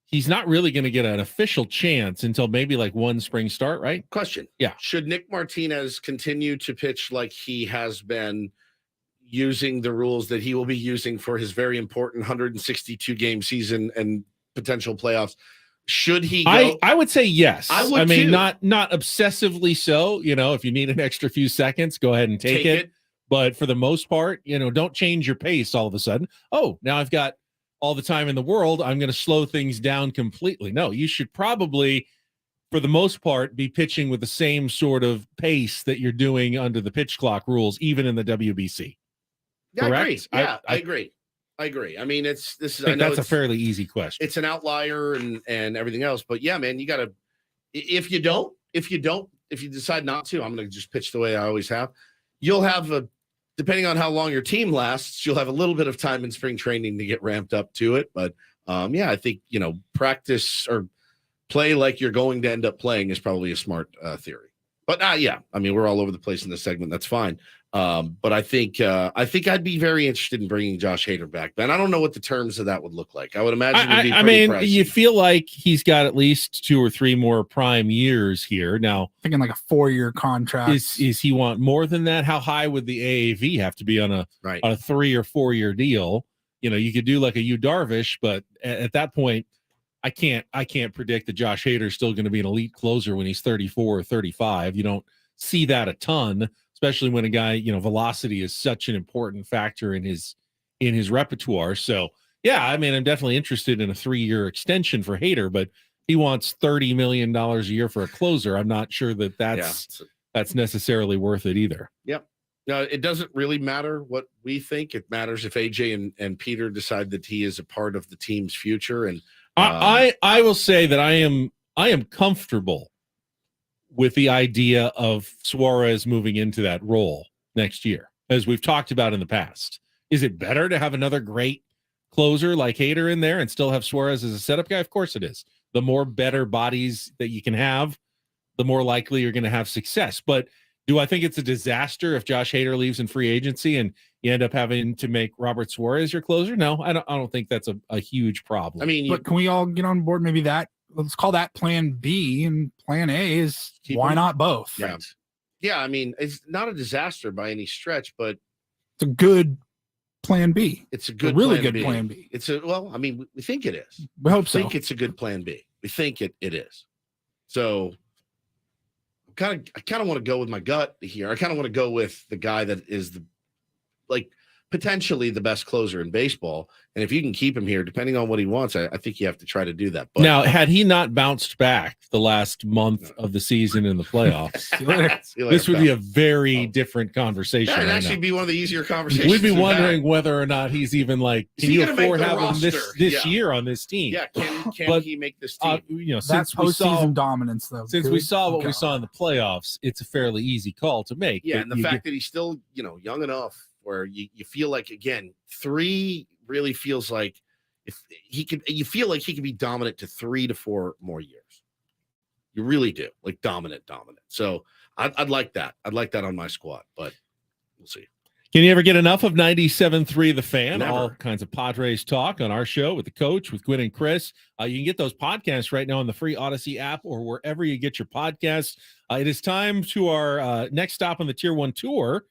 he's not really going to get an official chance until maybe like one spring start, right? Question. Yeah. Should Nick Martinez continue to pitch like he has been, using the rules that he will be using for his very important 162 game season and potential playoffs? Should he go? I would say yes. I would mean, too. not obsessively so. If you need an extra few seconds, go ahead and take it. But for the most part, don't change your pace all of a sudden. Oh, now I've got all the time in the world. I'm going to slow things down completely. No, you should probably, for the most part, be pitching with the same sort of pace that you're doing under the pitch clock rules, even in the WBC. Yeah, I agree. Correct? Yeah, I agree. I mean, I know that's a fairly easy question. It's an outlier and everything else, but yeah, man, you got to, if you decide not to, I'm going to just pitch the way I always have. You'll have a depending on how long your team lasts, you'll have a little bit of time in spring training to get ramped up to it. But I think, practice or play like you're going to end up playing is probably a smart theory. But we're all over the place in this segment. That's fine. But I think I'd be very interested in bringing Josh Hader back, Ben. I don't know what the terms of that would look like. I would imagine it'd be pretty pricey. You feel like he's got at least 2 or 3 more prime years here. Now, thinking like a 4-year contract. Is he want more than that? How high would the AAV have to be on a 3 or 4 year deal? You could do like a Yu Darvish, but at that point, I can't predict that Josh Hader is still going to be an elite closer when he's 34 or 35. You don't see that a ton, especially when a guy, velocity is such an important factor in his repertoire. So I'm definitely interested in a 3-year extension for Hader, but he wants $30 million a year for a closer. I'm not sure that's necessarily worth it either. Yep. No, it doesn't really matter what we think. It matters if AJ and Peter decide that he is a part of the team's future. And I will say that I am comfortable with the idea of Suarez moving into that role next year, as we've talked about in the past. Is it better to have another great closer like Hader in there and still have Suarez as a setup guy? Of course it is. The more better bodies that you can have, the more likely you're going to have success. But do I think it's a disaster if Josh Hader leaves in free agency and you end up having to make Robert Suarez your closer? No, I don't think that's a huge problem. But can we all get on board? Maybe let's call that plan B, and plan A is why not both? Yeah. Yeah. It's not a disaster by any stretch, but it's a good plan B. It's a good, really plan good B. plan B. We think it is. We hope so. We think it's a good plan B. We think it is. So I kind of want to go with my gut here. I kind of want to go with the guy that is potentially the best closer in baseball. And if you can keep him here, depending on what he wants, I think you have to try to do that. But now, had he not bounced back the last month of the season in the playoffs, this would be a very different conversation. Yeah, it'd actually be one of the easier conversations. We'd be wondering whether or not he's even can you afford having this year on this team? Yeah, can he make this team? Since postseason dominance, though. Since we saw what we saw in the playoffs, it's a fairly easy call to make. Yeah, and the fact that he's still, young enough where you feel like, again, 3 really feels like you feel like he could be dominant to 3 to 4 more years. You really do, like dominant. So I'd like that. I'd like that on my squad, but we'll see. Can you ever get enough of 97.3 The Fan? Never. All kinds of Padres talk on our show with the coach, with Gwynn and Chris. You can get those podcasts right now on the free Odyssey app or wherever you get your podcasts. It is time to our next stop on the Tier 1 tour.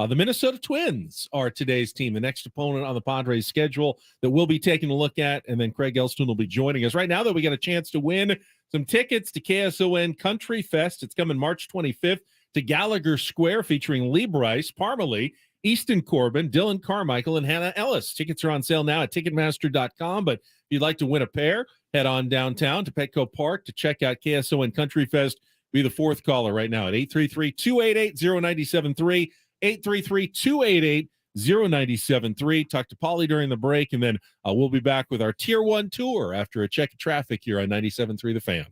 The Minnesota Twins are today's team, the next opponent on the Padres schedule that we'll be taking a look at, and then Craig Elston will be joining us. Right now, though, we got a chance to win some tickets to KSON Country Fest. It's coming March 25th to Gallagher Square, featuring Lee Bryce, Parmalee, Easton Corbin, Dylan Carmichael, and Hannah Ellis. Tickets are on sale now at Ticketmaster.com, but if you'd like to win a pair, head on downtown to Petco Park to check out KSON Country Fest. Be the 4th caller right now at 833-288-0973. 833-288-0973. Talk to Paulie during the break, and then we'll be back with our Tier 1 tour after a check of traffic here on 97.3 The Fan.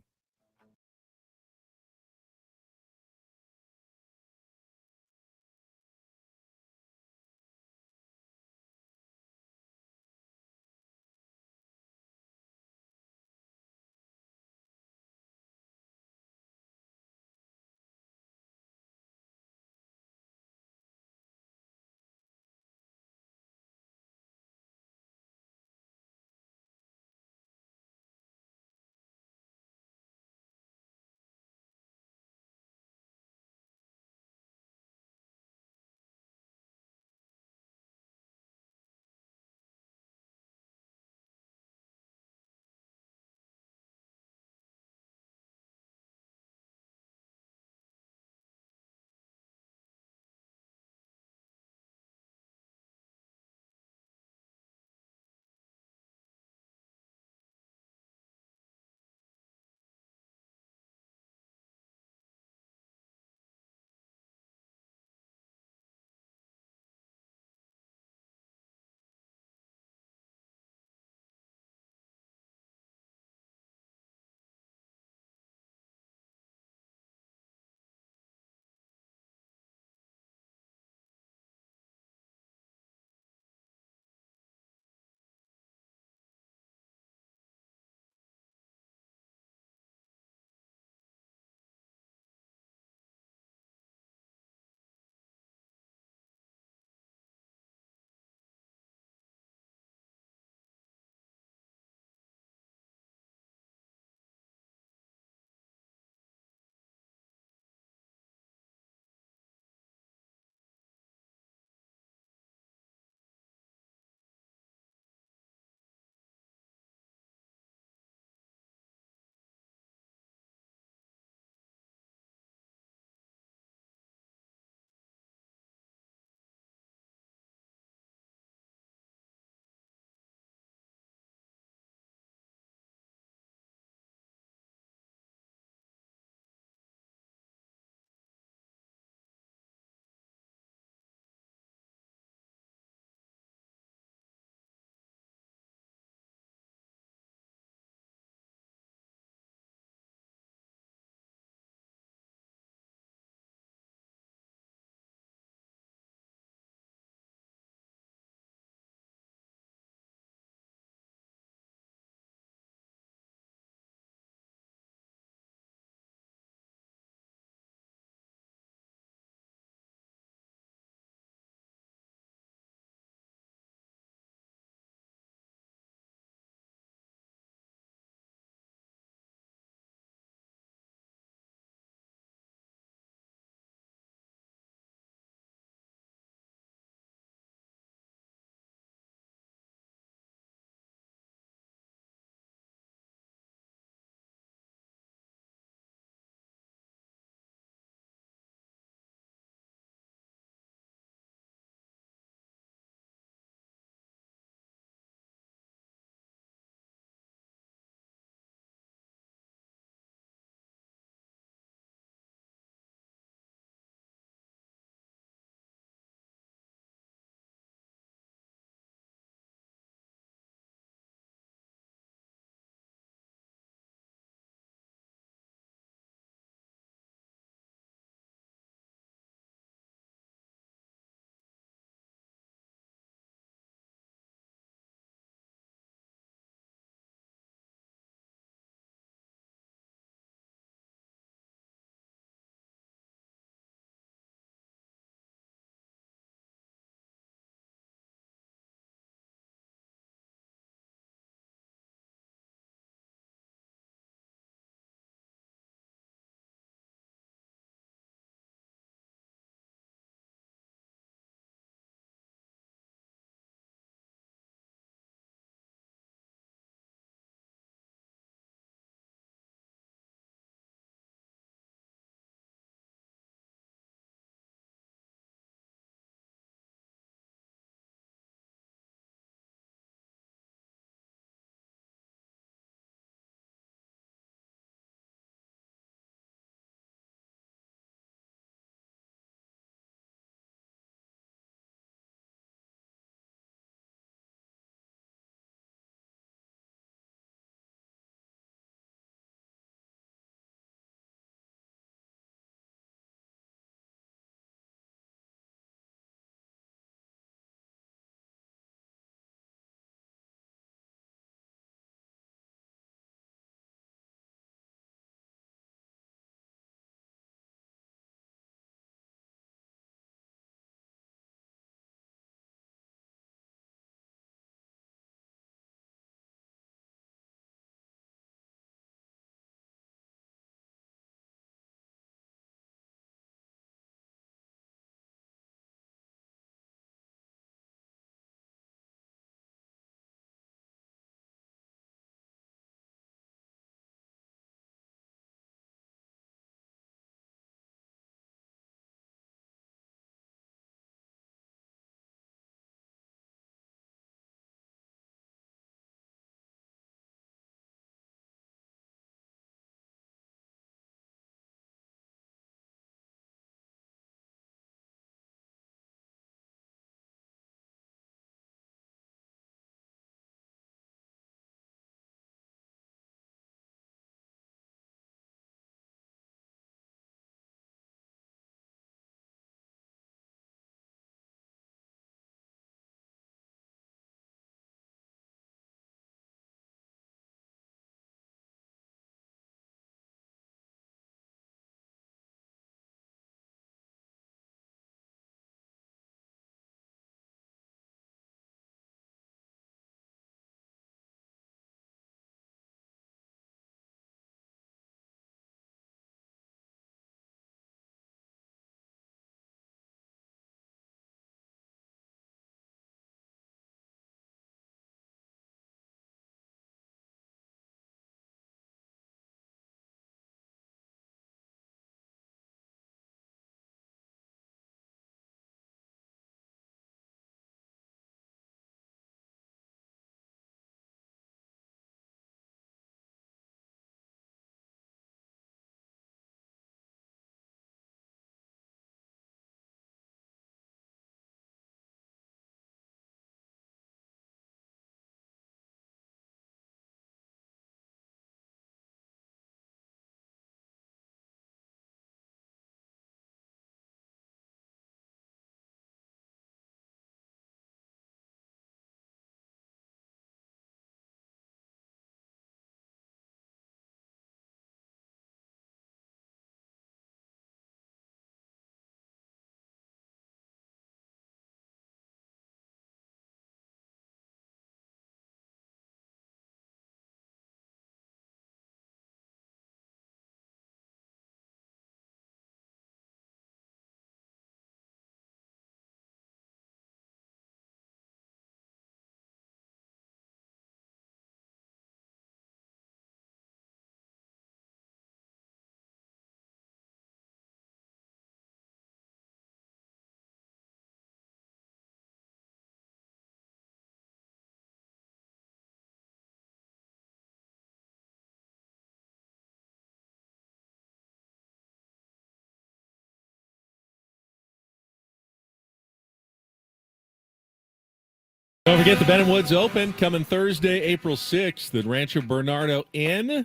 Don't forget the Ben & Woods Open coming Thursday, April 6th at Rancho Bernardo Inn.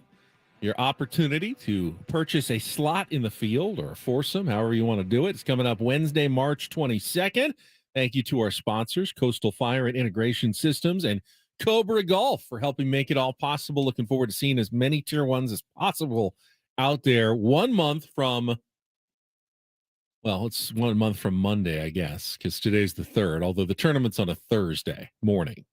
Your opportunity to purchase a slot in the field or a foursome, however you want to do it. It's coming up Wednesday, March 22nd. Thank you to our sponsors, Coastal Fire and Integration Systems and Cobra Golf, for helping make it all possible. Looking forward to seeing as many Tier 1s as possible out there. 1 month from, well, it's 1 month from Monday, I guess, because today's the 3rd, although the tournament's on a Thursday morning.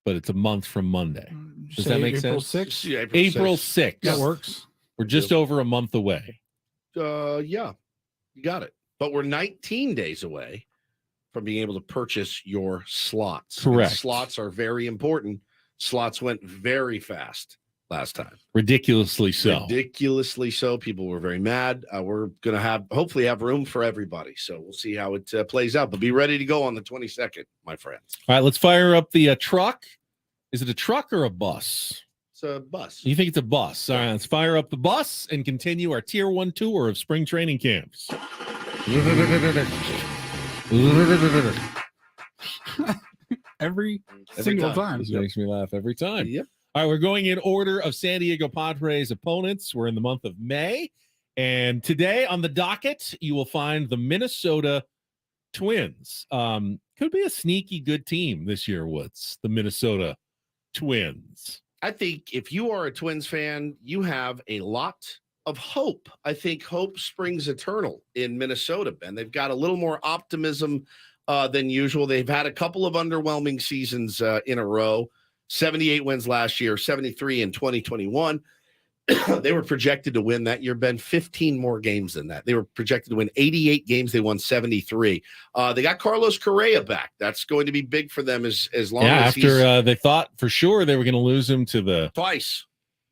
But it's a month from Monday. Does that make April sense? 6th? Yeah, April 6th. That works. We're just over a month away. Yeah, you got it. But we're 19 days away from being able to purchase your slots. And Correct. slots are very important. Slots went very fast last time. Ridiculously so. Ridiculously so. People were very mad. We're going to hopefully have room for everybody. So we'll see how it plays out. But be ready to go on the 22nd, my friends. All right, let's fire up the truck. Is it a truck or a bus? It's a bus. You think it's a bus? All right, let's fire up the bus and continue our Tier 1 tour of spring training camps. Every single time. This makes me laugh every time. Yep. All right, we're going in order of San Diego Padres opponents. We're in the month of May. And today on the docket, you will find the Minnesota Twins. Could be a sneaky good team this year, Woods. The Minnesota Twins. I think if you are a Twins fan, you have a lot of hope. I think hope springs eternal in Minnesota, Ben. They've got a little more optimism than usual. They've had a couple of underwhelming seasons in a row. 78 wins last year, 73 in 2021. They were projected to win that year, Ben, 15 more games than that. They were projected to win 88 games. They won 73. They got Carlos Correa back. That's going to be big for them as long as after they thought for sure they were going to lose him to the twice.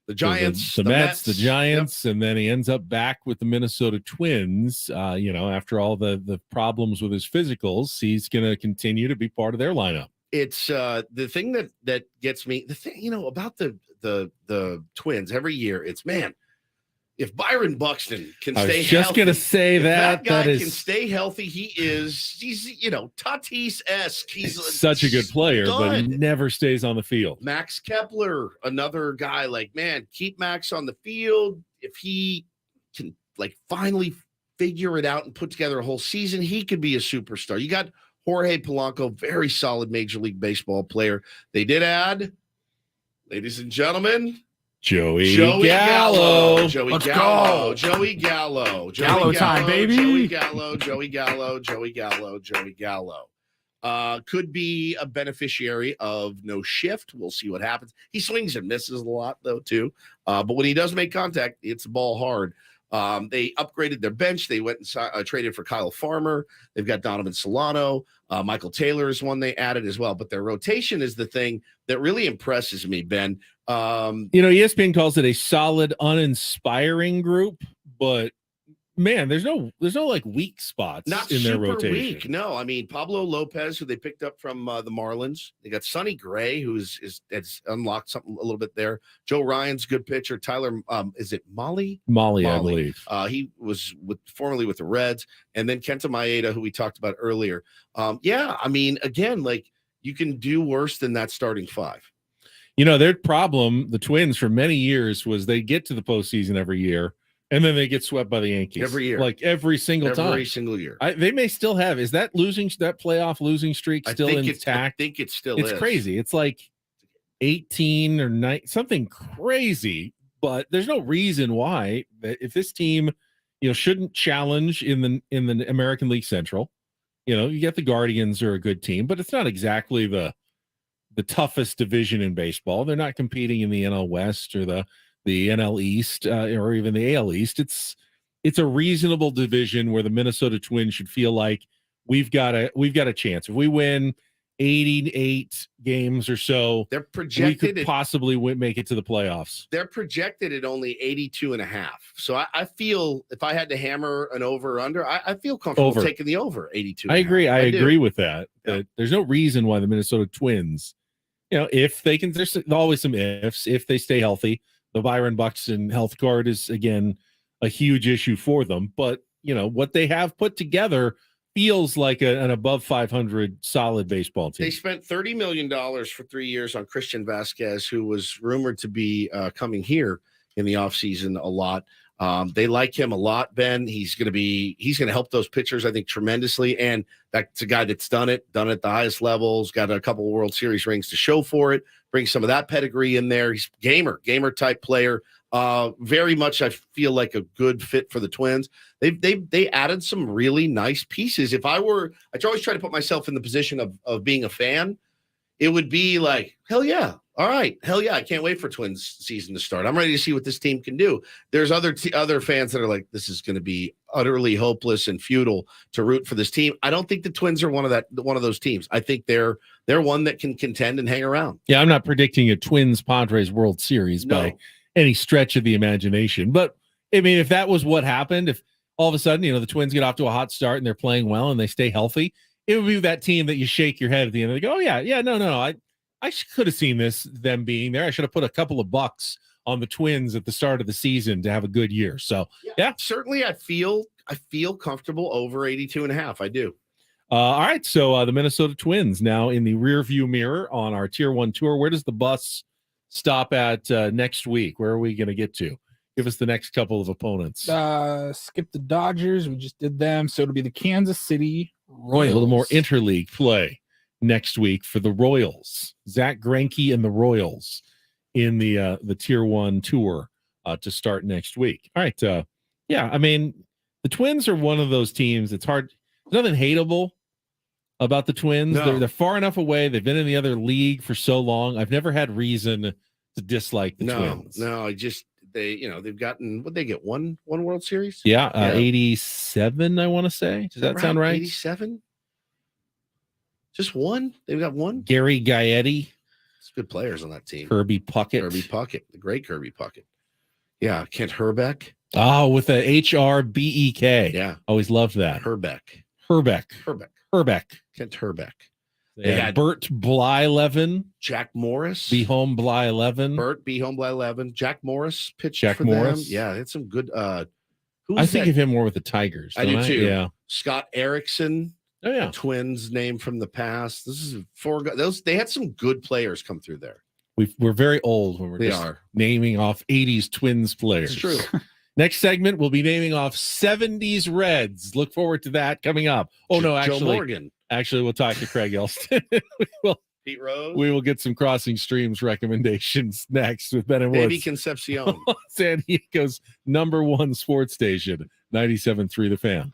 The Giants, the Mets, the Giants, and then he ends up back with the Minnesota Twins. After all the problems with his physicals, he's going to continue to be part of their lineup. It's the thing that gets me. The thing about the Twins every year. It's, man, if Byron Buxton can stay healthy, just going to say that guy is, can stay healthy. He's Tatis-esque. He's such a good player, but he never stays on the field. Max Kepler, another guy, like, man, keep Max on the field. If he can finally figure it out and put together a whole season, he could be a superstar. You got Jorge Polanco, very solid Major League Baseball player. They did add, ladies and gentlemen, Joey Gallo. Joey Let's Gallo. go. Joey Gallo. Gallo time, baby. Joey Gallo. Joey Gallo. Joey Gallo. Joey Gallo. Could be a beneficiary of no shift. We'll see what happens. He swings and misses a lot, though, too. But when he does make contact, it's the ball hard. They upgraded their bench. They went and traded for Kyle Farmer. They've got Donovan Solano. Michael Taylor is one they added as well. But their rotation is the thing that really impresses me, Ben. ESPN calls it a solid, uninspiring group, but man, there's no weak spots Not in their super rotation. weak. No, I mean Pablo Lopez, who they picked up from the Marlins. They got Sonny Gray, who's unlocked something a little bit there. Joe Ryan's good pitcher. Tyler, is it Molly, I believe. He was formerly with the Reds, and then Kenta Maeda, who we talked about earlier. I mean, again, you can do worse than that starting five. Their problem, the Twins, for many years was they get to the postseason every year, and then they get swept by the Yankees every year, every single time. Every single year. They may still have. Is that playoff losing streak still intact? I think it still is. It's crazy. It's like 18 or 9, something crazy. But there's no reason why if this team, shouldn't challenge in the American League Central. You get the Guardians are a good team, but it's not exactly the toughest division in baseball. They're not competing in the NL West or the NL East or even the AL East. It's a reasonable division where the Minnesota Twins should feel like we've got a chance. If we win 88 games or so, they're projected we could possibly make it to the playoffs. They're projected at only 82.5. So I feel if I had to hammer an over or under, I feel comfortable taking the over 82. I agree. I agree with that. Yeah. There's no reason why the Minnesota Twins, if they can, there's always some ifs. If they stay healthy, the Byron Buxton health card is again a huge issue for them. But what they have put together feels like an above 500 solid baseball team. They spent $30 million for 3 years on Christian Vasquez, who was rumored to be coming here in the offseason a lot. They like him a lot, Ben. He's going to help those pitchers, I think, tremendously. And that's a guy that's done it at the highest levels, got a couple of World Series rings to show for it, bring some of that pedigree in there. He's gamer type player. Very much, I feel like a good fit for the Twins. They added some really nice pieces. I always try to put myself in the position of being a fan. It would be like, hell yeah. All right. Hell yeah. I can't wait for Twins season to start. I'm ready to see what this team can do. There's other fans that are like, this is going to be utterly hopeless and futile to root for this team. I don't think the Twins are one of those teams. I think they're one that can contend and hang around. Yeah, I'm not predicting a Twins Padres World Series by any stretch of the imagination. But I mean, if that was what happened, if all of a sudden, the Twins get off to a hot start and they're playing well and they stay healthy, it would be that team that you shake your head at the end and go, oh yeah, no. I could have seen them being there. I should have put a couple of bucks on the Twins at the start of the season to have a good year. So yeah. Certainly I feel comfortable over 82.5. I do. All right. So the Minnesota Twins now in the rear view mirror on our Tier 1 tour. Where does the bus stop at next week? Where are we going to get to? Give us the next couple of opponents. Skip the Dodgers. We just did them. So it'll be the Kansas City Royals. A little more interleague play next week for the Royals. Zach Greinke and the Royals in the Tier 1 tour to start next week. All right. I mean, the Twins are one of those teams. It's hard. There's nothing hateable about the Twins. No. They're far enough away. They've been in the other league for so long. I've never had reason to dislike the Twins. No, they've gotten, would they get one World Series? Yeah, 87, I want to say. Does that sound right? 87? Just one? They've got one? Gary Gaetti. It's good players on that team. Kirby Puckett. The great Kirby Puckett. Yeah, Kent Herbeck. Oh, with the HRBEK. Yeah. Always loved that. Herbeck. Kent Herbeck. They had Bert Blyleven. Jack Morris. Be Home Blyleven. Bert Be Home Blyleven. Jack Morris pitched Jack for Morris. them. Yeah, they had some good I think of him more with the Tigers. I do too. Yeah. Scott Erickson. Oh yeah. The Twins name from the past. This is they had some good players come through there. We're very old when we're naming off 80s Twins players. It's true. Next segment, we'll be naming off 70s Reds. Look forward to that coming up. Oh, no, Joe Morgan. Actually, we'll talk to Craig Elston. Pete Rose. We will get some Crossing Streams recommendations next with Ben and Baby Woods. Concepcion. San Diego's #1 sports station, 97.3 The Fan.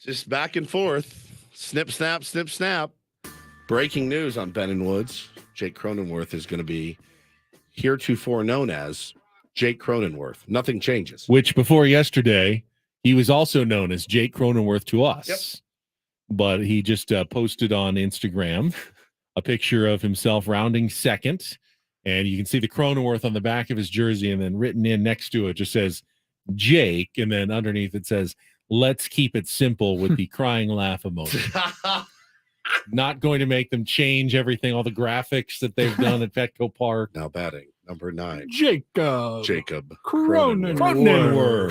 Just back and forth. Snip, snap, snip, snap. Breaking news on Ben and Woods. Jake Cronenworth is going to be heretofore known as Jake Cronenworth. Nothing changes. Which before yesterday, he was also known as Jake Cronenworth to us. Yep. But he just posted on Instagram a picture of himself rounding second. And you can see the Cronenworth on the back of his jersey. And then written in next to it just says Jake. And then underneath it says, let's keep it simple with the crying laugh emoji. Not going to make them change everything, all the graphics that they've done at Petco Park. Now batting, number 9. Jacob Cronenworth.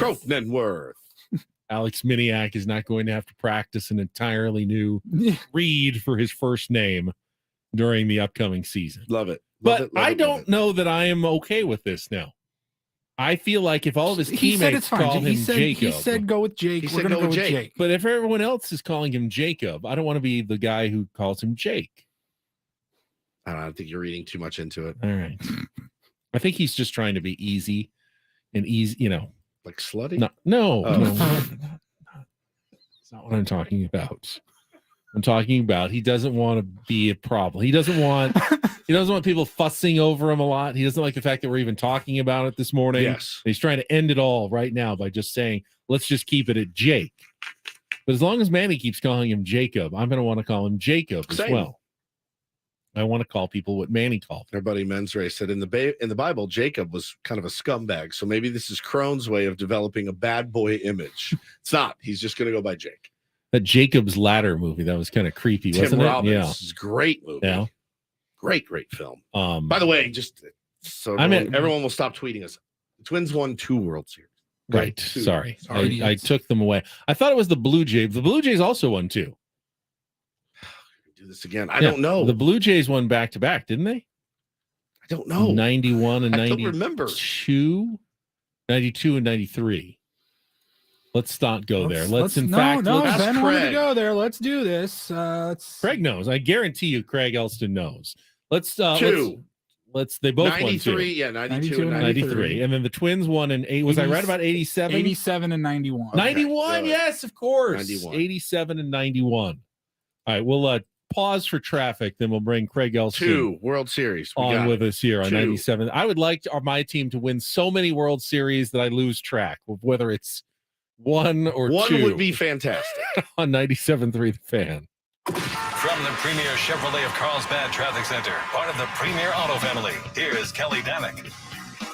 Alex Miniak is not going to have to practice an entirely new read for his first name during the upcoming season. Love it. But I don't know that I am okay with this now. I feel like if all of his teammates call him Jacob. He said go with Jake. We're going to go with Jake. But if everyone else is calling him Jacob, I don't want to be the guy who calls him Jake. I don't think you're reading too much into it. All right. I think he's just trying to be easy, like slutty. No. That's not what I'm talking about. I'm talking about he doesn't want to be a problem. He doesn't want people fussing over him a lot. He doesn't like the fact that we're even talking about it this morning. Yes. He's trying to end it all right now by just saying, let's just keep it at Jake. But as long as Manny keeps calling him Jacob, I'm going to want to call him Jacob as well. I want to call people what Manny called. Our buddy Men's Ray said in the Bible, Jacob was kind of a scumbag. So maybe this is Crohn's way of developing a bad boy image. It's not. He's just going to go by Jake. That Jacob's Ladder movie, that was kind of creepy, wasn't it? Robbins. Yeah. It's a great movie. Yeah. Great film. By the way, just so everyone will stop tweeting us. The Twins won 2 World Series. Right. Sorry. I took them away. I thought it was the Blue Jays. The Blue Jays also won 2. Do this again. I don't know. The Blue Jays won back-to-back, didn't they? I don't know. 91 and 92. I don't remember. 92 and 93. Let's not go there. Let's Ben wanted to go there. Let's do this. Craig knows. I guarantee you Craig Elston knows. Let's they both 93, won 2. Yeah, 92 and 93. And then the Twins won in 8. Was I right about 87? 87 and 91. 91, okay. yes, of course. 91. 87 and 91. All right, we'll pause for traffic, then we'll bring Craig Elston 2 World Series on with us here on 2. 97. I would like my team to win so many World Series that I lose track of whether it's 1 or 2. 1 would be fantastic. On 97.3 The Fan. From the Premier Chevrolet of Carlsbad Traffic Center, part of the Premier Auto family, here's Kelly Danick.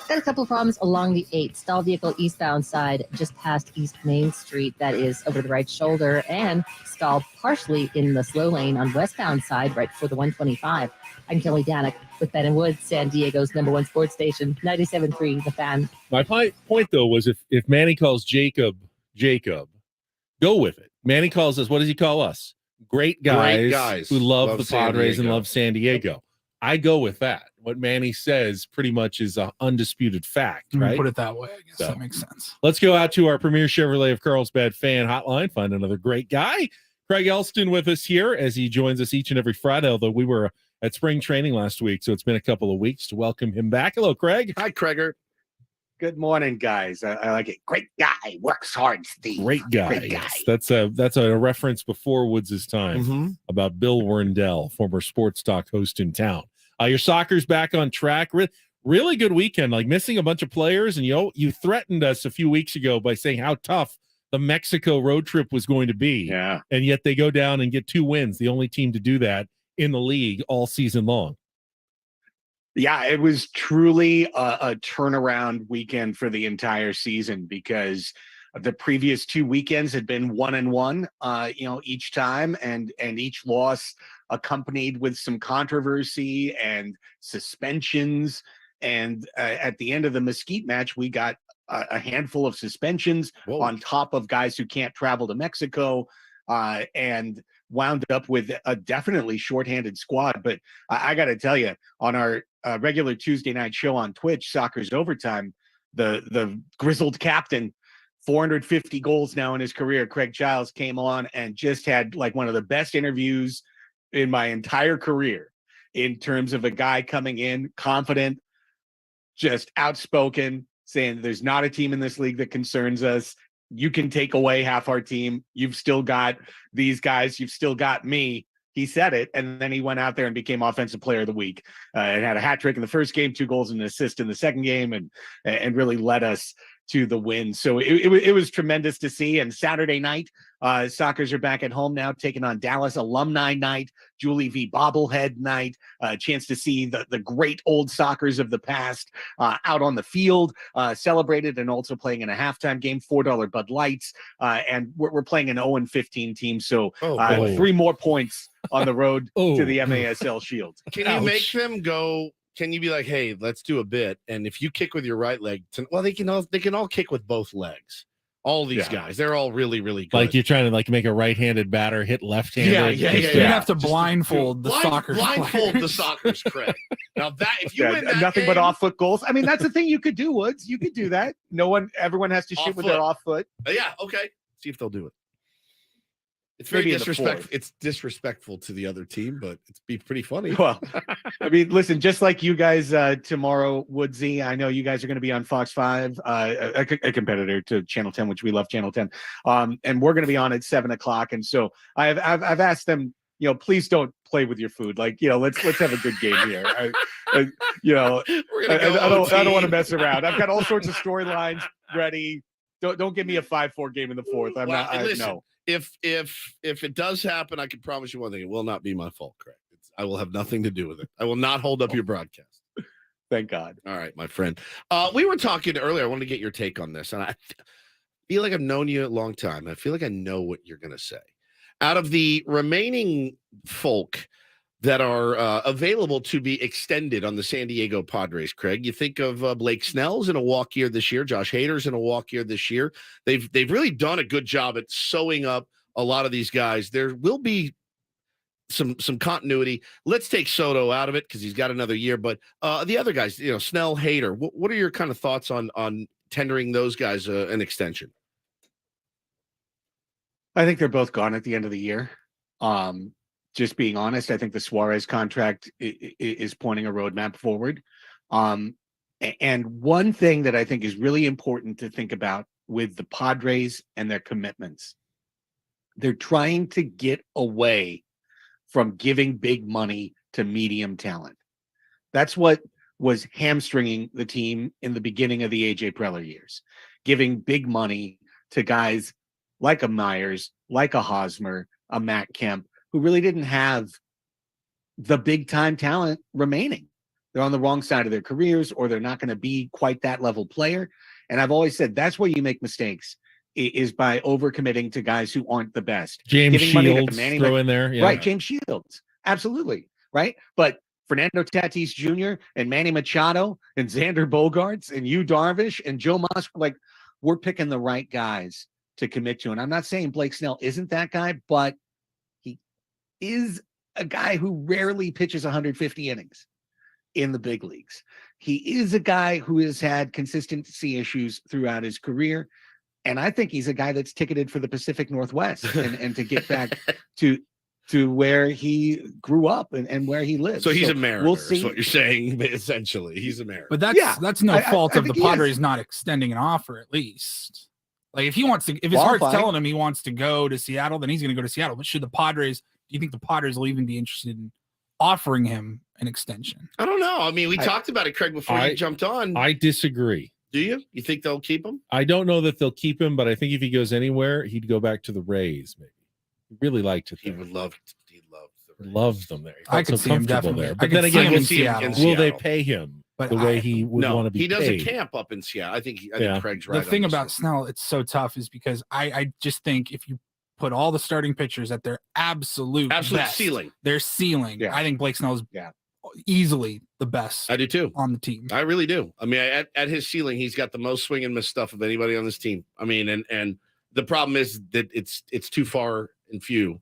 Got a couple of problems along the 8. Stalled vehicle eastbound side just past East Main Street. That is over the right shoulder, and stalled partially in the slow lane on westbound side right before the 125. I'm Kelly Danick with Ben and Woods, San Diego's #1 sports station, 97.3 The Fan. My point, though, was if Manny calls Jacob, go with it. Manny calls us, what does he call us? Great guys who love the Padres and love San Diego. I go with that. What Manny says pretty much is an undisputed fact, right? Put it that way. I guess that makes sense. Let's go out to our Premier Chevrolet of Carlsbad fan hotline, find another great guy. Craig Elston with us here as he joins us each and every Friday, although we were at spring training last week, so it's been a couple of weeks to welcome him back. Hello, Craig. Hi, Craiger. Good morning, guys. I like it. Great guy. Works hard, Steve. Great guy. Yes. That's a reference before Woods' time about Bill Werndell, former sports talk host in town. Your soccer's back on track. Really good weekend, like missing a bunch of players. And you threatened us a few weeks ago by saying how tough the Mexico road trip was going to be. Yeah. And yet they go down and get 2 wins, the only team to do that in the league all season long. Yeah, it was truly a turnaround weekend for the entire season because the previous 2 weekends had been 1-1, each time, and each loss accompanied with some controversy and suspensions. And at the end of the Mesquite match, we got a handful of suspensions on top of guys who can't travel to Mexico, and wound up with a definitely shorthanded squad. But I got to tell you, on our regular Tuesday night show on Twitch, Soccer's Overtime, the grizzled captain, 450 goals now in his career, Craig Childs, came on and just had like one of the best interviews in my entire career in terms of a guy coming in confident, just outspoken, saying there's not a team in this league that concerns us. you can take away half our team. You've still got these guys. You've still got me. He said it, and then he went out there and became Offensive Player of the Week. And had a hat trick in the first game, 2 goals and an assist in the second game, and really led us to the win. So it was tremendous to see. And Saturday night, Sockers are back at home now, taking on Dallas. Alumni night, Julie V. Bobblehead night, a chance to see the great old Sockers of the past out on the field, celebrated, and also playing in a halftime game, $4 Bud Lights. And we're playing an 0-15 team. So 3 more points on the road to the MASL Shield. Can you make them go? Can you be like, hey, let's do a bit, and if you kick with your right leg, they can all kick with both legs. All these guys, they're all really, really good. Like you're trying to like make a right-handed batter hit left-handed. You have to blindfold the Sockers. Blindfold the Sockers, Craig. Now that if you win that nothing game, but off foot goals. I mean, that's the thing you could do, Woods. You could do that. Everyone has to shoot with their off foot. Yeah, okay. See if they'll do it. It's very disrespectful. It's disrespectful to the other team, but it's be pretty funny. Well, I mean, listen, just like you guys tomorrow, Woodsy, I know you guys are going to be on Fox 5, a competitor to Channel 10, which we love Channel 10. And we're going to be on at 7:00. And so I've asked them, please don't play with your food. Like, let's have a good game here. I don't want to mess around. I've got all sorts of storylines ready. Don't give me a 5-4 game in the fourth. No. If it does happen, I can promise you one thing: it will not be my fault, Craig. I will have nothing to do with it. I will not hold up your broadcast. Thank God. All right, my friend. We were talking earlier. I wanted to get your take on this, and I feel like I've known you a long time. I feel like I know what you're going to say. Out of the remaining folk that are available to be extended on the San Diego Padres, Craig, you think of Blake Snell's in a walk year this year, Josh Hader's in a walk year this year. They've really done a good job at sewing up a lot of these guys. There will be some continuity. Let's take Soto out of it because he's got another year, but the other guys, Snell, Hader, what are your kind of thoughts on tendering those guys an extension? I think they're both gone at the end of the year. Just being honest, I think the Suarez contract is pointing a roadmap forward. And one thing that I think is really important to think about with the Padres and their commitments, they're trying to get away from giving big money to medium talent. That's what was hamstringing the team in the beginning of the AJ Preller years, giving big money to guys like a Myers, like a Hosmer, a Matt Kemp, who really didn't have the big time talent remaining. They're on the wrong side of their careers, or they're not going to be quite that level player. And I've always said that's where you make mistakes, is by overcommitting to guys who aren't the best. James Shields throw in there. Yeah. Right, James Shields. Absolutely. Right. But Fernando Tatis Jr. and Manny Machado and Xander Bogaerts and Yu Darvish and Joe Moss, like, we're picking the right guys to commit to. And I'm not saying Blake Snell isn't that guy, but is a guy who rarely pitches 150 innings in the big leagues. He is a guy who has had consistency issues throughout his career. And I think he's a guy that's ticketed for the Pacific Northwest and to get back to where he grew up and where he lives. So he's a Mariner. We'll see. Is what you're saying, essentially. He's a Mariner. But that's no fault of the Padres not extending an offer, at least. Like, if his heart's telling him he wants to go to Seattle, then he's going to go to Seattle. But do you think the Padres will even be interested in offering him an extension? I don't know. I mean, we talked about it, Craig, before you jumped on. I disagree. Do you? You think they'll keep him? I don't know that they'll keep him, but I think if he goes anywhere, he'd go back to the Rays. Maybe he really liked it. He would love. He loves them there. I could see him definitely there. But then again, we'll see him. Will they pay him the way he would want to be? He doesn't paid? camp up in Seattle. I think Craig's right. The thing about Snell, it's so tough, is because I just think if you put all the starting pitchers at their absolute best, ceiling, their ceiling, I think Blake Snell is easily the best. I do too. On the team, I really do. I mean, at his ceiling, he's got the most swing and miss stuff of anybody on this team. I mean, and the problem is that it's too far and few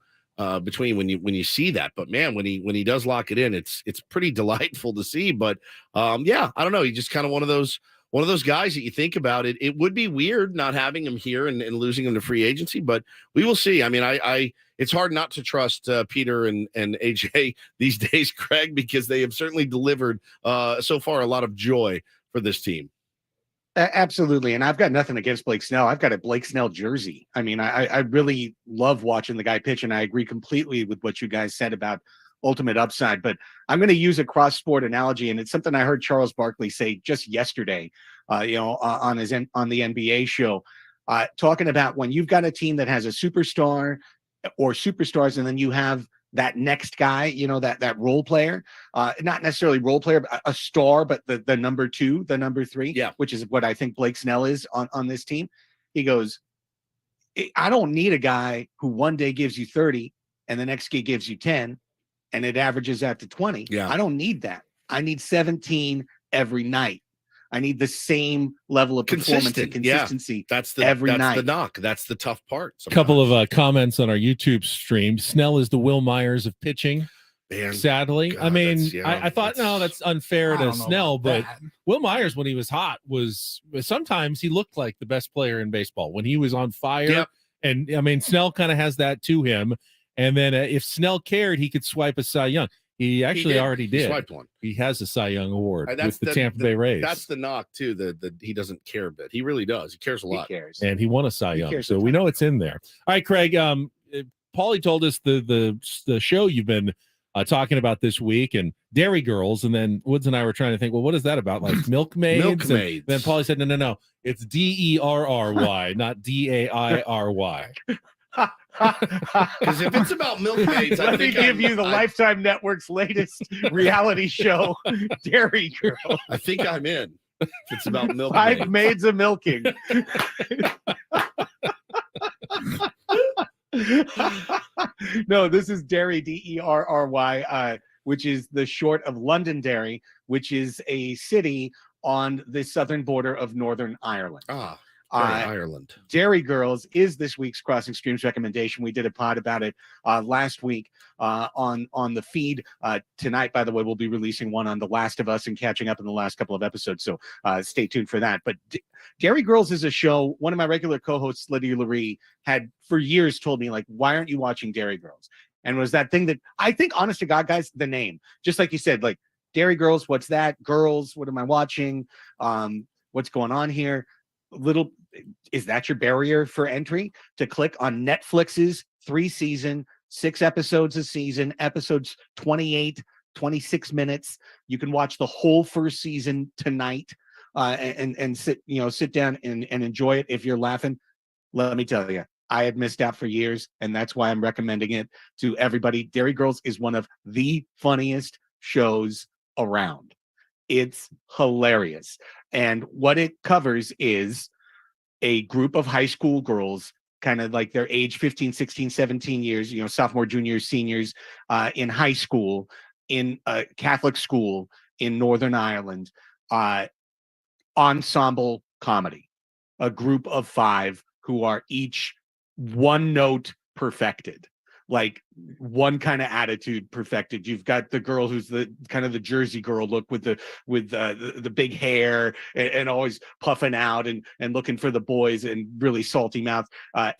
between when you see that. But man, when he does lock it in, it's pretty delightful to see. But I don't know. He's just kind of one of those guys that you think about it. It would be weird not having him here and losing him to free agency, but we will see. I mean, it's hard not to trust Peter and AJ these days, Craig, because they have certainly delivered so far a lot of joy for this team. Absolutely. And I've got nothing against Blake Snell. I've got a Blake Snell jersey. I mean, I really love watching the guy pitch, and I agree completely with what you guys said about ultimate upside. But I'm going to use a cross sport analogy, and it's something I heard Charles Barkley say just yesterday, on the NBA show, talking about when you've got a team that has a superstar or superstars, and then you have that next guy, that role player, not necessarily role player, but a star, but the number 2, the number 3, which is what I think Blake Snell is on this team. He goes, I don't need a guy who one day gives you 30 and the next day gives you 10 and it averages out to 20. I don't need that. I need 17 every night. I need the same level of performance and consistency. That's the knock. That's the tough part. A couple of comments on our YouTube stream. Snell is the Will Myers of pitching. Man, sadly, God, I mean, I thought that's unfair to Snell, but Will Myers, when he was hot, was sometimes he looked like the best player in baseball when he was on fire. And I mean, Snell kind of has that to him. And then if Snell cared, he could swipe a Cy Young. He actually already did. He swiped one. He has a Cy Young award with the Tampa Bay Rays. That's the knock too. That he doesn't care a bit. He really does. He cares a lot. He cares. And he won a Cy Young, so we know it's in there. All right, Craig. Paulie told us the show you've been talking about this week, and Dairy Girls, and then Woods and I were trying to think, well, what is that about? Like milkmaids? Milkmaids. Then Paulie said, no, it's DERRY, not DAIRY. Because if it's about milkmaids, let me give you the Lifetime Network's latest reality show, Dairy Girl. I think I'm in. If it's about milkmaids. 5 maids of milking. No, this is Derry, DERRY, which is the short of Londonderry, which is a city on the southern border of Northern Ireland. Ireland. Dairy Girls is this week's Crossing Streams recommendation. We did a pod about it last week on the feed. Tonight, by the way, we'll be releasing one on The Last of Us and catching up in the last couple of episodes. So stay tuned for that. But Dairy Girls is a show. One of my regular co-hosts, Lydia Lurie, had for years told me, like, why aren't you watching Dairy Girls? And it was that thing that I think, honest to God, guys, the name, just like you said, like Dairy Girls, what's that? Girls, what am I watching? What's going on here? Is that your barrier for entry to click on Netflix's 3-season, 6 episodes a season, episodes 28, 26 minutes. You can watch the whole first season tonight and sit down and enjoy it. If you're laughing, let me tell you, I had missed out for years, and that's why I'm recommending it to everybody. Dairy Girls is one of the funniest shows around. It's hilarious. And what it covers is a group of high school girls, kind of like their age 15, 16, 17 years, sophomore, juniors, seniors, in high school, in a Catholic school in Northern Ireland, ensemble comedy. A group of 5 who are each one note perfected. Like one kind of attitude perfected. You've got the girl who's the kind of the Jersey girl look with the big hair and always puffing out and looking for the boys and really salty mouth.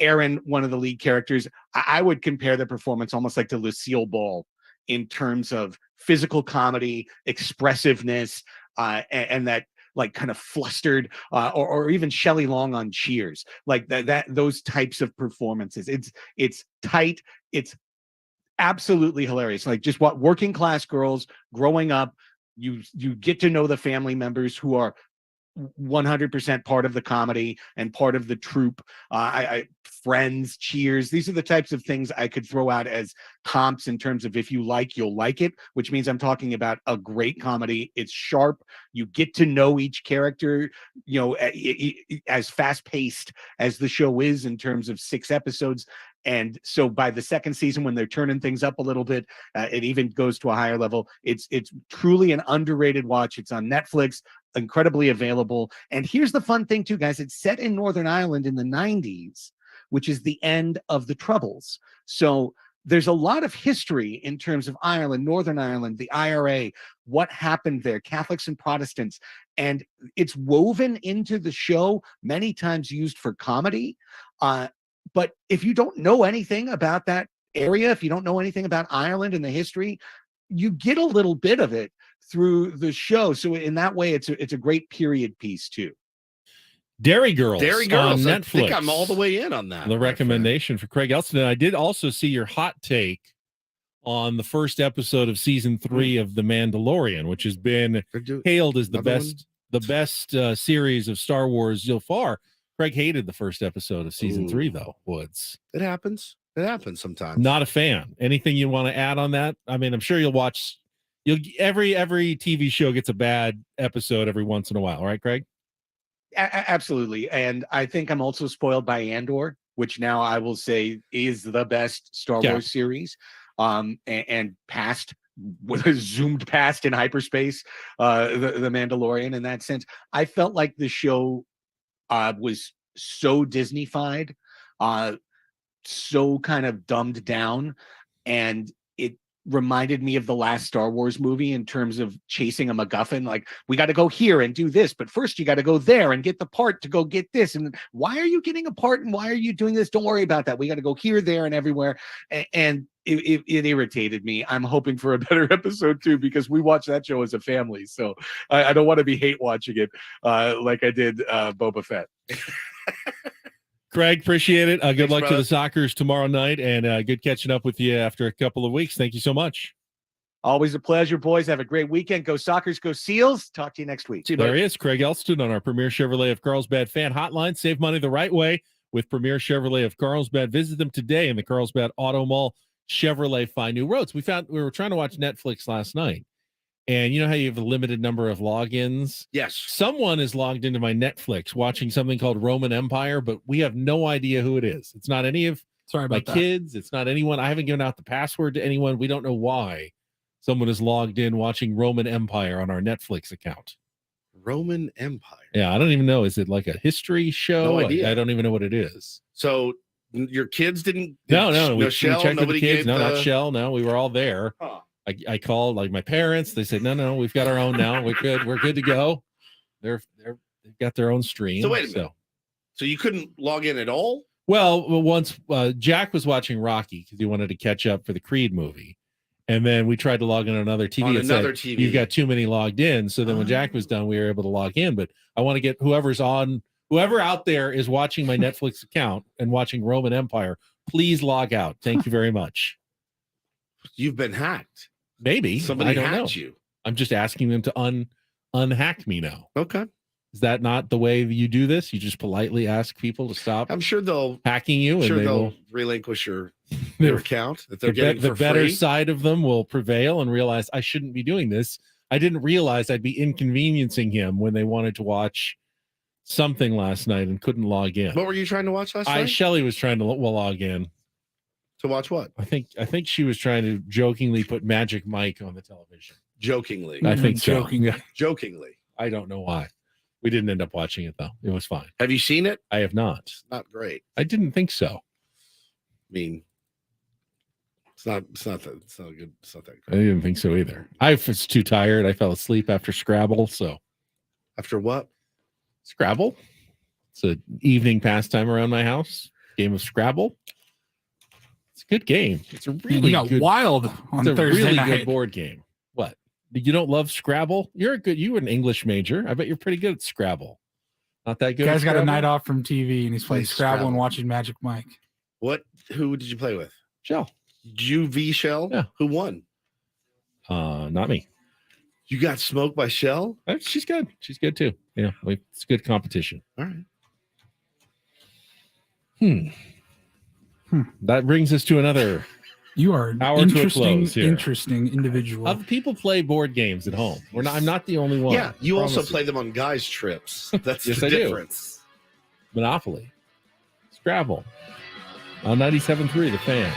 Erin, one of the lead characters, I would compare the performance almost like to Lucille Ball in terms of physical comedy, expressiveness, and that like kind of flustered, or even Shelley Long on Cheers, like that those types of performances. It's tight. It's absolutely hilarious. Like just what working class girls growing up, you get to know the family members who are 100% part of the comedy and part of the troupe. Friends, Cheers. These are the types of things I could throw out as comps in terms of if you like, you'll like it, which means I'm talking about a great comedy. It's sharp. You get to know each character, as fast paced as the show is in terms of 6 episodes. And so by the second season, when they're turning things up a little bit, it even goes to a higher level. It's truly an underrated watch. It's on Netflix, incredibly available. And here's the fun thing too, guys. It's set in Northern Ireland in the 90s, which is the end of the Troubles. So there's a lot of history in terms of Ireland, Northern Ireland, the IRA, what happened there, Catholics and Protestants. And it's woven into the show, many times used for comedy. But if you don't know anything about that area, if you don't know anything about Ireland and the history, you get a little bit of it through the show. So in that way, it's a great period piece too. Dairy Girls. Dairy Girls. on I Netflix. think I'm all the way in on that. The recommendation for Craig Elston. And I did also see your hot take on the first episode of season 3 of The Mandalorian, which has been hailed as the best series of Star Wars so far. Craig hated the first episode of season 3, though. Woods. It happens. It happens sometimes. Not a fan. Anything you want to add on that? I mean, I'm sure you'll watch. Every TV show gets a bad episode every once in a while, right, Craig? Absolutely. And I think I'm also spoiled by Andor, which now I will say is the best Star Wars series. And past, zoomed past in hyperspace, the Mandalorian in that sense. I felt like the show was so Disney-fied, so kind of dumbed down, and it reminded me of the last Star Wars movie in terms of chasing a MacGuffin. Like, we got to go here and do this, but first you got to go there and get the part to go get this. And why are you getting a part? And why are you doing this? Don't worry about that. We got to go here, there, and everywhere. And it irritated me. I'm hoping for a better episode 2 because we watch that show as a family. So I don't want to be hate watching it like I did Boba Fett. Craig, appreciate it. Good Thanks, luck brother. to the Sockers tomorrow night, and good catching up with you after a couple of weeks. Thank you so much. Always a pleasure, boys. Have a great weekend. Go Sockers, go Seals. Talk to you next week. There he is, Craig Elston on our Premier Chevrolet of Carlsbad fan hotline. Save money the right way with Premier Chevrolet of Carlsbad. Visit them today in the Carlsbad Auto Mall. Chevrolet, find new roads. We were trying to watch Netflix last night, and you know how you have a limited number of logins? Yes. Someone is logged into my Netflix watching something called Roman Empire, but we have no idea who it is. It's not any of my kids. It's not anyone. I haven't given out the password to anyone. We don't know why someone is logged in watching Roman Empire on our Netflix account. Roman Empire. Yeah, I don't even know. Is it like a history show? No idea. I don't even know what it is. So your kids didn't? No. We Shell, checked with the nobody kids. gave No, the- not Shell. No, we were all there. Huh. I called like my parents. They said, no, we've got our own now. We're good. We're good to go. They've got their own stream. So wait a minute. So you couldn't log in at all? Well, once Jack was watching Rocky because he wanted to catch up for the Creed movie. And then we tried to log in on another TV. On It another said, TV. You've got too many logged in. So then when Jack was done, we were able to log in. But I want to get whoever out there is watching my Netflix account and watching Roman Empire, please log out. Thank you very much. You've been hacked. Maybe. Somebody I don't know. hacked you. I'm just asking them to unhack me now. Okay. Is that not the way you do this? You just politely ask people to stop I'm sure they'll hacking you, and they'll relinquish your account that they're the getting for better free. side of them will prevail and realize I shouldn't be doing this. I didn't realize I'd be inconveniencing him when they wanted to watch something last night and couldn't log in. What were you trying to watch last night? Shelly was trying to log in. To watch what? I think she was trying to jokingly put Magic Mike on the television. Jokingly. I think so. Jokingly. I don't know why. We didn't end up watching it though. It was fine. Have you seen it? I have not. Not great. I didn't think so. I mean, it's not good. It's not that I great. didn't think so either. I was too tired. I fell asleep after Scrabble. So After what? Scrabble. It's an evening pastime around my house. Game of Scrabble. It's a good game. It's a really we got good, wild on it's a Thursday really night. good board game. What? You don't love Scrabble? You were an English major. I bet you're pretty good at Scrabble. Not that good. Guy's at got a Scrabble? night off from TV and he's playing Plays Scrabble Scrabble. and watching Magic Mike. Who did you play with? Shell. UV Shell? Yeah. Who won? Not me. You got smoked by Shell? She's good. She's good too. Yeah, it's good competition. All right. That brings us to another You are an hour to a close here. interesting individual. Other people play board games at home. I'm not the only one. Yeah, you I also promise play them on guys' trips. That's Yes, the I do. difference. Monopoly, Scrabble, on 97.3 The Fan.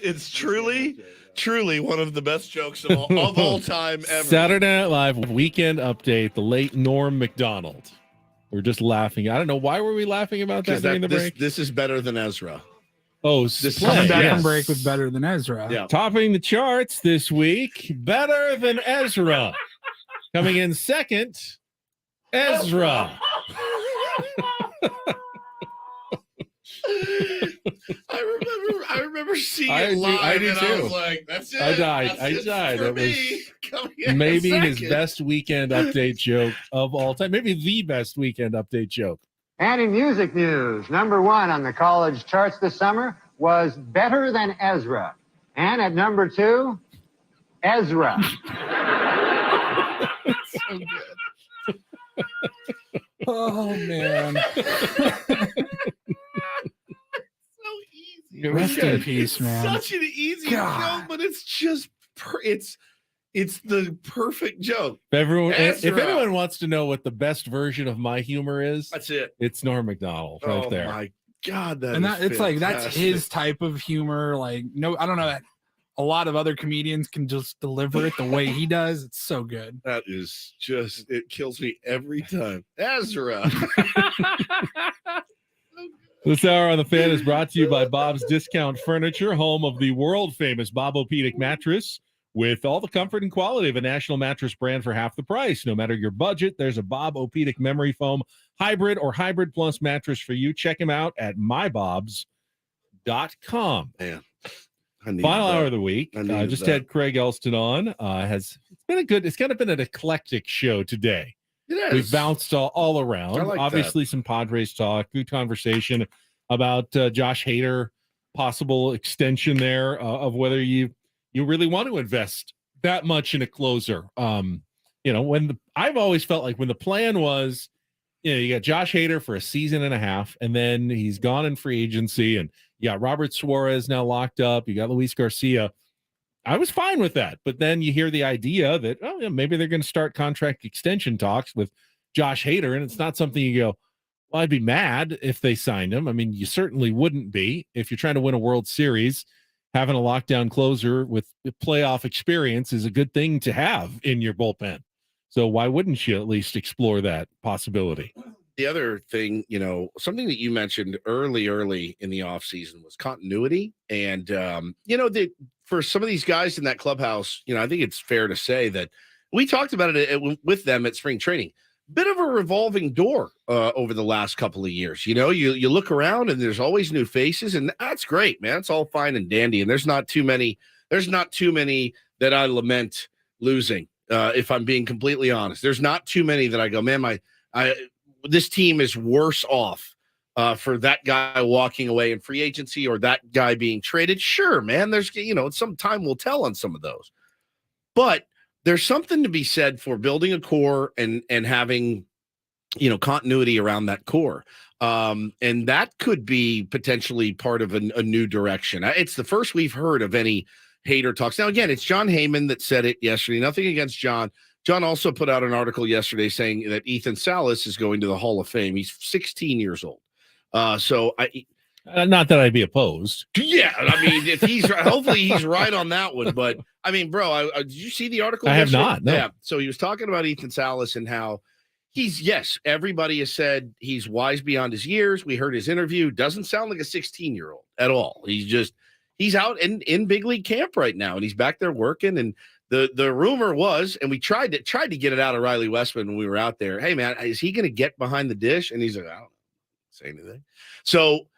It's truly one of the best jokes of all time ever. Saturday Night Live weekend update, the late Norm Macdonald. We're just laughing. I don't know. Why were we laughing about that during the break? This is better than Ezra. Oh, Coming back yes. from break with Better Than Ezra. Yeah. Topping the charts this week, Better Than Ezra. Coming in second, Ezra. I remember seeing it live. I do and too. I was like, that's it. I died. That's I it died. for It was me. Coming in maybe his second. best weekend update joke of all time. Maybe the best weekend update joke. And in music news, number one on the college charts this summer was Better Than Ezra. And at number two, Ezra. So good. Oh, man. Rest in peace, man. Such an easy God. joke, but it's just it's the perfect joke. If Ezra. anyone wants to know what the best version of my humor is, That's it. it's Norm Macdonald right Oh there. my God, And that it's like that's his type of humor. Like, no, I don't know that a lot of other comedians can just deliver it the way he does. It's so good. That is just it kills me every time. Ezra. This hour on the Fan is brought to you by Bob's Discount Furniture, home of the world famous Bob-O-Pedic mattress, with all the comfort and quality of a national mattress brand for half the price. No matter your budget, there's a Bob-O-Pedic memory foam hybrid or hybrid plus mattress for you. Check him out at mybobs.com. Man, Final hour of the week. Just had Craig Elston on. It's kind of been an eclectic show today. It is. We've bounced all around. I like Obviously, some Padres talk, good conversation about Josh Hader, possible extension there of whether you really want to invest that much in a closer. I've always felt like when the plan was, you got Josh Hader for a season and a half, and then he's gone in free agency, and you got Robert Suarez now locked up. You got Luis Garcia. I was fine with that, but then you hear the idea that maybe they're going to start contract extension talks with Josh Hader, and it's not something you go, well, I'd be mad if they signed him. I mean, you certainly wouldn't be if you're trying to win a World Series. Having a lockdown closer with playoff experience is a good thing to have in your bullpen. So why wouldn't you at least explore that possibility? The other thing, something that you mentioned early in the offseason was continuity. And, for some of these guys in that clubhouse, I think it's fair to say that we talked about it with them at spring training. Bit of a revolving door over the last couple of years. You look around and there's always new faces, and that's great, man. It's all fine and dandy. And there's not too many that I lament losing. If I'm being completely honest, there's not too many that I go, man, this team is worse off for that guy walking away in free agency or that guy being traded. Sure, man, there's, some time will tell on some of those, but there's something to be said for building a core and having, continuity around that core. And that could be potentially part of a new direction. It's the first we've heard of any Hader talks. Now, again, it's John Heyman that said it yesterday. Nothing against John. John also put out an article yesterday saying that Ethan Salas is going to the Hall of Fame. He's 16 years old. Not that I'd be opposed. Yeah, I mean, if he's hopefully he's right on that one. But I mean, bro, did you see the article? I have yesterday? not. No. Yeah. So he was talking about Ethan Salas and how everybody has said he's wise beyond his years. We heard his interview. Doesn't sound like a 16-year-old at all. He's out in big league camp right now, and he's back there working. And the rumor was, and we tried to get it out of Riley Westman when we were out there. Hey, man, is he going to get behind the dish? And he's like, I don't say anything. So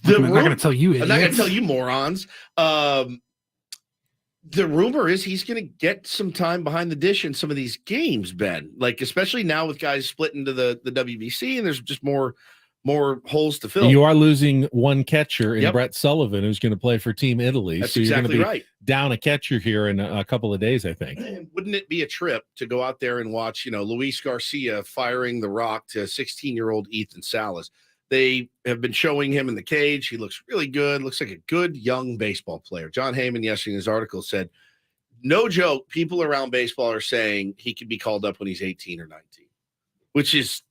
I'm not going to tell you. I'm not going to tell you, morons. The rumor is he's going to get some time behind the dish in some of these games, Ben. Like, especially now with guys split into the WBC, and there's just more holes to fill. You are losing one catcher in Brett Sullivan, who's going to play for Team Italy. That's so you're exactly going to be right. Down a catcher here in a couple of days, I think. And wouldn't it be a trip to go out there and watch, Luis Garcia firing the rock to 16-year-old Ethan Salas? They have been showing him in the cage. He looks really good. Looks like a good young baseball player. John Heyman yesterday in his article said, no joke, people around baseball are saying he could be called up when he's 18 or 19, which is,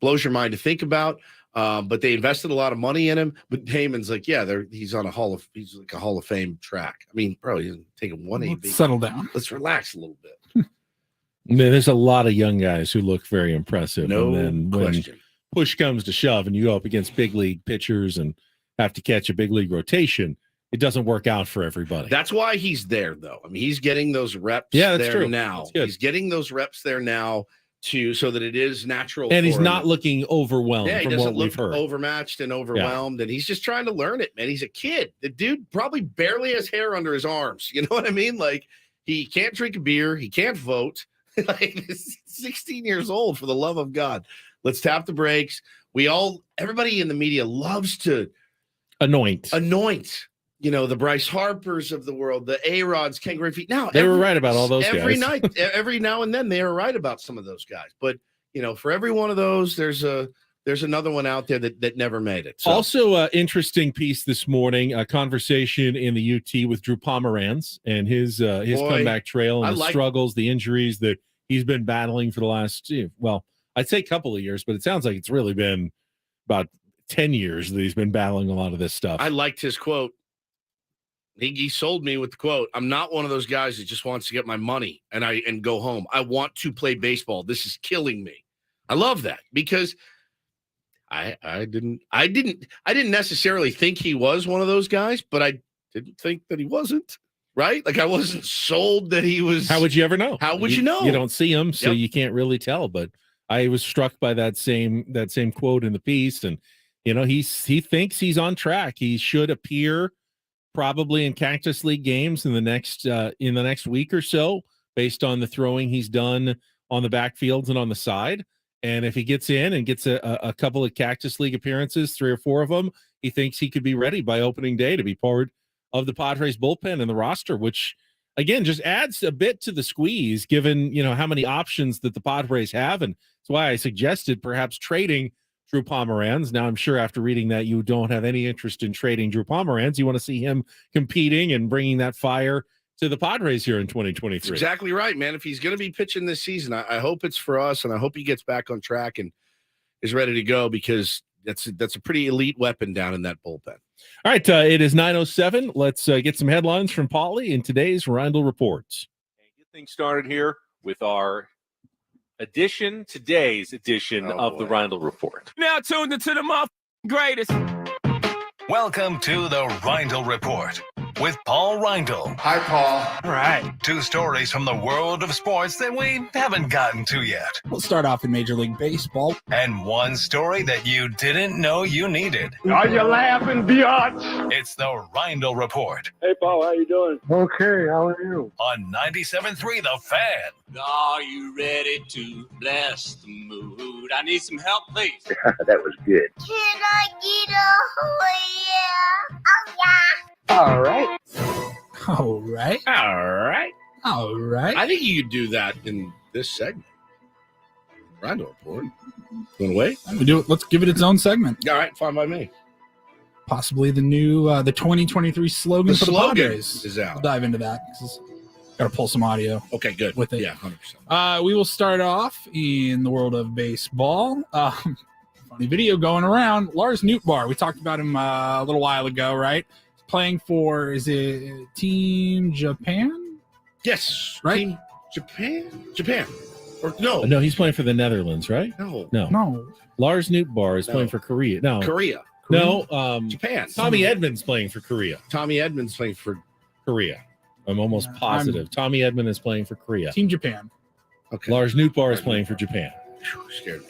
blows your mind to think about. But they invested a lot of money in him. But Heyman's like, yeah, he's like a Hall of Fame track. I mean, bro, he's taking 180. Let's settle down. Let's relax a little bit. There's a lot of young guys who look very impressive. No and then question. When push comes to shove and you go up against big league pitchers and have to catch a big league rotation, it doesn't work out for everybody. That's why he's there, though. I mean, he's getting those reps that's there true. now. He's getting those reps there now so that it is natural. And he's for him. not looking overwhelmed Yeah, he from doesn't what we've look heard. overmatched and overwhelmed, and he's just trying to learn it, man. He's a kid. The dude probably barely has hair under his arms. You know what I mean? Like, he can't drink a beer. He can't vote. Like, he's 16 years old, for the love of God. Let's tap the brakes. Everybody in the media loves to anoint, the Bryce Harpers of the world, the A-Rods, Ken Griffey. Now, they were right about all those every guys. night, every now and then, they are right about some of those guys. But, for every one of those, there's another one out there that never made it. So. Also, interesting piece this morning, a conversation in the UT with Drew Pomeranz and his comeback trail and the struggles, the injuries that he's been battling for the last, I'd say a couple of years, but it sounds like it's really been about 10 years that he's been battling a lot of this stuff. I liked his quote. He sold me with the quote. I'm not one of those guys that just wants to get my money and go home. I want to play baseball. This is killing me. I love that because I didn't necessarily think he was one of those guys, but I didn't think that he wasn't. Right? Like, I wasn't sold that he was. How would you ever know? How would you know? You don't see him, so you can't really tell. But I was struck by that same quote in the piece, and he thinks he's on track. He should appear probably in Cactus League games in the next week or so, based on the throwing he's done on the backfields and on the side. And if he gets in and gets a couple of Cactus League appearances, 3 or 4 of them, he thinks he could be ready by opening day to be part of the Padres bullpen and the roster, which again just adds a bit to the squeeze, given how many options that the Padres have, and that's why I suggested perhaps trading Drew Pomeranz. Now I'm sure after reading that you don't have any interest in trading Drew Pomeranz. You want to see him competing and bringing that fire to the Padres here in 2023. That's exactly right, man. If he's going to be pitching this season, I hope it's for us, and I hope he gets back on track and is ready to go, because that's a pretty elite weapon down in that bullpen. All right, it is 9:07. Let's get some headlines from Paulie in today's Reindl Reports. Get things started here with our today's edition of the Reindl Report. Now tuned into the greatest. Welcome to the Reindl Report with Paul Reindl. Hi, Paul. All right. 2 stories from the world of sports that we haven't gotten to yet. We'll start off in Major League Baseball. And 1 story that you didn't know you needed. Are you laughing, biatch? It's the Reindl Report Hey, Paul, how you doing? Okay, how are you? on 97.3 The Fan. Are you ready to bless the mood? I need some help, please. That was good. Can I get a oh yeah? Oh yeah. All right. All right. All right. All right. I think you could do that in this segment. Reindl Report. Going away? We do it. Let's give it its own segment. All right, fine by me. Possibly the new the 2023 slogan The for the slogan Padres is out. We'll dive into that. Got to pull some audio. Okay, good. With it. Yeah, 100%. We will start off in the world of baseball. Funny video going around. Lars Nootbaar. We talked about him a little while ago, right? Playing for, is it Team Japan? Yes. Right? Team Japan. Or no. No, he's playing for the Netherlands, right? No. Lars Nootbaar is playing for Korea. No. Korea. No. Japan. Tommy Edmonds playing for Korea. Tommy Edmonds playing for Korea. I'm almost positive. Tommy Edmond is playing for Korea. Team Japan. Okay. Lars Nootbaar is playing for Japan. Scared me.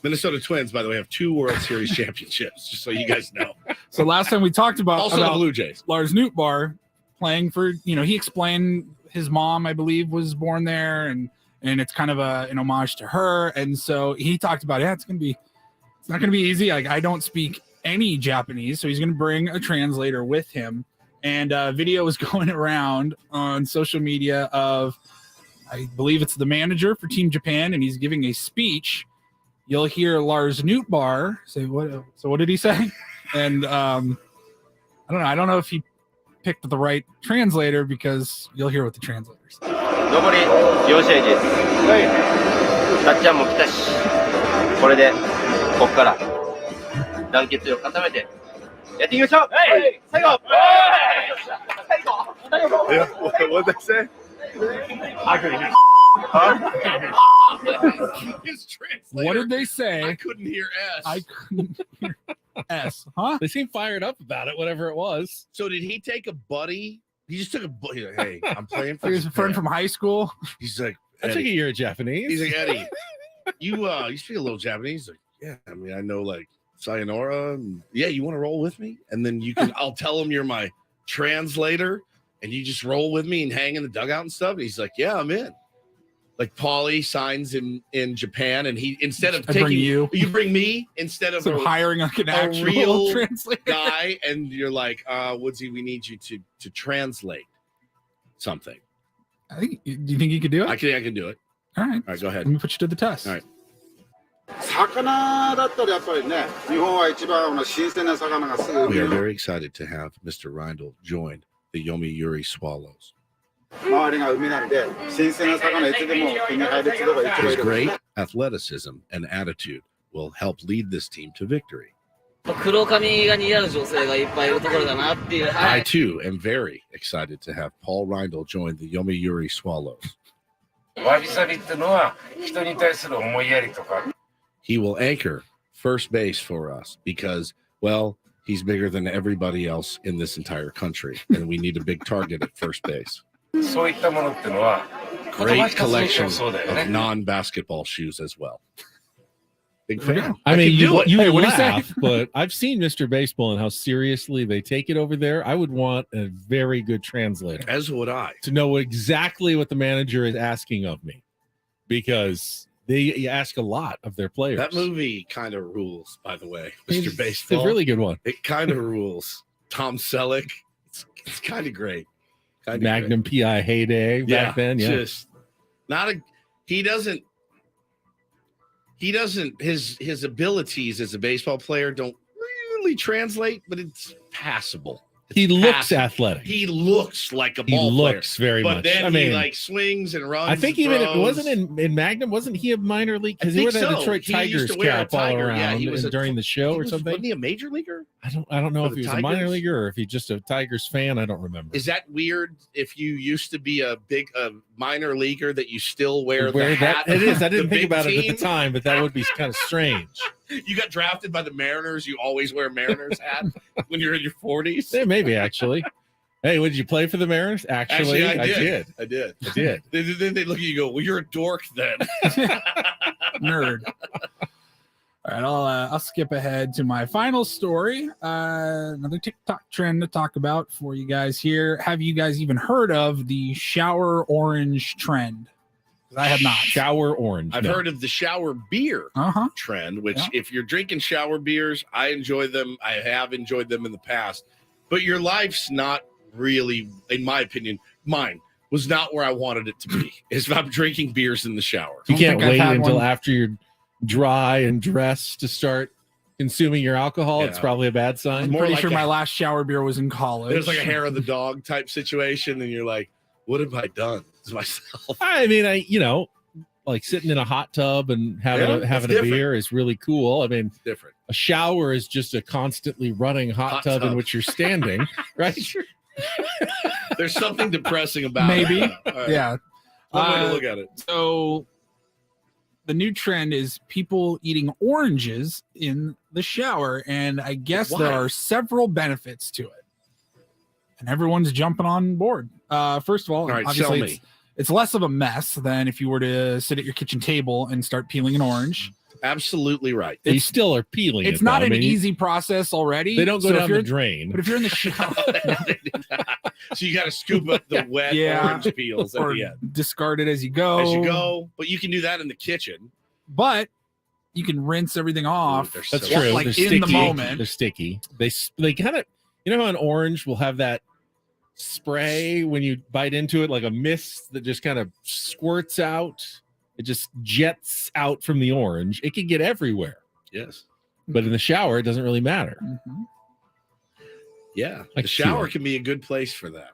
Minnesota Twins, by the way, have 2 World Series championships, just so you guys know. So last time we talked about the Blue Jays. Lars Nootbaar playing for, he explained his mom, I believe, was born there, and it's kind of an homage to her. And so he talked about, it's not going to be easy. Like, I don't speak any Japanese, so he's going to bring a translator with him. And video was going around on social media of, I believe it's the manager for Team Japan, and he's giving a speech. You'll hear Lars Nootbaar say, "What?" So what did he say? And I don't know. I don't know if he picked the right translator, because you'll hear what the translator says. 上り両試合です。たっちゃんも来たし、これでこっから団結を固めてやっていきましょう。最後。Yeah, what'd they say? I couldn't hear. His translator. What did they say? I couldn't hear S. I couldn't hear S, huh? They seemed fired up about it, whatever it was. So did he take a buddy? He just took a buddy. Like, hey, I'm playing for He was a friend from high school. He's like, I took a Eddie. year of Japanese. He's like, Eddie, you speak a little Japanese? Like, yeah, I mean, I know like sayonara. And, yeah, you want to roll with me? And then I'll tell him you're my translator, and you just roll with me and hang in the dugout and stuff. And he's like, yeah, I'm in. Like Paulie signs in Japan, and he instead of taking you bring me instead of hiring like an actual real translator guy, and you're like, Woodsy, we need you to translate something. I think. Do you think you could do it? I can do it. All right. All right, go ahead. Let me put you to the test. All right. 魚だったらやっぱりね、日本は一番新鮮な魚がすぐ。 We are very excited to have Mr. Reindl join the Yomiuri Swallows. 周りが海なんで、新鮮な魚いつでも手に入る人が一番い His る。 great athleticism and attitude will help lead this team to victory. 黒髪が似合う女性がいっぱいいるところだなっていう。 I too am very excited to have Paul Reindl join the Yomiuri Swallows. わびさびってのは人に対する思いやりとか。 He will anchor first base for us because, well, he's bigger than everybody else in this entire country, and we need a big target at first base. そういったものってのは Great collection そうだよ of ね。 non-basketball shoes as well. Big fan. I mean, you Hey, what do you say? laugh, but I've seen Mr. Baseball and how seriously they take it over there. I would want a very good translator. As would I. To know exactly what the manager is asking of me, because they ask a lot of their players. That movie kind of rules, by the way, It's- Mr. Baseball. It's a really good one. It kind of rules. Tom Selleck. It's kind of great. Kinda Magnum PI heyday back then. Yeah. Just not a. He doesn't. His abilities as a baseball player don't really translate, but it's passable. It's He looks passable. athletic. He looks like a He ball player. looks very but much. then I he mean, like swings and runs. I think and even it throws. wasn't in Magnum. Wasn't he a minor league? Because I he think wore that so. Detroit He used Tigers to wear a cap all tiger. around Yeah, he was during the show or something. Wasn't he a major leaguer? I don't know For if the he was a minor Tigers? leaguer or if he's just a Tigers fan. I don't remember. Is that weird? If you used to be a big minor leaguer, that you still wear the Where hat? that it is. I of the didn't think big about it at team? the time, but that would be kind of strange. You got drafted by the Mariners. You always wear a Mariners hat when you're in your 40s. Yeah, maybe actually. Hey, would you play for the Mariners? Actually, I did. I did. Then they look at you and go, well, you're a dork then. Nerd. All right, I'll skip ahead to my final story. Another TikTok trend to talk about for you guys here. Have you guys even heard of the shower orange trend? 'Cause I have not. Shower orange. I've no. heard of the shower beer trend, which Yeah. if you're drinking shower beers, I enjoy them. I have enjoyed them in the past. But your life's not really, in my opinion, mine was not where I wanted it to be. Is if I'm drinking beers in the shower. You can't think I've wait had until one. after you're dry and dressed to start consuming your alcohol. It's Yeah. probably a bad sign. I'm More pretty like sure a- my last shower beer was in college. There's like a hair of the dog type situation, and you're like, what have I done to myself? I mean, like sitting in a hot tub and having Yeah, a, that's having a different. beer is really cool. I mean, Different. a shower is just a constantly running hot tub in tub. which you're standing, right? There's something depressing about Maybe. it. All right. Yeah. One way to look at it. So the new trend is people eating oranges in the shower, and I guess there Why? are several benefits to it. And everyone's jumping on board. First of all, All right, obviously sell me. it's less of a mess than if you were to sit at your kitchen table and start peeling an orange. Absolutely right. You still are peeling. It's it, not though. I an mean, easy process already. They don't go So if down you're the drain. But if you're in the shower, So you got to scoop up the wet Yeah. orange peels at or the end discard it as you go. as you go. But you can do that in the kitchen. But you can rinse everything off. they're That's so true. Like They're in the sticky. moment. They're sticky. They kind of, you know how an orange will have that spray when you bite into it, like a mist that just kind of squirts out. It just jets out from the orange. It can get everywhere, Yes. but in the shower, it doesn't really matter. Mhm. Yeah. I The see shower that. can be a good place for that.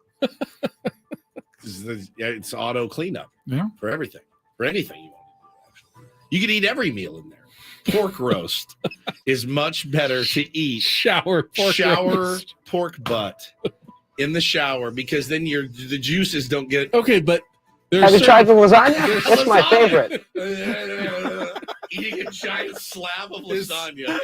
It's auto cleanup Yeah. for everything, for anything you want to do. Actually, you can eat every meal in there. pork roast is much better to eat shower pork butt in the shower because then the juices don't get. Okay, but have you tried the lasagna? That's my favorite. Eating a giant slab of lasagna.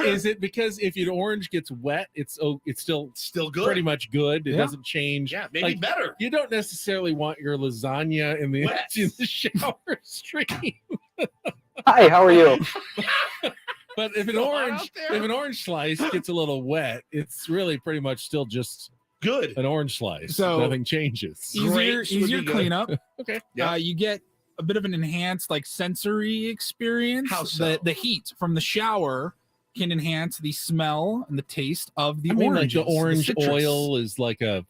Is it because if an orange gets wet, it's still good, pretty much good? It doesn't change. Yeah, maybe better. You don't necessarily want your lasagna in the shower stream. Hi, how are you? But if an orange slice gets a little wet, it's really pretty much still just good. An orange slice. So nothing changes. Easier cleanup. Okay. You get a bit of an enhanced sensory experience. How so? The heat from the shower can enhance the smell and the taste of the orange. oranges, The orange citrus. oil is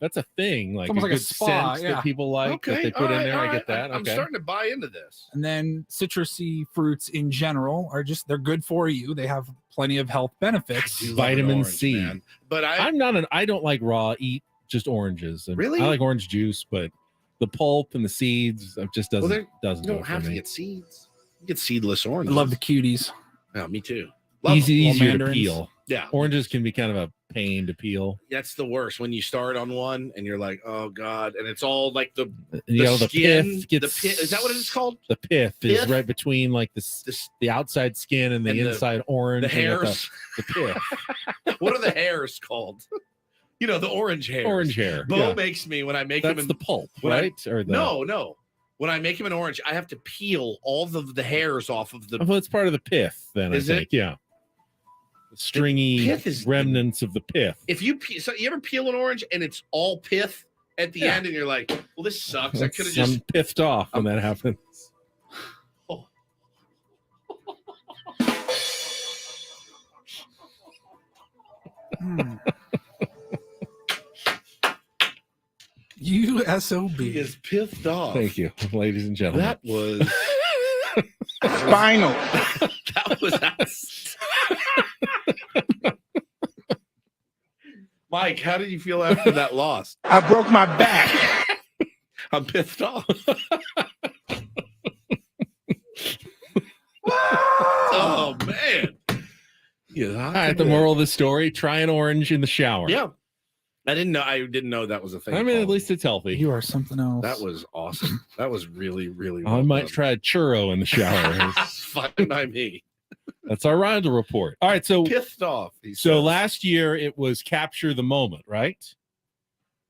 that's a thing. Like It's almost a like a good spa, scent that people like that they put in there. I get that. I'm starting to buy into this. And then citrusy fruits in general are they're good for you. They have plenty of health benefits. Vitamin C. Man. But I don't like raw. Eat just oranges. And Really? I like orange juice, but the pulp and the seeds just doesn't You do don't it have for to me. get seeds. You get seedless I oranges. love the cuties. Yeah, me too. Easier to mandarins. peel. Yeah. Oranges can be kind of a pain to peel. That's the worst when you start on one and you're like, oh god, and it's all like the The skin, pith gets. the pith. Is that what it's called? The pith is Pith? right between the outside skin and the inside orange. The and you got hairs. The pith. What are the hairs called? The orange hairs. Orange hair. Bo yeah. makes me when I make That's him the pulp, when I- right? Or the No. When I make him an orange, I have to peel all the hairs off of the. Well, it's part of the pith. Then Is I it? think, yeah. The stringy pith is- remnants of the pith. If you so you ever peel an orange and it's all pith at the Yeah. end, and you're like, well, this sucks. I could have just. I'm piffed off when that happens. You SOB. He is pithed off. Thank you, ladies and gentlemen. That was Spinal. that was us. Mike, how did you feel after that loss? I broke my back. I'm pissed off. Oh man. Yeah. All right, the moral of the story: try an orange in the shower. Yeah. I didn't know that was a thing. I mean, at called. least it's healthy. You are something else. That was awesome. That was really, really. I well might done. try a churro in the shower. Fine by me. That's our Rindle report. All right, so Pissed off. so last year it was capture the moment, right?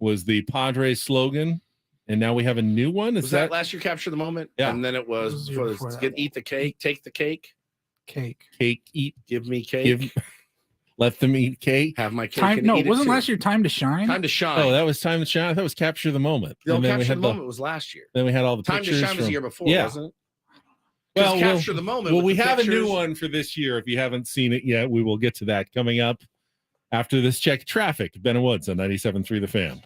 Was the Padres slogan, and now we have a new one. Is Was that last year? Capture the moment. Yeah. And then it was was the year before that. eat the cake, take the cake, Cake. eat? give me cake, Let them eat cake. have my cake. Time. and No, eat it wasn't too. last year Time to Shine? Time to shine? Oh, that was time to shine. I thought it was capture the moment. No, And then we capture had the moment was last year. Then we had all the Time to pictures shine was from- the year before, Yeah. wasn't it? Well, Capture the moment. Well, with we the have a new pictures. one for this year. If you haven't seen it yet, we will get to that coming up after this check traffic. Ben and Woods on 97.3 The Fan.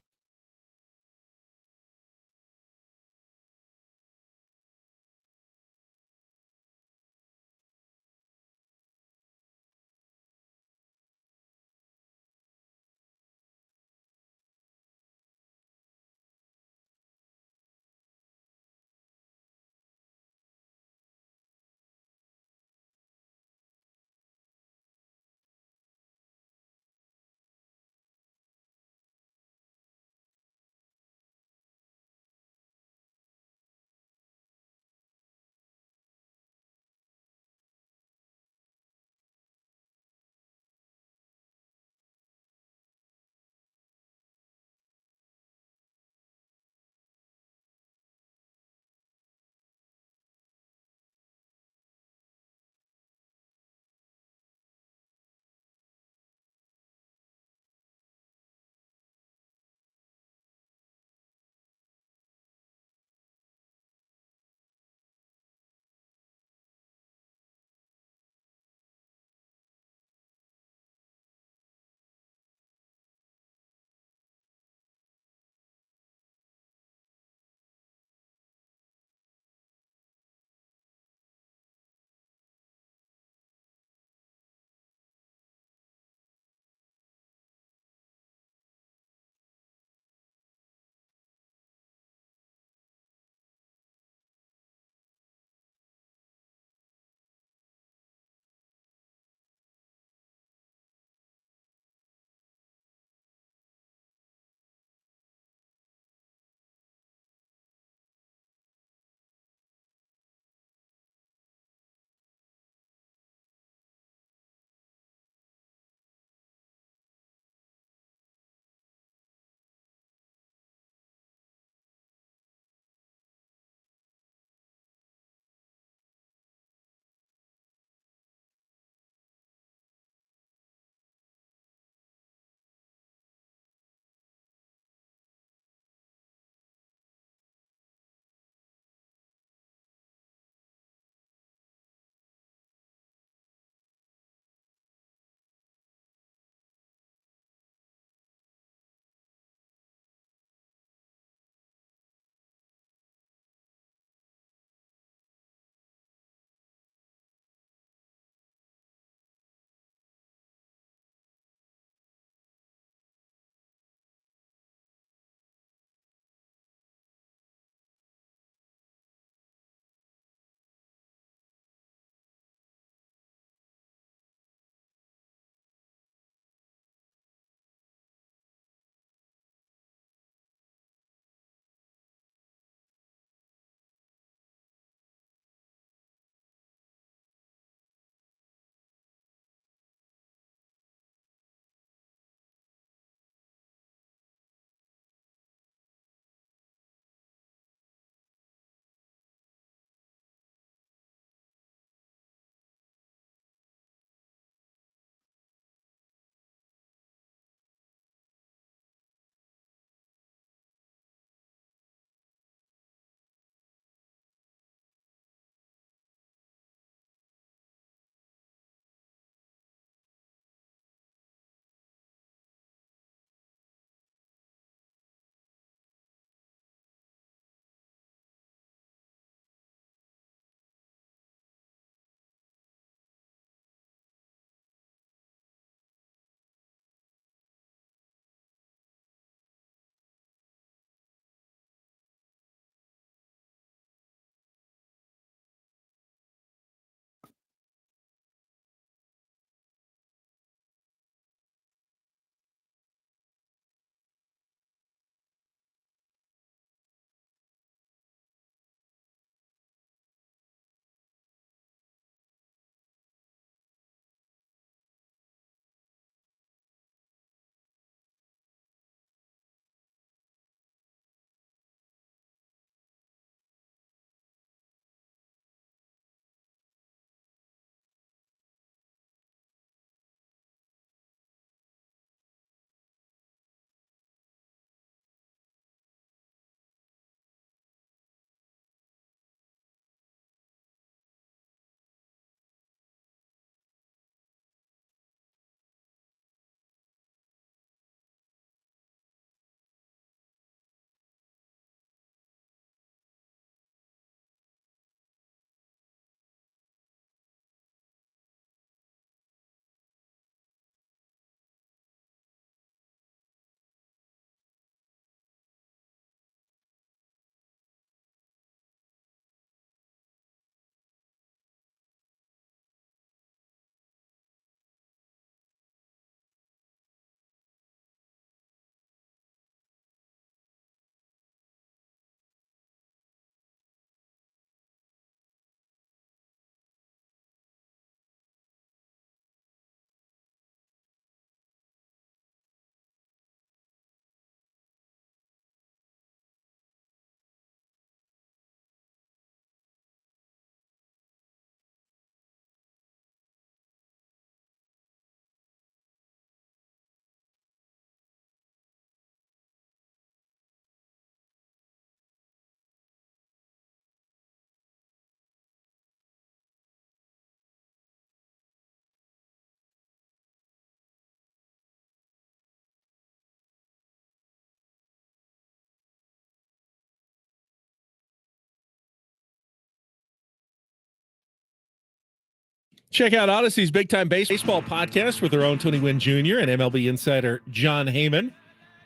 Check out Odyssey's Big Time Baseball podcast with our own Tony Gwynn Jr. and MLB insider John Heyman.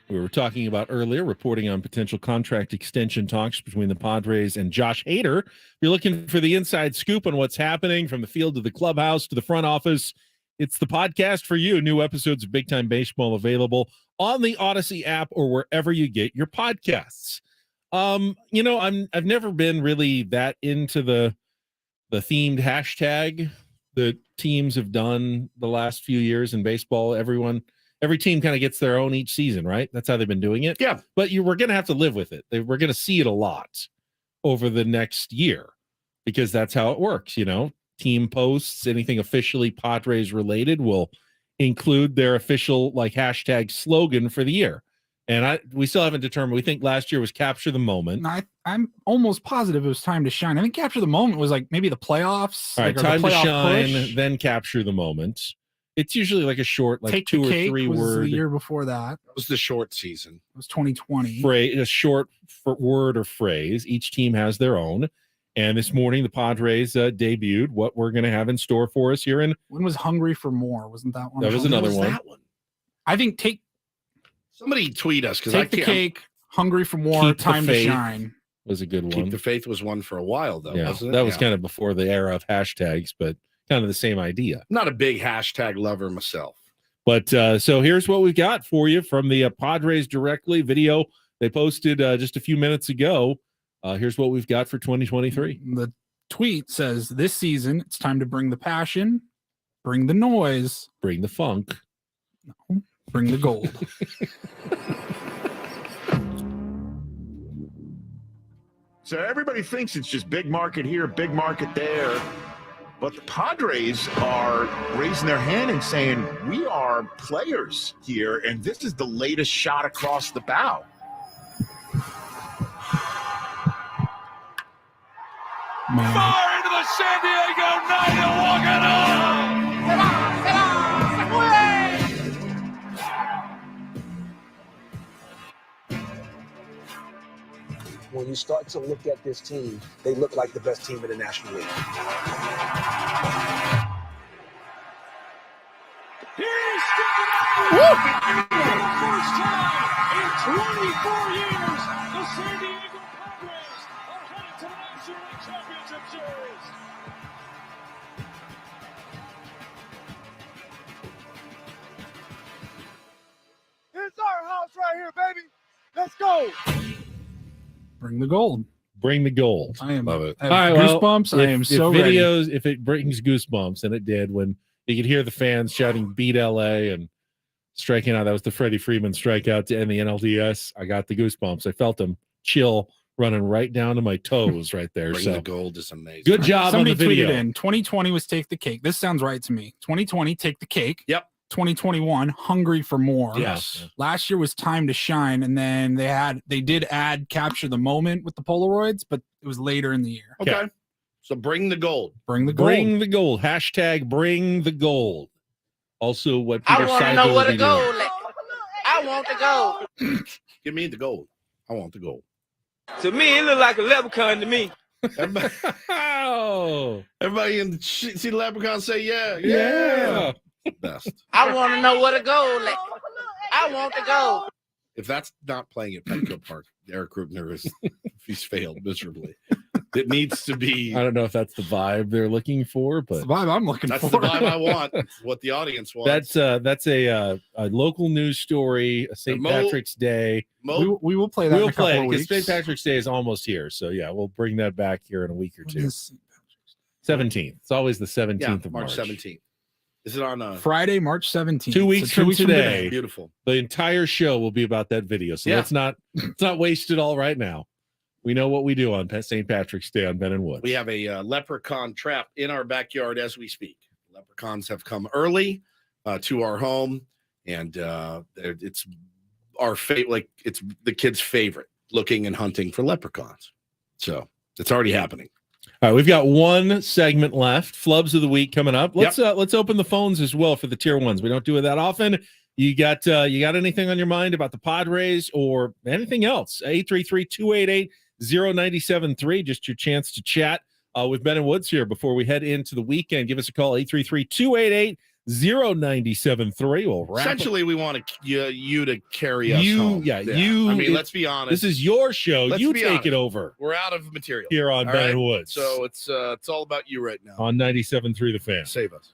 We were talking about earlier, reporting on potential contract extension talks between the Padres and Josh Hader. If you're looking for the inside scoop on what's happening from the field to the clubhouse to the front office, it's the podcast for you. New episodes of Big Time Baseball available on the Odyssey app or wherever you get your podcasts. I've never been really that into the themed hashtag that teams have done the last few years in baseball. Every team kind of gets their own each season, right? That's how they've been doing it. Yeah. But we're going to have to live with it. We're going to see it a lot over the next year because that's how it works. Team posts, anything officially Padres related will include their official hashtag slogan for the year. And we still haven't determined. We think last year was capture the moment. I'm almost positive it was time to shine. I think capture the moment was maybe the playoffs. All right, time to shine, then capture the moment. It's usually a short, Take 2 the or cake 3 was word. The year before that. It was the short season. It was 2020. A short word or phrase. Each team has their own. And this morning, the Padres debuted what we're going to have in store for us here. When was Hungry for More? Wasn't that one? That was another one. That one? I think Somebody tweet us because Take the Cake, Hungry for More, Time to Shine was a good one. Keep the Faith was one for a while, though, wasn't it? That was kind of before the era of hashtags, but kind of the same idea. Not a big hashtag lover myself. But so here's what we've got for you from the Padres directly video they posted just a few minutes ago. Here's what we've got for 2023. The tweet says, this season, it's time to bring the passion, bring the noise, bring the funk, bring the gold. So everybody thinks it's just big market here, big market there. But the Padres are raising their hand and saying, we are players here, and this is the latest shot across the bow. Far into the San Diego night and walk it on! When you start to look at this team, they look like the best team in the National League. He's sticking out! First time in 24 years, the San Diego Padres are headed to the National League Championship Series. It's our house right here, baby. Let's go. Bring the gold. Bring the gold. I am. Love it. I have goosebumps. I am so ready. If it brings goosebumps, and it did when you could hear the fans shouting "Beat LA" and striking out. That was the Freddie Freeman strikeout to end the NLDS. I got the goosebumps. I felt them chill running right down to my toes right there. Bring so the gold is amazing. Good job. Somebody on the video. tweeted in 2020 was Take the Cake. This sounds right to me. 2020, Take the Cake. Yep. 2021, Hungry for More. Yes. Last year was Time to Shine, and then they did add Capture the Moment with the Polaroids, but it was later in the year. Okay. So bring the gold. Bring the gold. Bring the gold. Hashtag bring the gold. Also, what Peter I want to Seidel know will what be the doing. goal is. I want the gold. Give me the gold. I want the gold. To me, it look like a leprechaun to me. Everybody in the see the leprechaun say yeah. Yeah. Best. I want to know what the goal is. I want the gold. If that's not playing at Petco Park, Eric Rubner he's failed miserably. It needs to be. I don't know if that's the vibe they're looking for, but That's the vibe I'm looking That's for. the vibe I want. It's what the audience wants. that's a local news story, a St. Patrick's Day. We will play that in We'll a couple play of it because weeks. St. Patrick's Day is almost here. So yeah, we'll bring that back here in a week or two. 17th. It's always the 17th of March. 17th. Is it on Friday, March 17th. 2 weeks, So from today. Beautiful. The entire show will be about that video. So Yeah. let's not waste it all right now. We know what we do on St. Patrick's Day on Ben and Woods. We have a leprechaun trap in our backyard as we speak. Leprechauns have come early to our home, and it's our it's the kids' favorite, looking and hunting for leprechauns. So it's already happening. All right, we've got one segment left. Flubs of the week coming up. Let's open the phones as well for the tier ones. We don't do it that often. You got anything on your mind about the Padres or anything else? 833-288-0973. Just your chance to chat with Ben and Woods here before we head into the weekend. Give us a call, 833-288-0973. We'll wrap Essentially, we want you to carry us home. Yeah, I mean, let's be honest. This is your show. Let's You be take it honest. over We're out of material here on All Ben right? and Woods. So it's all about you right now. On 97.3 The Fan. Save us.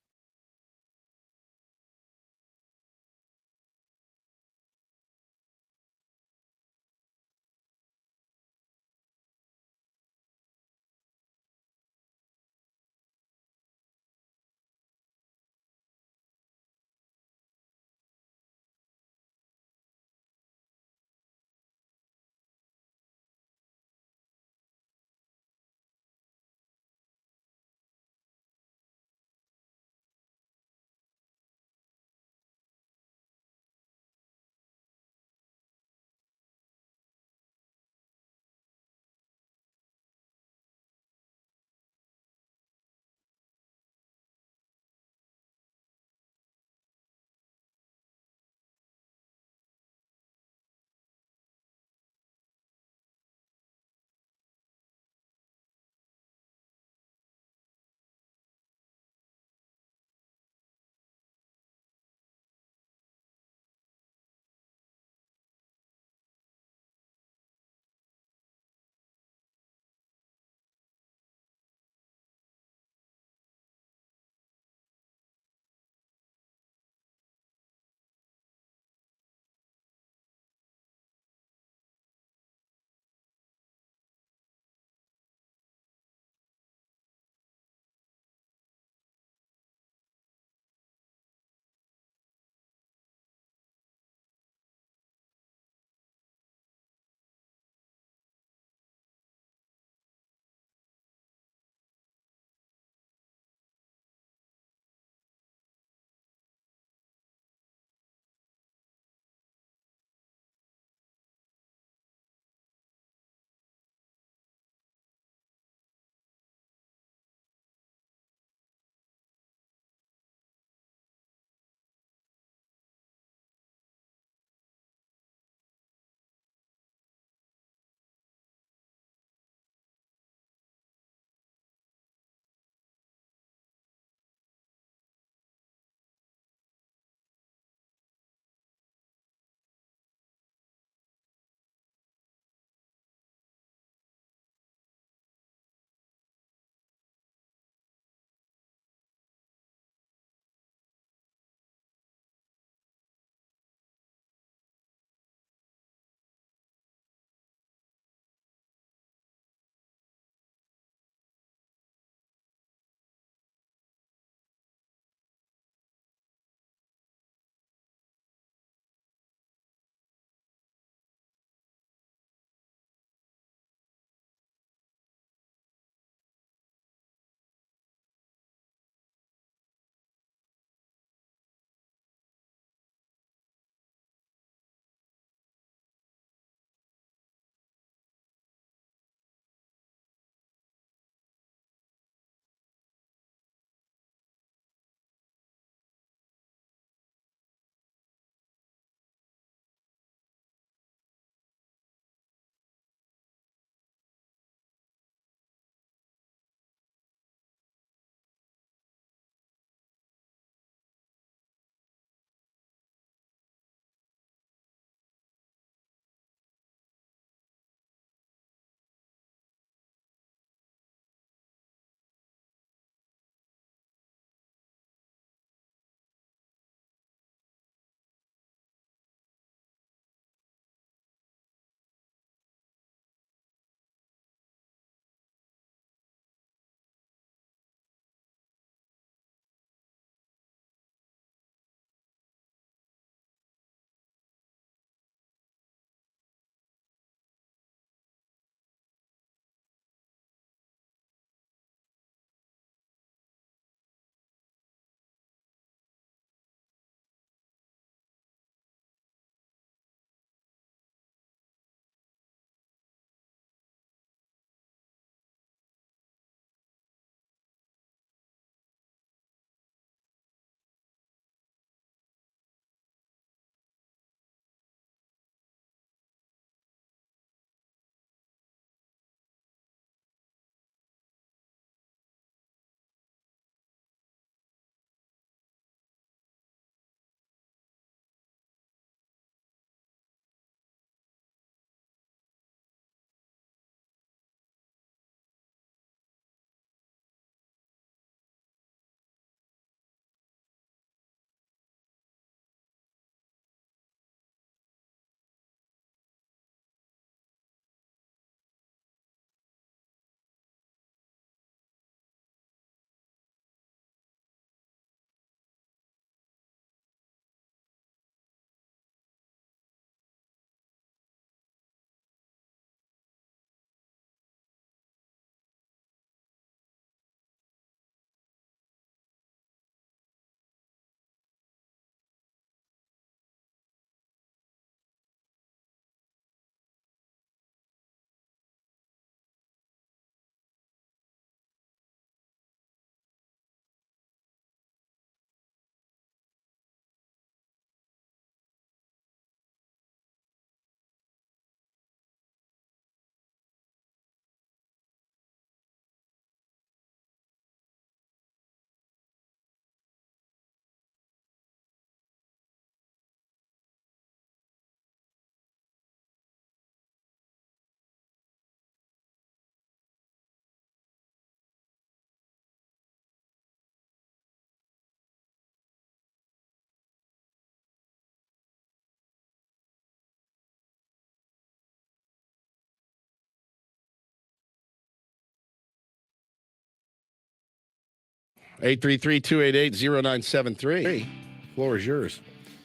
833-288-0973. Floor is yours.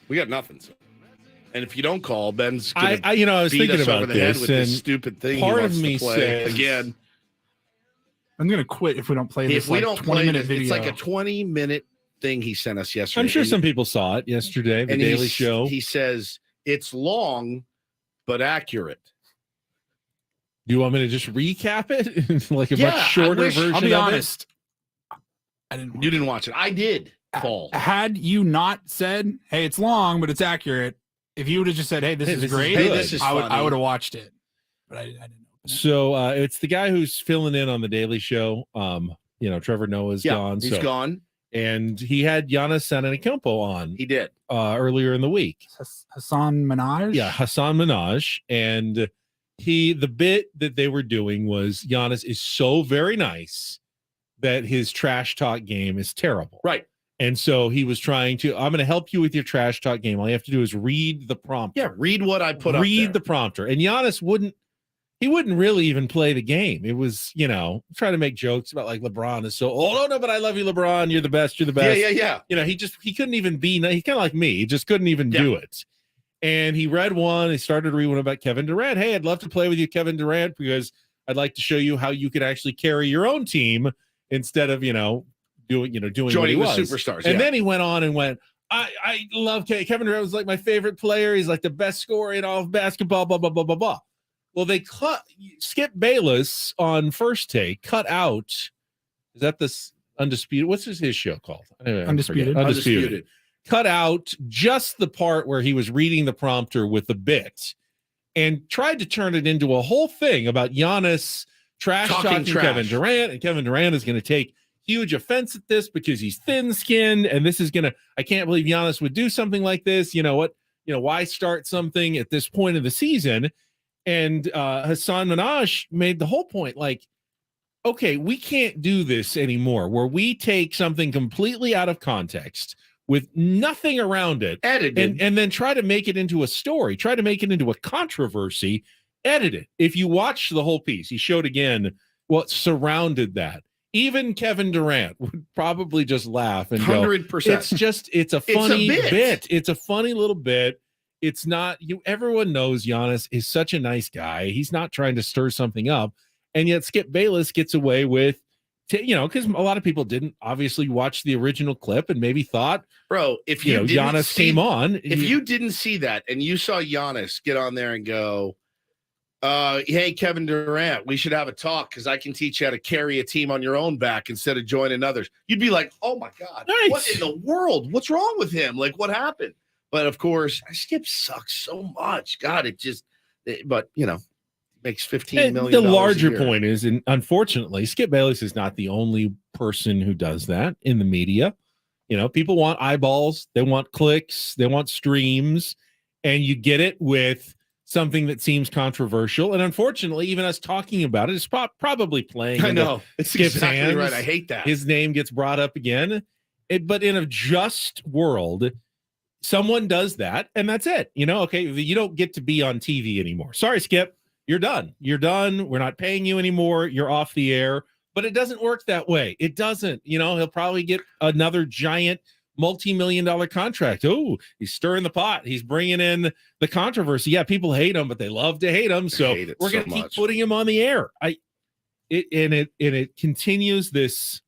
We got nothing. So. And if you don't call, Ben's gonna I was beat thinking us about over the head this, with and this stupid thing. part he of wants me to play says again. I'm gonna quit if we don't play this. If we don't play 20-minute this, video. it's like a 20-minute thing he sent us yesterday. I'm sure And- some people saw it yesterday. The and Daily Show. He says it's long but accurate. Do you want me to just recap it? Like a Yeah, much I shorter wish- version I'll be of honest. You didn't watch it. I did, Paul. Had you not said, "Hey, it's long, but it's accurate," if you would have just said, "Hey, this is great," good. This is I funny. would have watched it. But I didn't. So it's the guy who's filling in on the Daily Show. Trevor Noah's gone. He's gone. And he had Giannis Antetokounmpo on. He did earlier in the week. Hassan Minaj. Yeah, Hassan Minaj. And the bit that they were doing was Giannis is so very nice that his trash talk game is terrible. Right. And so he was trying to, I'm going to help you with your trash talk game. All you have to do is read the prompter. Yeah, read what I put up Read there. the prompter. And Giannis wouldn't really even play the game. It was, trying to make jokes about like LeBron is so old. Oh, no, but I love you, LeBron. You're the best. You're the best. Yeah. He couldn't even be, he's kind of like me. He just couldn't even do it. And he read one. He started to read one about Kevin Durant. Hey, I'd love to play with you, Kevin Durant, because I'd like to show you how you could actually carry your own team instead of, doing what he Joining the was. superstars. And then he went on and went, I love Kevin Durant was like my favorite player. He's like the best scorer in all of basketball, blah, blah, blah, blah, blah. Well, they Skip Bayless on First Take cut out. Is that this Undisputed? What's his show called? Undisputed. Cut out just the part where he was reading the prompter with the bit and tried to turn it into a whole thing about Giannis talking Kevin Durant, and Kevin Durant is going to take huge offense at this because he's thin-skinned, and this is going to, I can't believe Giannis would do something like this. Why start something at this point of the season? And Hassan Minaj made the whole point, like, okay, we can't do this anymore, where we take something completely out of context with nothing around it, edited, and then try to make it into a story, try to make it into a controversy, edit it. If you watch the whole piece, he showed again what surrounded that. Even Kevin Durant would probably just laugh and 100%. It's a funny bit. bit. It's a funny little bit. It's not everyone knows Giannis is such a nice guy. He's not trying to stir something up. And yet Skip Bayless gets away with, because a lot of people didn't obviously watch the original clip and maybe thought, bro, if you Giannis came on. If you didn't see that and you saw Giannis get on there and go, hey, Kevin Durant, we should have a talk because I can teach you how to carry a team on your own back instead of joining others. You'd be like, oh my God, what in the world? What's wrong with him? Like, what happened? But of course, Skip sucks so much. God, makes $15 million. The larger point is, and unfortunately, Skip Bayless is not the only person who does that in the media. People want eyeballs, they want clicks, they want streams, and you get it with something that seems controversial. And unfortunately, even us talking about it is probably playing. I know. It's Skip's exactly hands. right. I hate that. His name gets brought up again. But in a just world, someone does that, and that's it. Okay, you don't get to be on TV anymore. Sorry, Skip. You're done. You're done. We're not paying you anymore. You're off the air. But it doesn't work that way. It doesn't. He'll probably get another giant multi-million-dollar contract. Oh, he's stirring the pot. He's bringing in the controversy. Yeah, people hate him, but they love to hate him. So we're going to keep putting him on the air. It continues this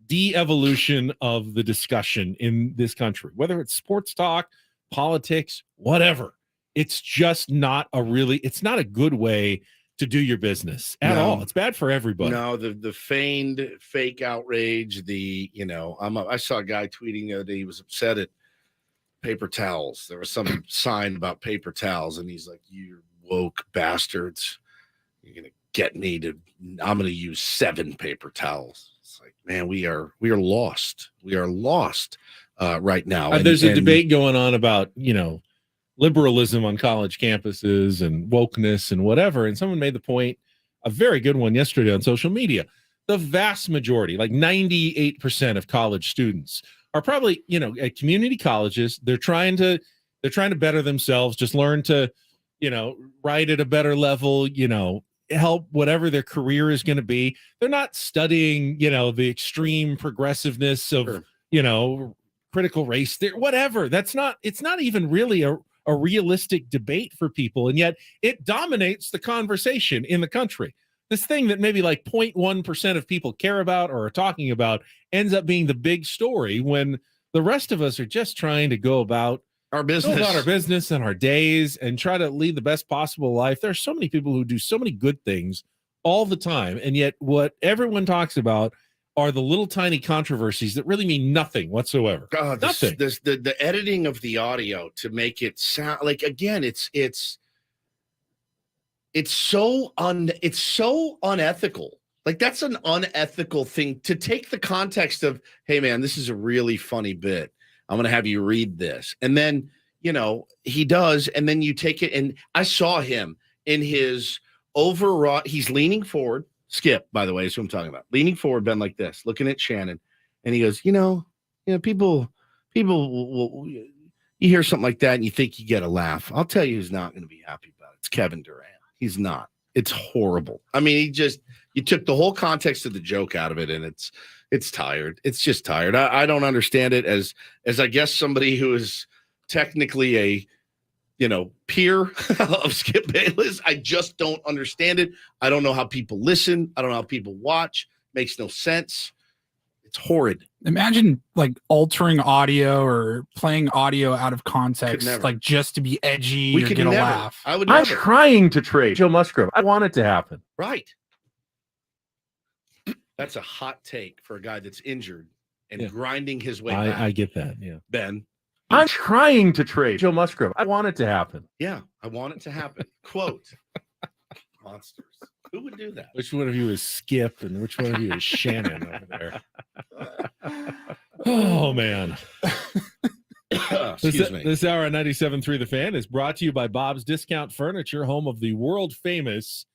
de-evolution of the discussion in this country, whether it's sports talk, politics, whatever. It's just not it's not a good way to do your business at all. It's bad for everybody. No, the feigned fake outrage, I saw a guy tweeting the other day, he was upset at paper towels. There was some sign about paper towels, and he's like, you woke bastards. You're going to get me I'm going to use 7 paper towels. It's like, man, we are lost. We are lost right now. There's a debate going on about, liberalism on college campuses and wokeness and whatever. And someone made the point, a very good one yesterday on social media. The vast majority, like 98% of college students are probably, at community colleges. They're trying to better themselves, just learn to, write at a better level, help whatever their career is going to be. They're not studying, the extreme progressiveness of, critical race there, whatever. It's not even really a realistic debate for people. And yet it dominates the conversation in the country. This thing that maybe like 0.1% of people care about or are talking about ends up being the big story when the rest of us are just trying to go about our business and our days and try to lead the best possible life. There are so many people who do so many good things all the time. And yet what everyone talks about are the little tiny controversies that really mean nothing whatsoever. Nothing. The editing of the audio to make it sound like, again, it's so unethical. Like, that's an unethical thing to take the context of, hey man, this is a really funny bit. I'm going to have you read this. And then, he does. And then you take it. And I saw him in his overwrought, he's leaning forward. Skip, by the way, is who I'm talking about. Leaning forward, been like this, looking at Shannon. And he goes, people will, you hear something like that and you think you get a laugh. I'll tell you who's not going to be happy about it. It's Kevin Durant. He's not. It's horrible. I mean, you took the whole context of the joke out of it, and it's tired. It's just tired. I don't understand it as I guess somebody who is technically a peer of Skip Bayless. I just don't understand it. I don't know how people listen. I don't know how people watch. Makes no sense. It's horrid. Imagine like altering audio or playing audio out of context, like just to be edgy or get a laugh. I'm trying to trade Joe Musgrove. I want it to happen. Right. That's a hot take for a guy that's injured and grinding his way back. I get that. Yeah. Ben. I'm trying to trade Joe Musgrove. I want it to happen. Yeah, I want it to happen. Quote, monsters. Who would do that? Which one of you is Skip and which one of you is Shannon over there? Oh, man. Excuse me. This hour on 97.3 The Fan is brought to you by Bob's Discount Furniture, home of the world-famous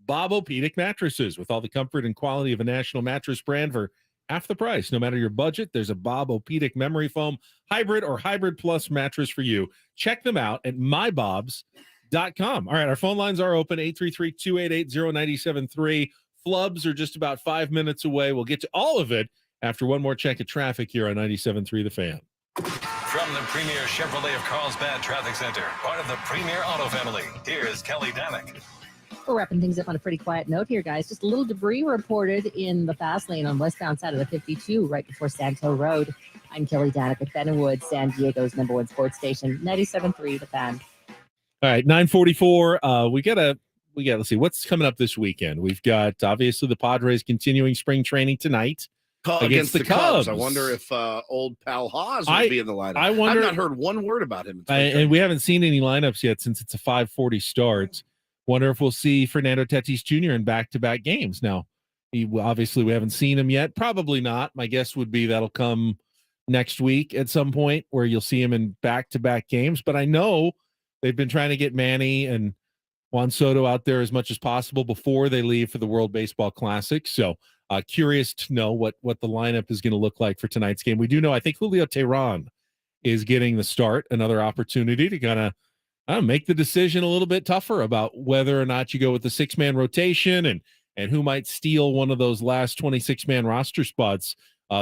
Bob-O-Pedic mattresses with all the comfort and quality of a national mattress brand for half the price. No matter your budget, there's a Bob-O-Pedic memory foam hybrid or hybrid plus mattress for you. Check them out at mybobs.com. All right, our phone lines are open, 833-288-0973. Flubs are just about 5 minutes away. We'll get to all of it after one more check of traffic here on 97.3 The Fan. From the premier Chevrolet of Carlsbad Traffic Center, part of the Premier Auto Family, here's Kelly Danick. We're wrapping things up on a pretty quiet note here, guys. Just a little debris reported in the fast lane on westbound side of the 52, right before Santo Road. I'm Kelly Danick at Bentonwood, San Diego's #1 sports station, 97.3 The Fan. All right, 9:44. We got let's see what's coming up this weekend. We've got obviously the Padres continuing spring training tonight against the Cubs. I wonder if old pal Haas will be in the lineup. I've not heard one word about him. And we haven't seen any lineups yet since it's a 5:40 start. Wonder if we'll see Fernando Tatis Jr. in back-to-back games. Now, we haven't seen him yet. Probably not. My guess would be that'll come next week at some point where you'll see him in back-to-back games. But I know they've been trying to get Manny and Juan Soto out there as much as possible before they leave for the World Baseball Classic. So curious to know what the lineup is going to look like for tonight's game. We do know, I think Julio Teheran is getting the start, another opportunity to kind of make the decision a little bit tougher about whether or not you go with the 6-man rotation and who might steal one of those last 26-man roster spots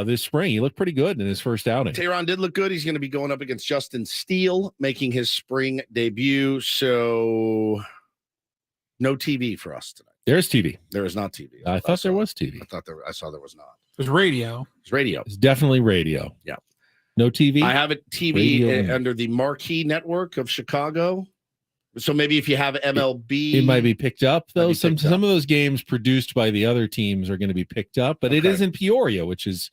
this spring. He looked pretty good in his first outing. Teheran did look good. He's going to be going up against Justin Steele, making his spring debut. So no TV for us tonight. There's TV. There is not TV. I thought there was TV. I saw there was not. There's radio. It's radio. It's definitely radio. Yeah. No TV. I have it TV under the Marquee Network of Chicago. So maybe if you have MLB, it might be picked up though. Some of those games produced by the other teams are going to be picked up, but it is in Peoria, which is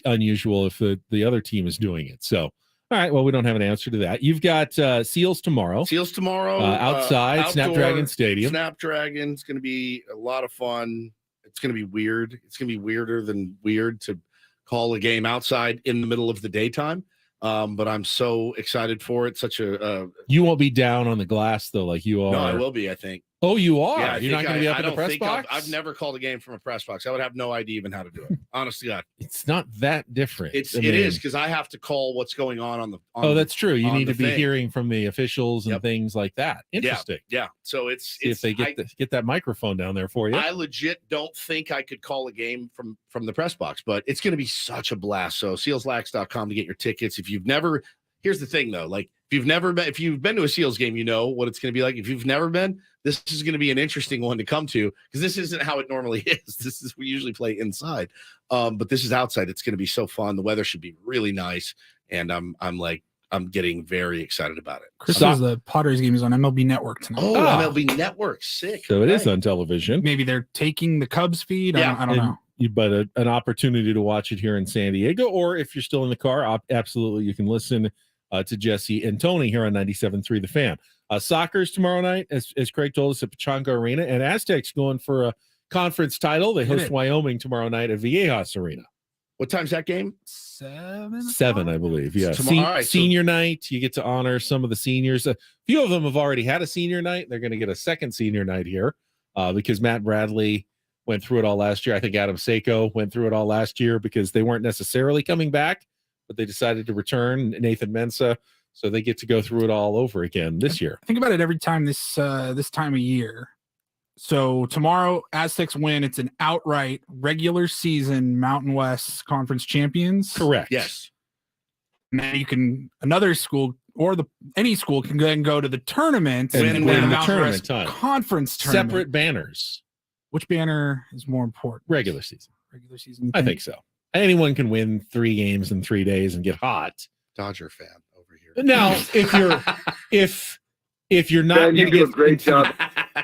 unusual if the other team is doing it. So, all right, well, we don't have an answer to that. You've got Seals tomorrow. Outside outdoor, Snapdragon Stadium. Snapdragon's going to be a lot of fun. It's going to be weird. It's going to be weirder than weird to call a game outside in the middle of the daytime. But I'm so excited for it. Such a you won't be down on the glass though, like you are. No, I will be. I think Oh, you are? Yeah, You're not going to be up in the press box? I've never called a game from a press box. I would have no idea even how to do it. Honest to God. It's not that different. It is because I have to call what's going on the. That's true. You need to be thing. hearing from the officials and things like that. Interesting. Yeah. So it's See if they get that microphone down there for you. I legit don't think I could call a game from the press box, but it's going to be such a blast. So sealslax.com to get your tickets. If you've never, here's the thing though, like if you've been to a Seals game, you know what it's going to be like. If you've never been, this is going to be an interesting one to come to because this isn't how it normally is. We usually play inside, but this is outside. It's going to be so fun. The weather should be really nice, and I'm getting very excited about it. Chris says the Padres game is on MLB Network tonight. Oh, MLB Network, sick. So it is on television. Maybe they're taking the Cubs feed. I don't know. But an opportunity to watch it here in San Diego, or if you're still in the car, absolutely you can listen to Jesse and Tony here on 97.3 The Fan. Soccer's tomorrow night, as Craig told us, at Pachanka Arena, and Aztecs going for a conference title. They host Wyoming tomorrow night at Viejas Arena. What time's that game? 7, I believe. Yeah. Tomorrow, senior night. You get to honor some of the seniors. A few of them have already had a senior night. They're going to get a second senior night here because Matt Bradley went through it all last year. I think Adam Seiko went through it all last year because they weren't necessarily coming back, but they decided to return. Nathan Mensah, so they get to go through it all over again this year. Think about it every time this time of year. So tomorrow, Aztecs win. It's an outright regular season Mountain West Conference champions. Correct. Yes. And then any school can then go to the tournament and win the tournament conference tournament. Separate banners. Which banner is more important? Regular season. Regular season. I think so. Anyone can win 3 games in 3 days and get hot. Dodger fan over here. Now, if you're not going to get a great job.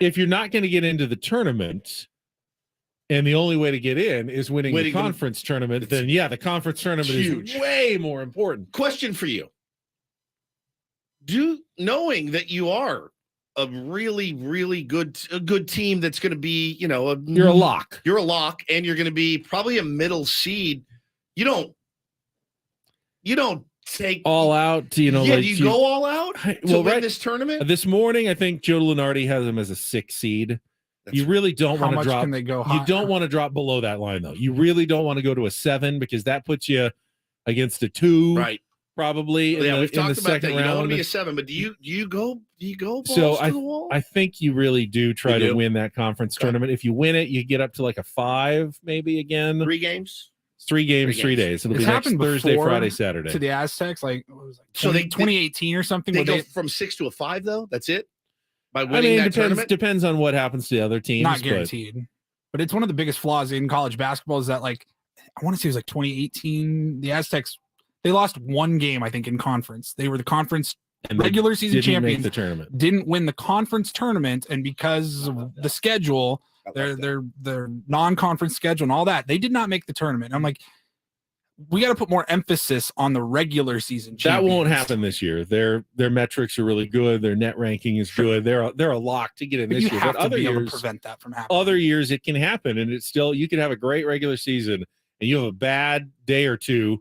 If you're not going to get into the tournament, and the only way to get in is winning the conference tournament, then the conference tournament is way more important. Question for you: knowing that you are a really, really good team that's going to be, you're a lock. You're a lock, and you're going to be probably a middle seed. You don't take all out. Do you go all out to win this tournament? This morning, I think Joe Lunardi has them as a 6 seed. You really don't want to drop. Can they go higher? You don't want to drop below that line, though. You really don't want to go to a 7 because that puts you against a 2, right? Probably. We've talked about second that. round. You don't want to be a 7, but do you go? Balls so to the wall? I think you really do try to win that conference tournament. If you win it, you get up to like a 5, maybe again. 3 games. 3 games, 3 days. It'll be next Thursday, Friday, Saturday. To the Aztecs, like what was it, so they 2018 or something. They go from 6 to a 5, though. That's it. By winning that tournament, depends on what happens to the other teams. Not guaranteed, but it's one of the biggest flaws in college basketball is that, like, I want to say it was like 2018. The Aztecs, they lost 1 game, I think, in conference. They were the conference regular season champions. Make the tournament. Didn't win the conference tournament, and because of the schedule, their non-conference schedule and all that, they did not make the tournament. And I'm like, we got to put more emphasis on the regular season champions. That won't happen this year. Their metrics are really good. Their net ranking is good. They're a lock to get in this year. But other be years, able to prevent that from happening. Other years it can happen, and it's still you can have a great regular season and you have a bad day or 2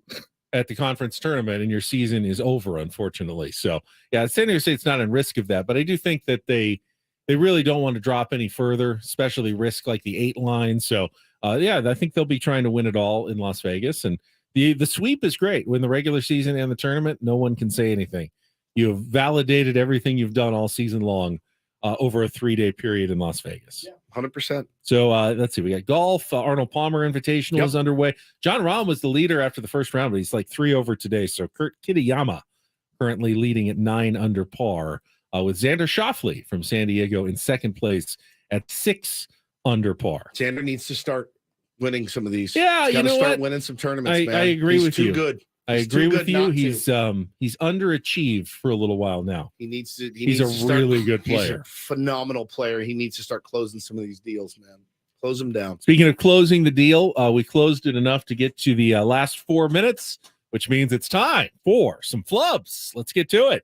at the conference tournament, and your season is over, unfortunately. So San Diego State's not in risk of that, but I do think that they really don't want to drop any further, especially risk like the 8 line. So I think they'll be trying to win it all in Las Vegas, and the sweep is great. When the regular season and the tournament, no one can say anything. You have validated everything you've done all season long over a 3-day period in Las Vegas. 100%. So let's see. We got golf. Arnold Palmer Invitational is underway. John Rahm was the leader after the first round, but he's like 3 over today. So Kurt Kitayama currently leading at 9 under par with Xander Schauffele from San Diego in second place at 6 under par. Xander needs to start winning some of these. Yeah, you know start what? Winning some tournaments. I agree with you. Good. I agree with you. He's underachieved for a little while now. He's a really good player. He's a phenomenal player. He needs to start closing some of these deals, man. Close them down. Speaking of closing the deal, we closed it enough to get to the last 4 minutes, which means it's time for some flubs. Let's get to it.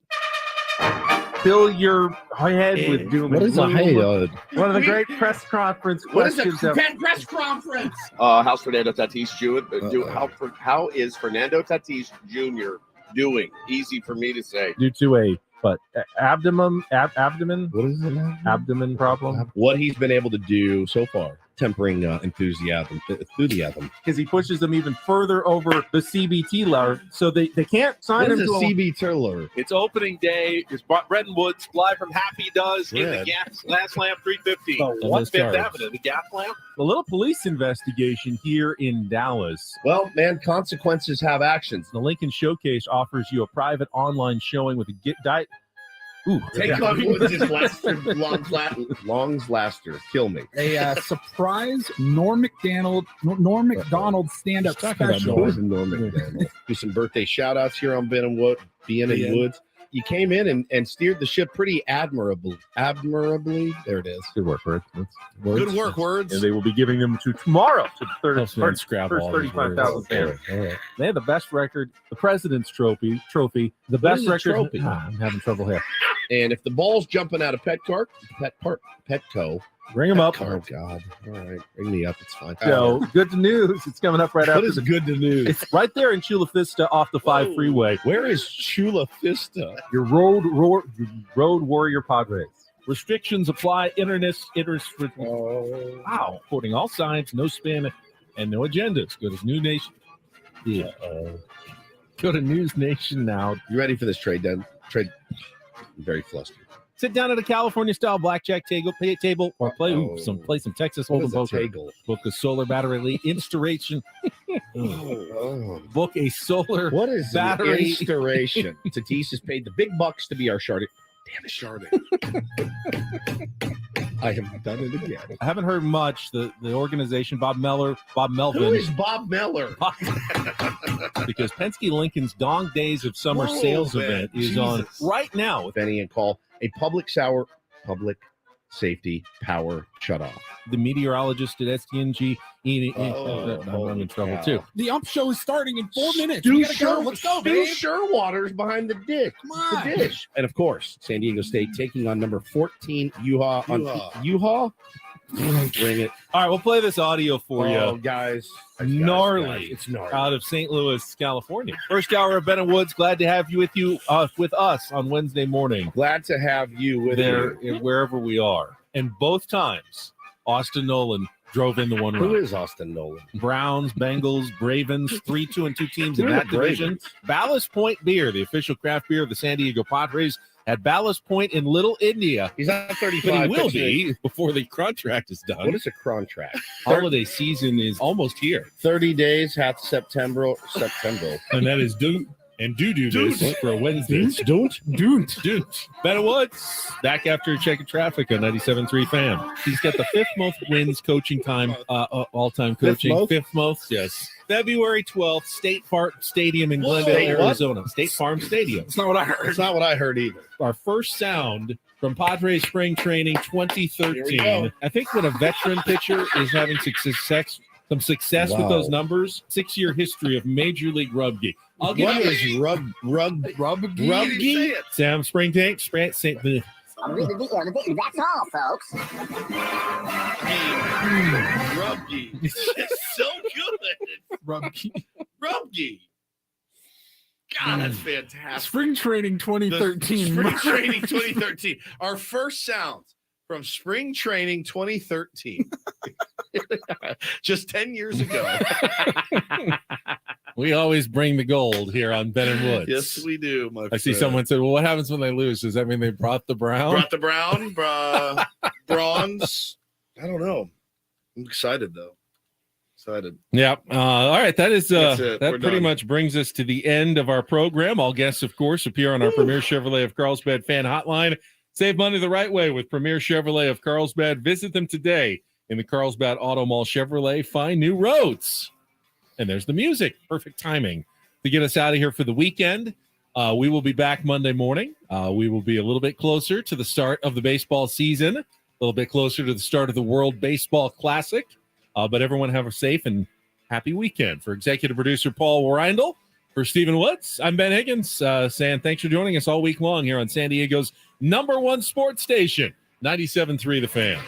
Fill your head with doom and gloom. One of the great press conference questions. What is a press conference? How's Fernando Tatis How is Fernando Tatis Jr. doing? Easy for me to say. Due to a But abdomen. What is it now? Abdomen problem. What he's been able to do so far, tempering enthusiasm, Because he pushes them even further over the CBT lever, so they can't sign What him is to a CBT alert? It's opening day. It's Brenton Woods live from Happy Does in the Gas Lamp 350. what Fifth Avenue, the Gas Lamp. A little police investigation here in Dallas. Well, man, consequences have actions. The Lincoln Showcase offers you a private online showing with a diet. Ooh, Take on Woods' Long's Laster. Kill me. A surprise Norm Macdonald stand-up special. Who is Norm McDonald? Do some birthday shout-outs here on Ben and Woods. You came in and steered the ship pretty admirably. There it is. Good work, Words. Good work, Words. And they will be giving them to tomorrow to the first Scrabble all these 35,000 fans. All right. They have the best record, the President's Trophy, the What best is a record. trophy? I'm having trouble here. And if the ball's jumping out of Petco, Bring them up. Oh God! All right, bring me up. It's fine. So good news. It's coming up right What after. is good to news? It's right there in Chula Vista off the 5 freeway. Where is Chula Vista? Your road warrior Padres. Restrictions apply. Wow. Quoting all signs, no spam, and no agendas. Go to New Nation. Yeah. Go to News Nation now. You ready for this trade? I'm very flustered. Sit down at a California-style blackjack table or play some Texas Hold'em poker. Book a solar battery installation. Book a solar What is battery installation? Tatis has paid the big bucks to be our Chardonnay. Damn it, Chardonnay. I have done it again. I haven't heard much. The organization, Bob Melvin. Who is Bob Meller? Because Penske Lincoln's Dong Days of Summer sales event is on right now with Benny and Call, a public safety power shutoff. The meteorologist at STNG. I'm in trouble too. The ump show is starting in 4 minutes. Stu We gotta go. Let's go, babe. Sherwater's behind the dish. Come on. The dish. And of course, San Diego State taking on number 14 Yuha. Bring it. All right, we'll play this audio for you. Guys. Gnarly. It's gnarly. Out of St. Louis, California. First hour of Ben and Woods. Glad to have you with us on Wednesday morning. Glad to have you with wherever we are. And both times, Austin Nolan drove in the one run. Who is Austin Nolan? Browns, Bengals, Bravens, 3-2 and 2 teams in that division. Ballast Point Beer, the official craft beer of the San Diego Padres, at Ballast Point in Little India. He's not 35. But he will be before the contract is done. What is a contract? Holiday season is almost here. 30 days, half September. And that is do this for a Wednesday. Don't. Ben and Woods back after checking traffic on 97.3 Fan. He's got the 5th most wins coaching time, all-time coaching. 5th most, yes. February 12th, State Farm Stadium in Glendale, Arizona. State Farm Stadium. That's not what I heard. That's not what I heard either. Our first sound from Padres Spring Training 2013. I think when a veteran pitcher is having success with those numbers, 6-year history of Major League Rugby. What is rugby? Sam Spring Tank. That's all, folks. Rugby. It's so good. Rugby. God, that's fantastic. Spring Training 2013. Spring Training 2013. Our first sounds from Spring Training 2013. Just 10 years ago. We always bring the gold here on Ben and Woods. Yes, we do. I see someone said, well, what happens when they lose? Does that mean they brought the brown? Brought the brown, bronze. I don't know. I'm excited, though. Yeah. All right. That is that We're pretty done. much brings us to the end of our program. All guests, of course, appear on our Premier Chevrolet of Carlsbad fan hotline. Save money the right way with Premier Chevrolet of Carlsbad. Visit them today in the Carlsbad Auto Mall Chevrolet. Find new roads. And there's the music. Perfect timing to get us out of here for the weekend. We will be back Monday morning. We will be a little bit closer to the start of the baseball season, a little bit closer to the start of the World Baseball Classic. But everyone have a safe and happy weekend. For executive producer Paul Reindl, for Stephen Woods, I'm Ben Higgins, saying thanks for joining us all week long here on San Diego's #1 sports station, 97.3 The Fan.